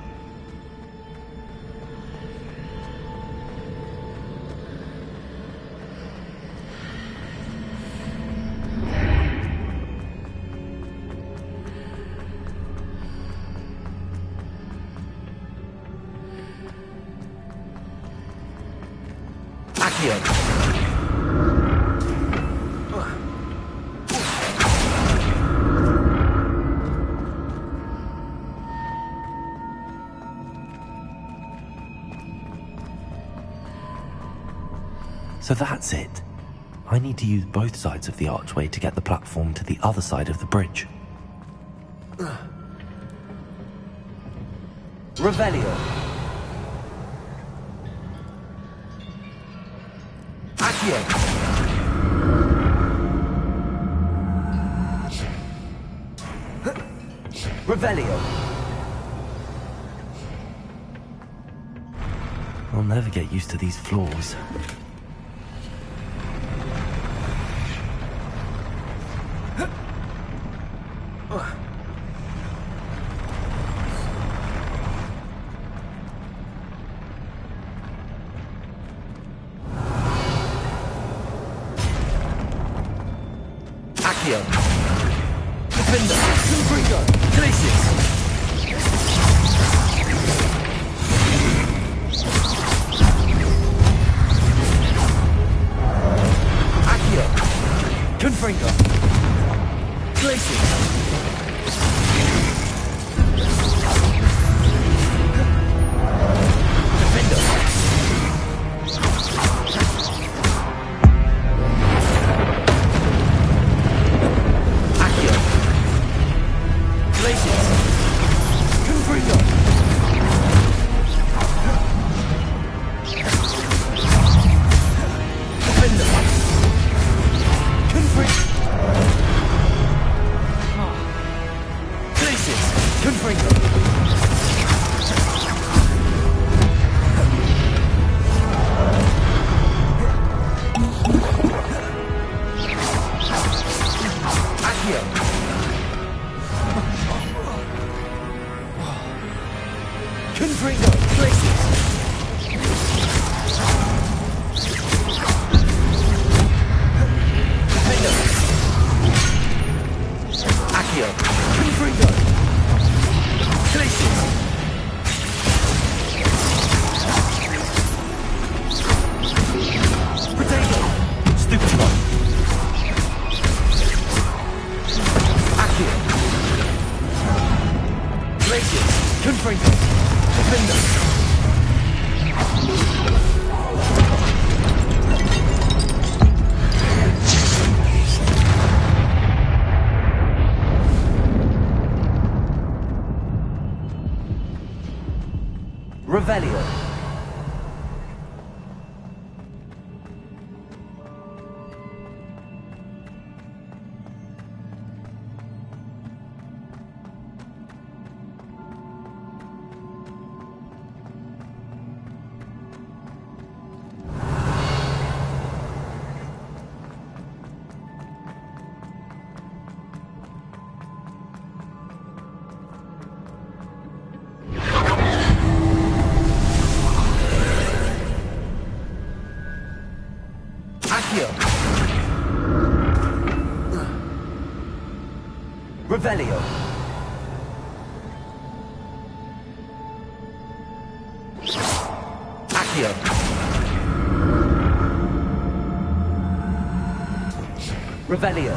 So that's it. I need to use both sides of the archway to get the platform to the other side of the bridge. Revelio. Accio. Revelio. I'll never get used to these floors. Accio. Defender. Confringo. Glacius. Accio. Confringo. Glacius. Revelio. Revelio. Accio. Revelio.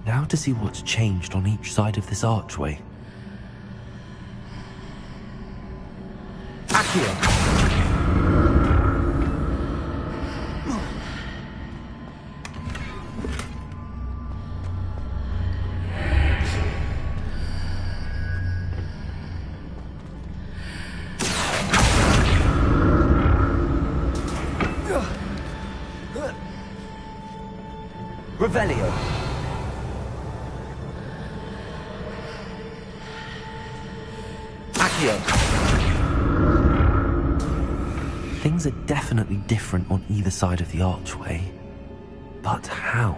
Now to see what's changed on each side of this archway. Accio! Revelio! Accio! Things are definitely different on either side of the archway. But how?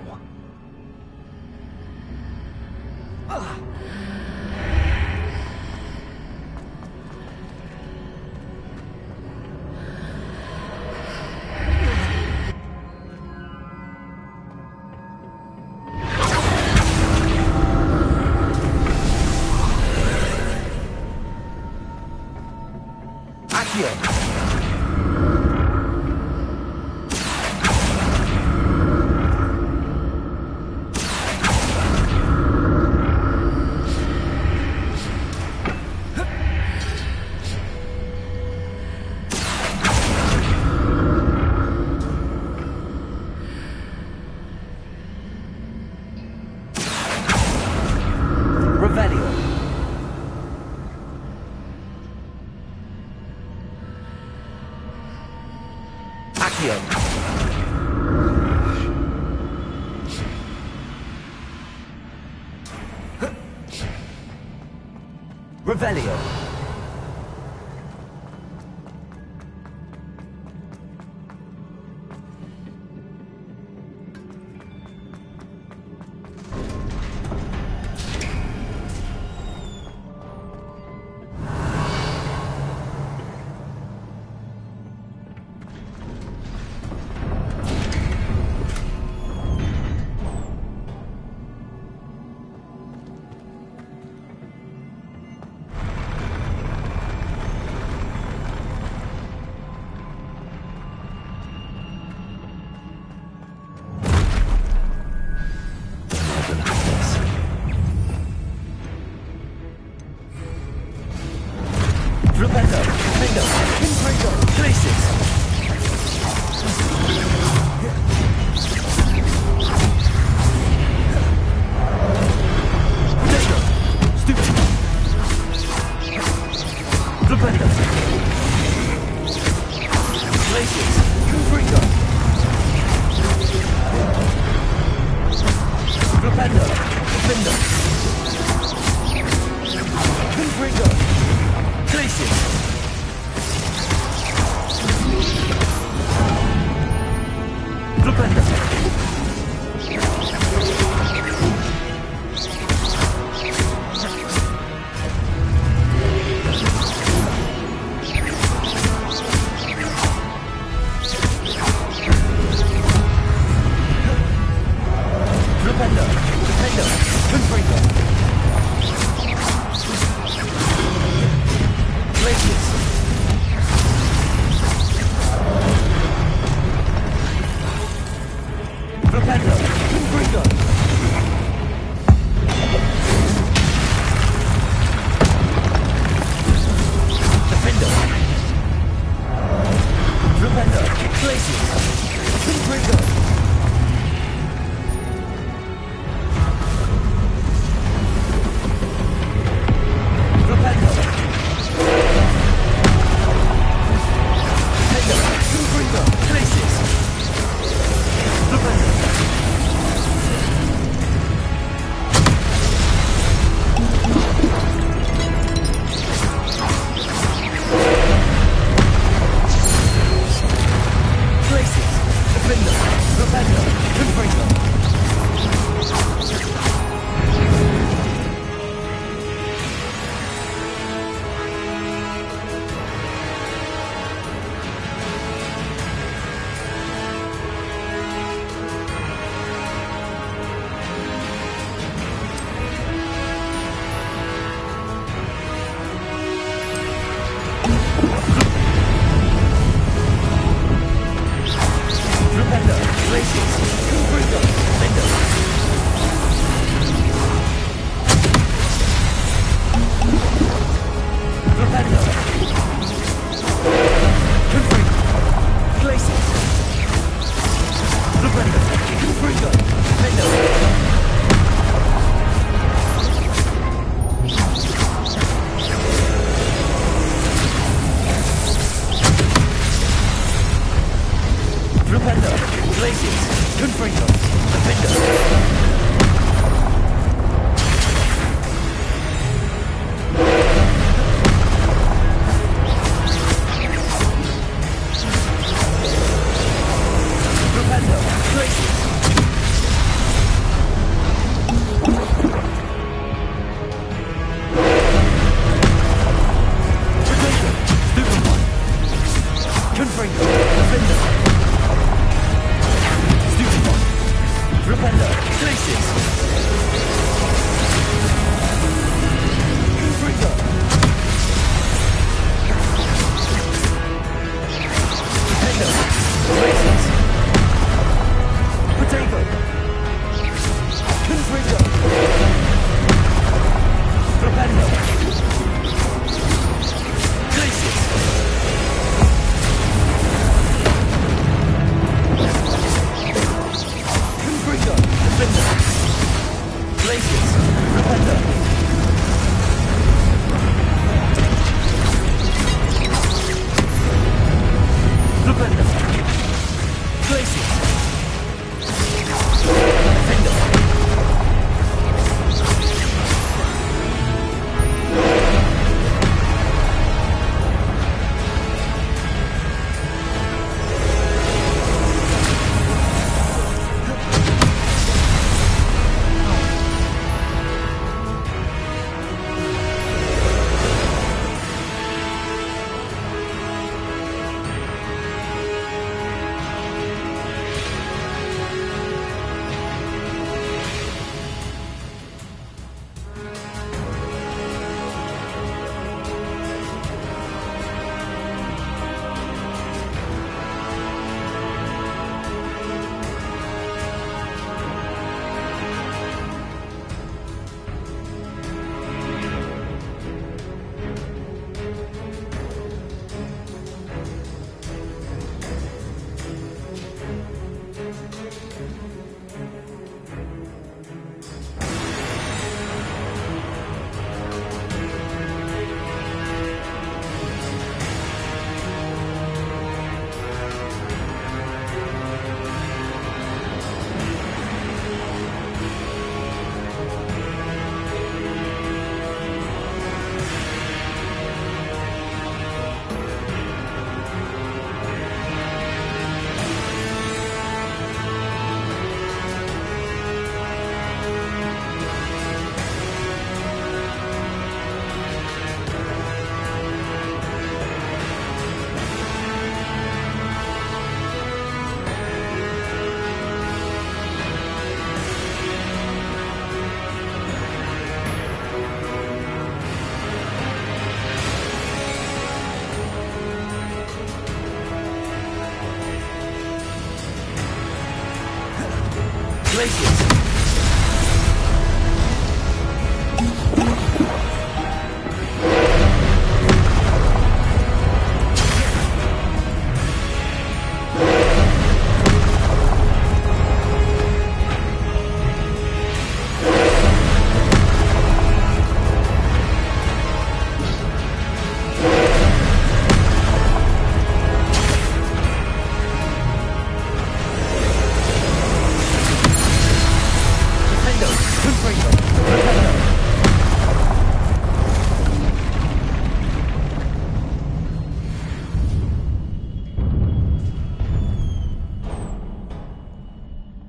Revelio!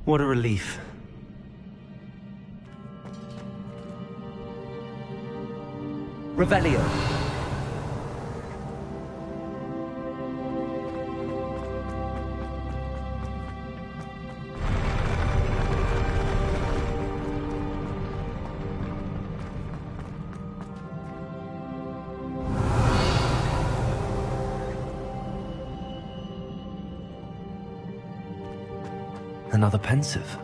What a relief. Revelio. Another pensive.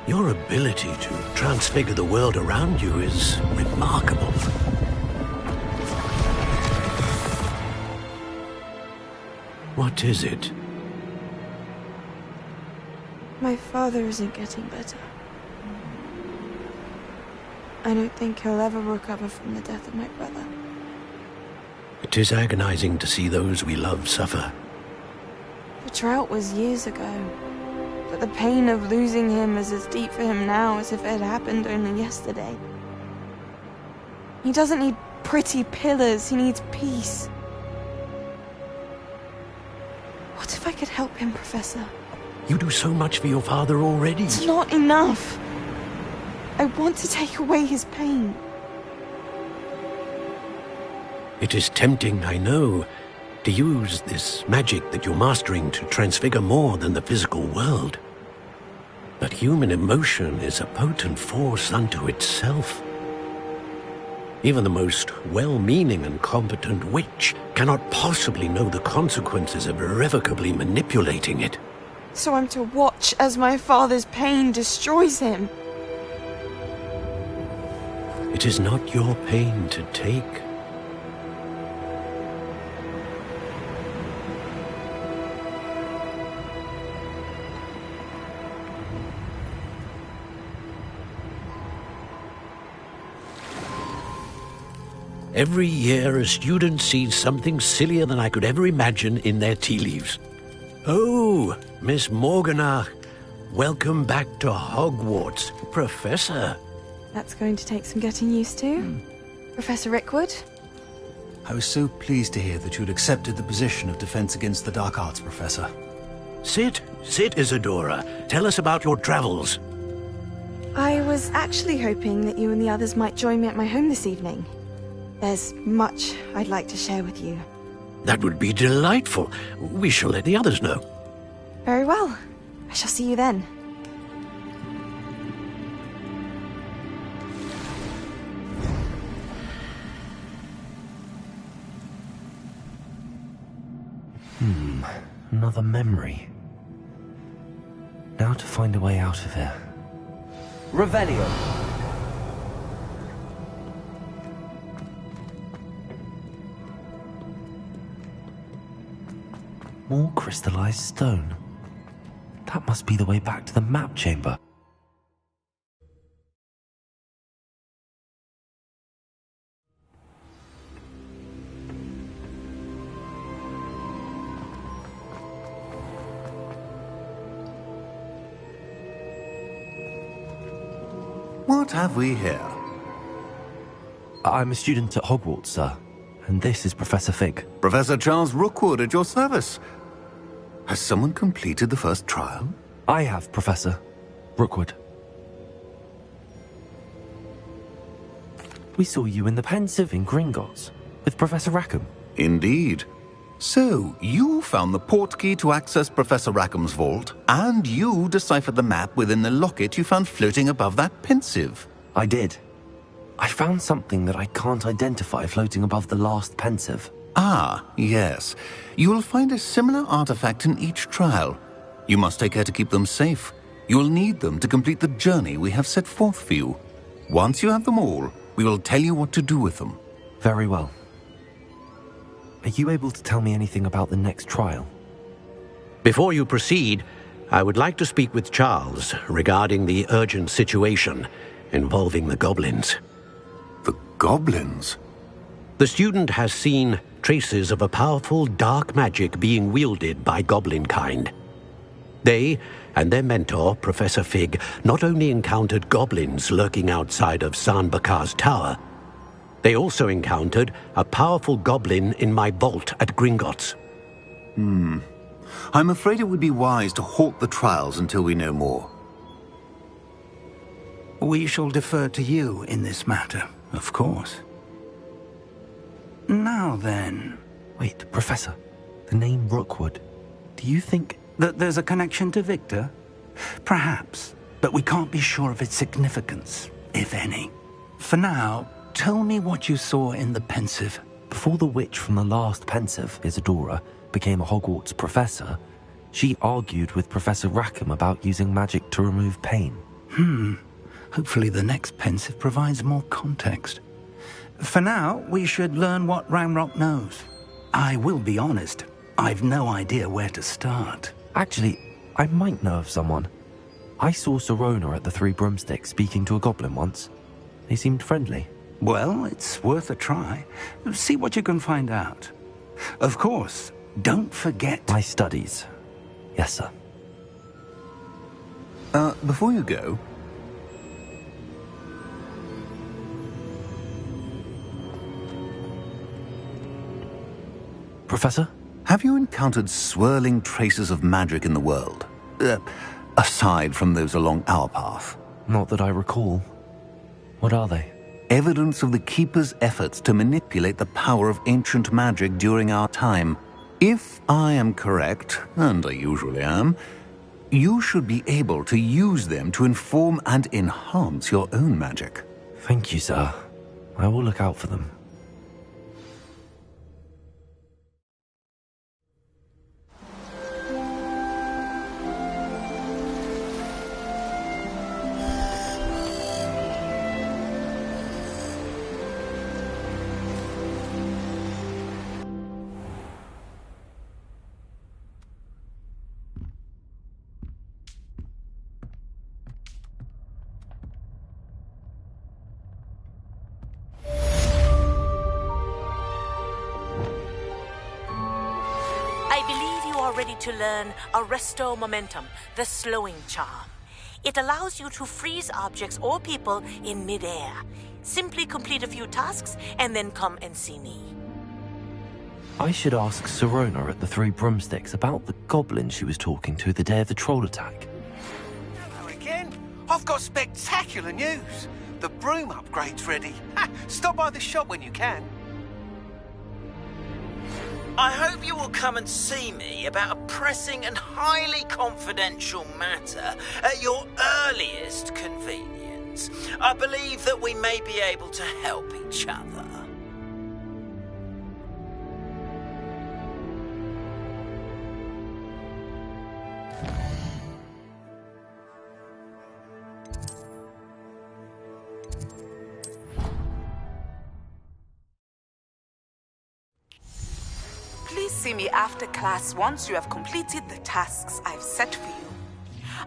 Your ability to transfigure the world around you is remarkable. What is it? My father isn't getting better. I don't think he'll ever recover from the death of my brother. It is agonizing to see those we love suffer. The drought was years ago, but the pain of losing him is as deep for him now as if it had happened only yesterday. He doesn't need pretty pillars, he needs peace. What if I could help him, Professor? You do so much for your father already. It's not enough. I want to take away his pain. It is tempting, I know, to use this magic that you're mastering to transfigure more than the physical world. But human emotion is a potent force unto itself. Even the most well-meaning and competent witch cannot possibly know the consequences of irrevocably manipulating it. So I'm to watch as my father's pain destroys him. It is not your pain to take. Every year, a student sees something sillier than I could ever imagine in their tea leaves. Oh, Miss Morganach, welcome back to Hogwarts, Professor. That's going to take some getting used to. Professor Rickwood? I was so pleased to hear that you'd accepted the position of Defense Against the Dark Arts, Professor. Sit, Isadora. Tell us about your travels. I was actually hoping that you and the others might join me at my home this evening. There's much I'd like to share with you. That would be delightful. We shall let the others know. Very well. I shall see you then. Another memory. Now to find a way out of here. Revelio. More crystallized stone. That must be the way back to the map chamber. What have we here? I'm a student at Hogwarts, sir. And this is Professor Fig. Professor Charles Rookwood at your service. Has someone completed the first trial? I have, Professor Rookwood. We saw you in the Pensive in Gringotts with Professor Rackham. Indeed. So, you found the portkey to access Professor Rackham's vault, and you deciphered the map within the locket you found floating above that Pensive. I did. I found something that I can't identify floating above the last Pensive. Ah, yes. You will find a similar artifact in each trial. You must take care to keep them safe. You will need them to complete the journey we have set forth for you. Once you have them all, we will tell you what to do with them. Very well. Are you able to tell me anything about the next trial? Before you proceed, I would like to speak with Charles regarding the urgent situation involving the goblins. The goblins? The student has seen traces of a powerful dark magic being wielded by goblin kind. They and their mentor, Professor Fig, not only encountered goblins lurking outside of San Bakar's tower, they also encountered a powerful goblin in my vault at Gringotts. I'm afraid it would be wise to halt the trials until we know more. We shall defer to you in this matter, of course. Now then... Wait, Professor. The name Rookwood. Do you think... that there's a connection to Victor? Perhaps, but we can't be sure of its significance, if any. For now, tell me what you saw in the Pensive. Before the witch from the last Pensive, Isadora, became a Hogwarts professor, she argued with Professor Rackham about using magic to remove pain. Hopefully the next Pensive provides more context. For now, we should learn what Ranrock knows. I will be honest, I've no idea where to start. Actually, I might know of someone. I saw Sirona at the Three Broomsticks speaking to a goblin once. They seemed friendly. Well, it's worth a try. See what you can find out. Of course, don't forget... My studies. Yes, sir. Before you go... Professor? Have you encountered swirling traces of magic in the world? Aside from those along our path? Not that I recall. What are they? Evidence of the Keeper's efforts to manipulate the power of ancient magic during our time. If I am correct, and I usually am, you should be able to use them to inform and enhance your own magic. Thank you, sir. I will look out for them. To learn Arresto Momentum, the slowing charm. It allows you to freeze objects or people in midair. Simply complete a few tasks and then come and see me. I should ask Sirona at the Three Broomsticks about the goblin she was talking to the day of the troll attack. Hello again. I've got spectacular news. The broom upgrade's ready. Stop by the shop when you can. I hope you will come and see me about a pressing and highly confidential matter at your earliest convenience. I believe that we may be able to help each other. Please see me after class once you have completed the tasks I've set for you.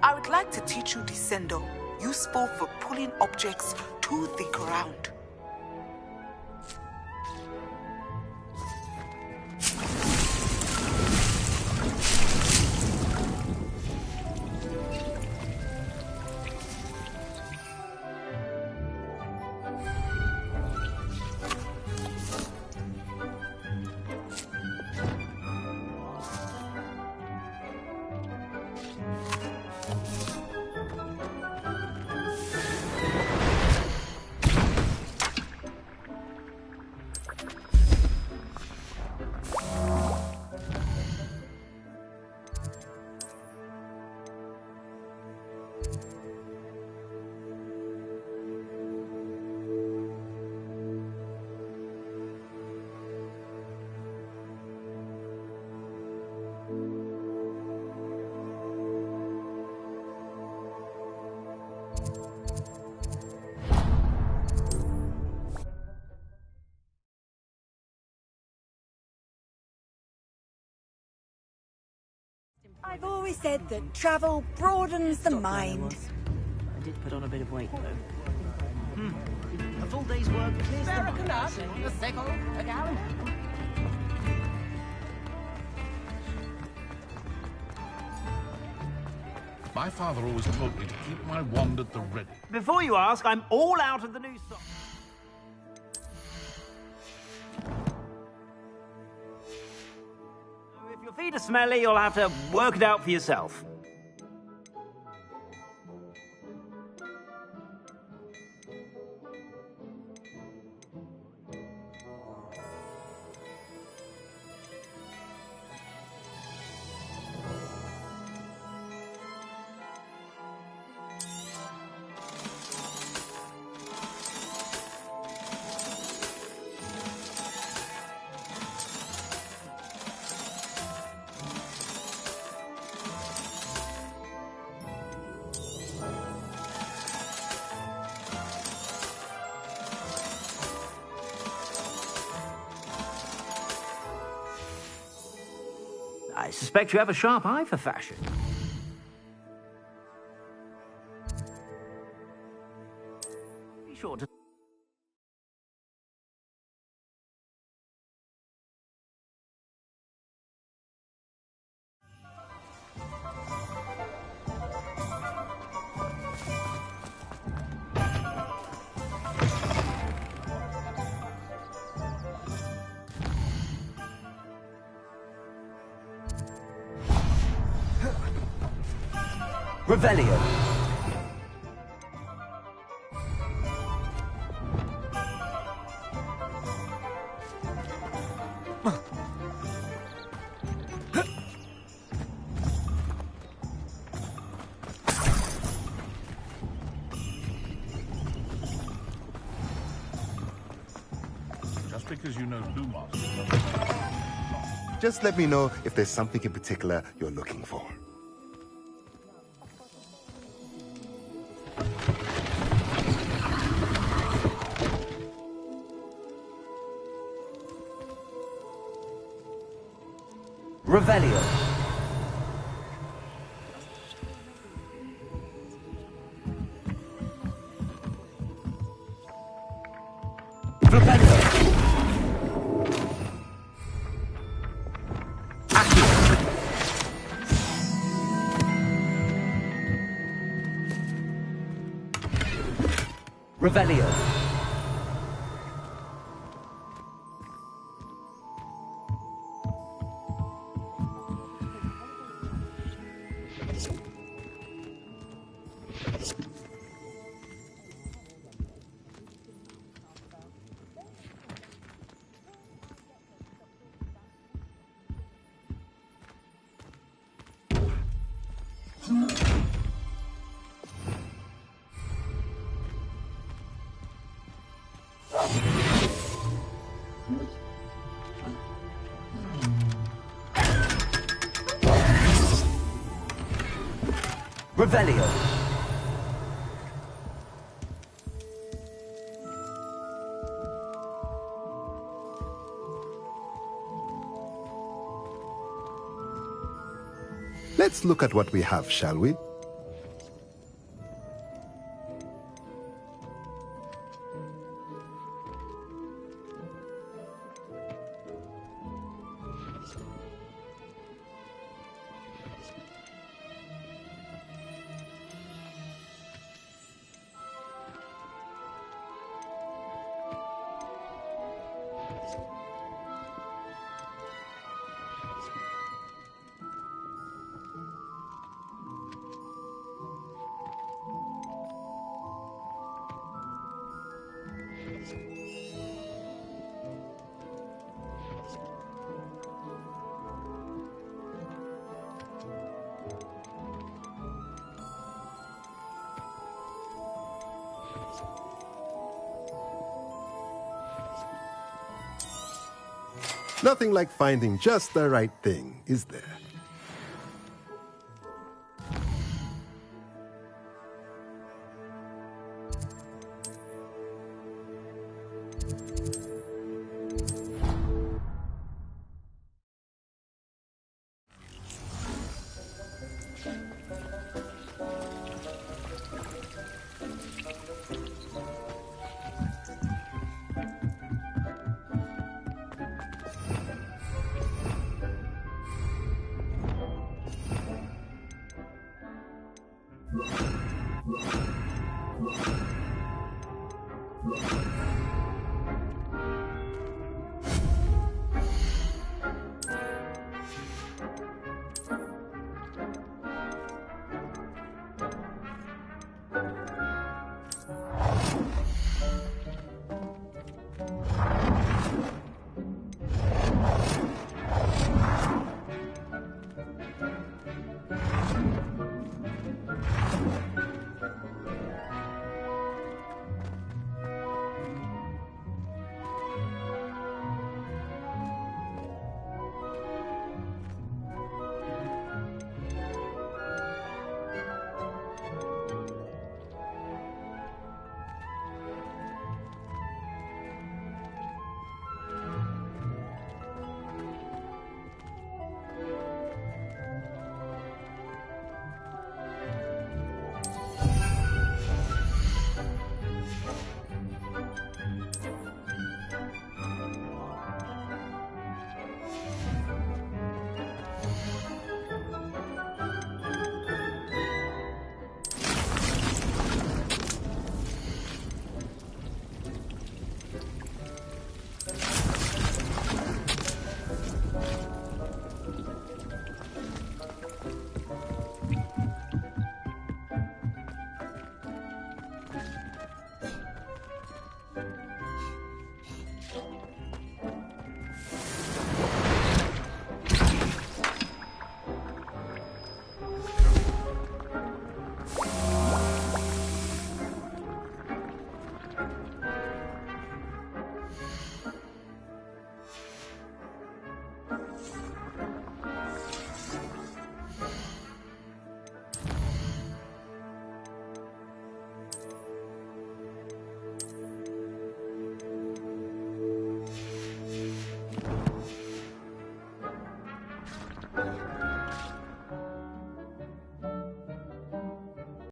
I would like to teach you Descendo, useful for pulling objects to the ground. I've always said that travel broadens the mind. I did put on a bit of weight, though. A full day's work clears the mind. A sickle, a gallon. My father always told me to keep my wand at the ready. Before you ask, I'm all out of the new song. If your feet are smelly, you'll have to work it out for yourself. I suspect you have a sharp eye for fashion. Be sure to... Revelio. Just because you know Lumos. Just let me know if there's something in particular you're looking for. Revelio. Revelio. Revelio. Let's look at what we have, shall we? Nothing like finding just the right thing, is there?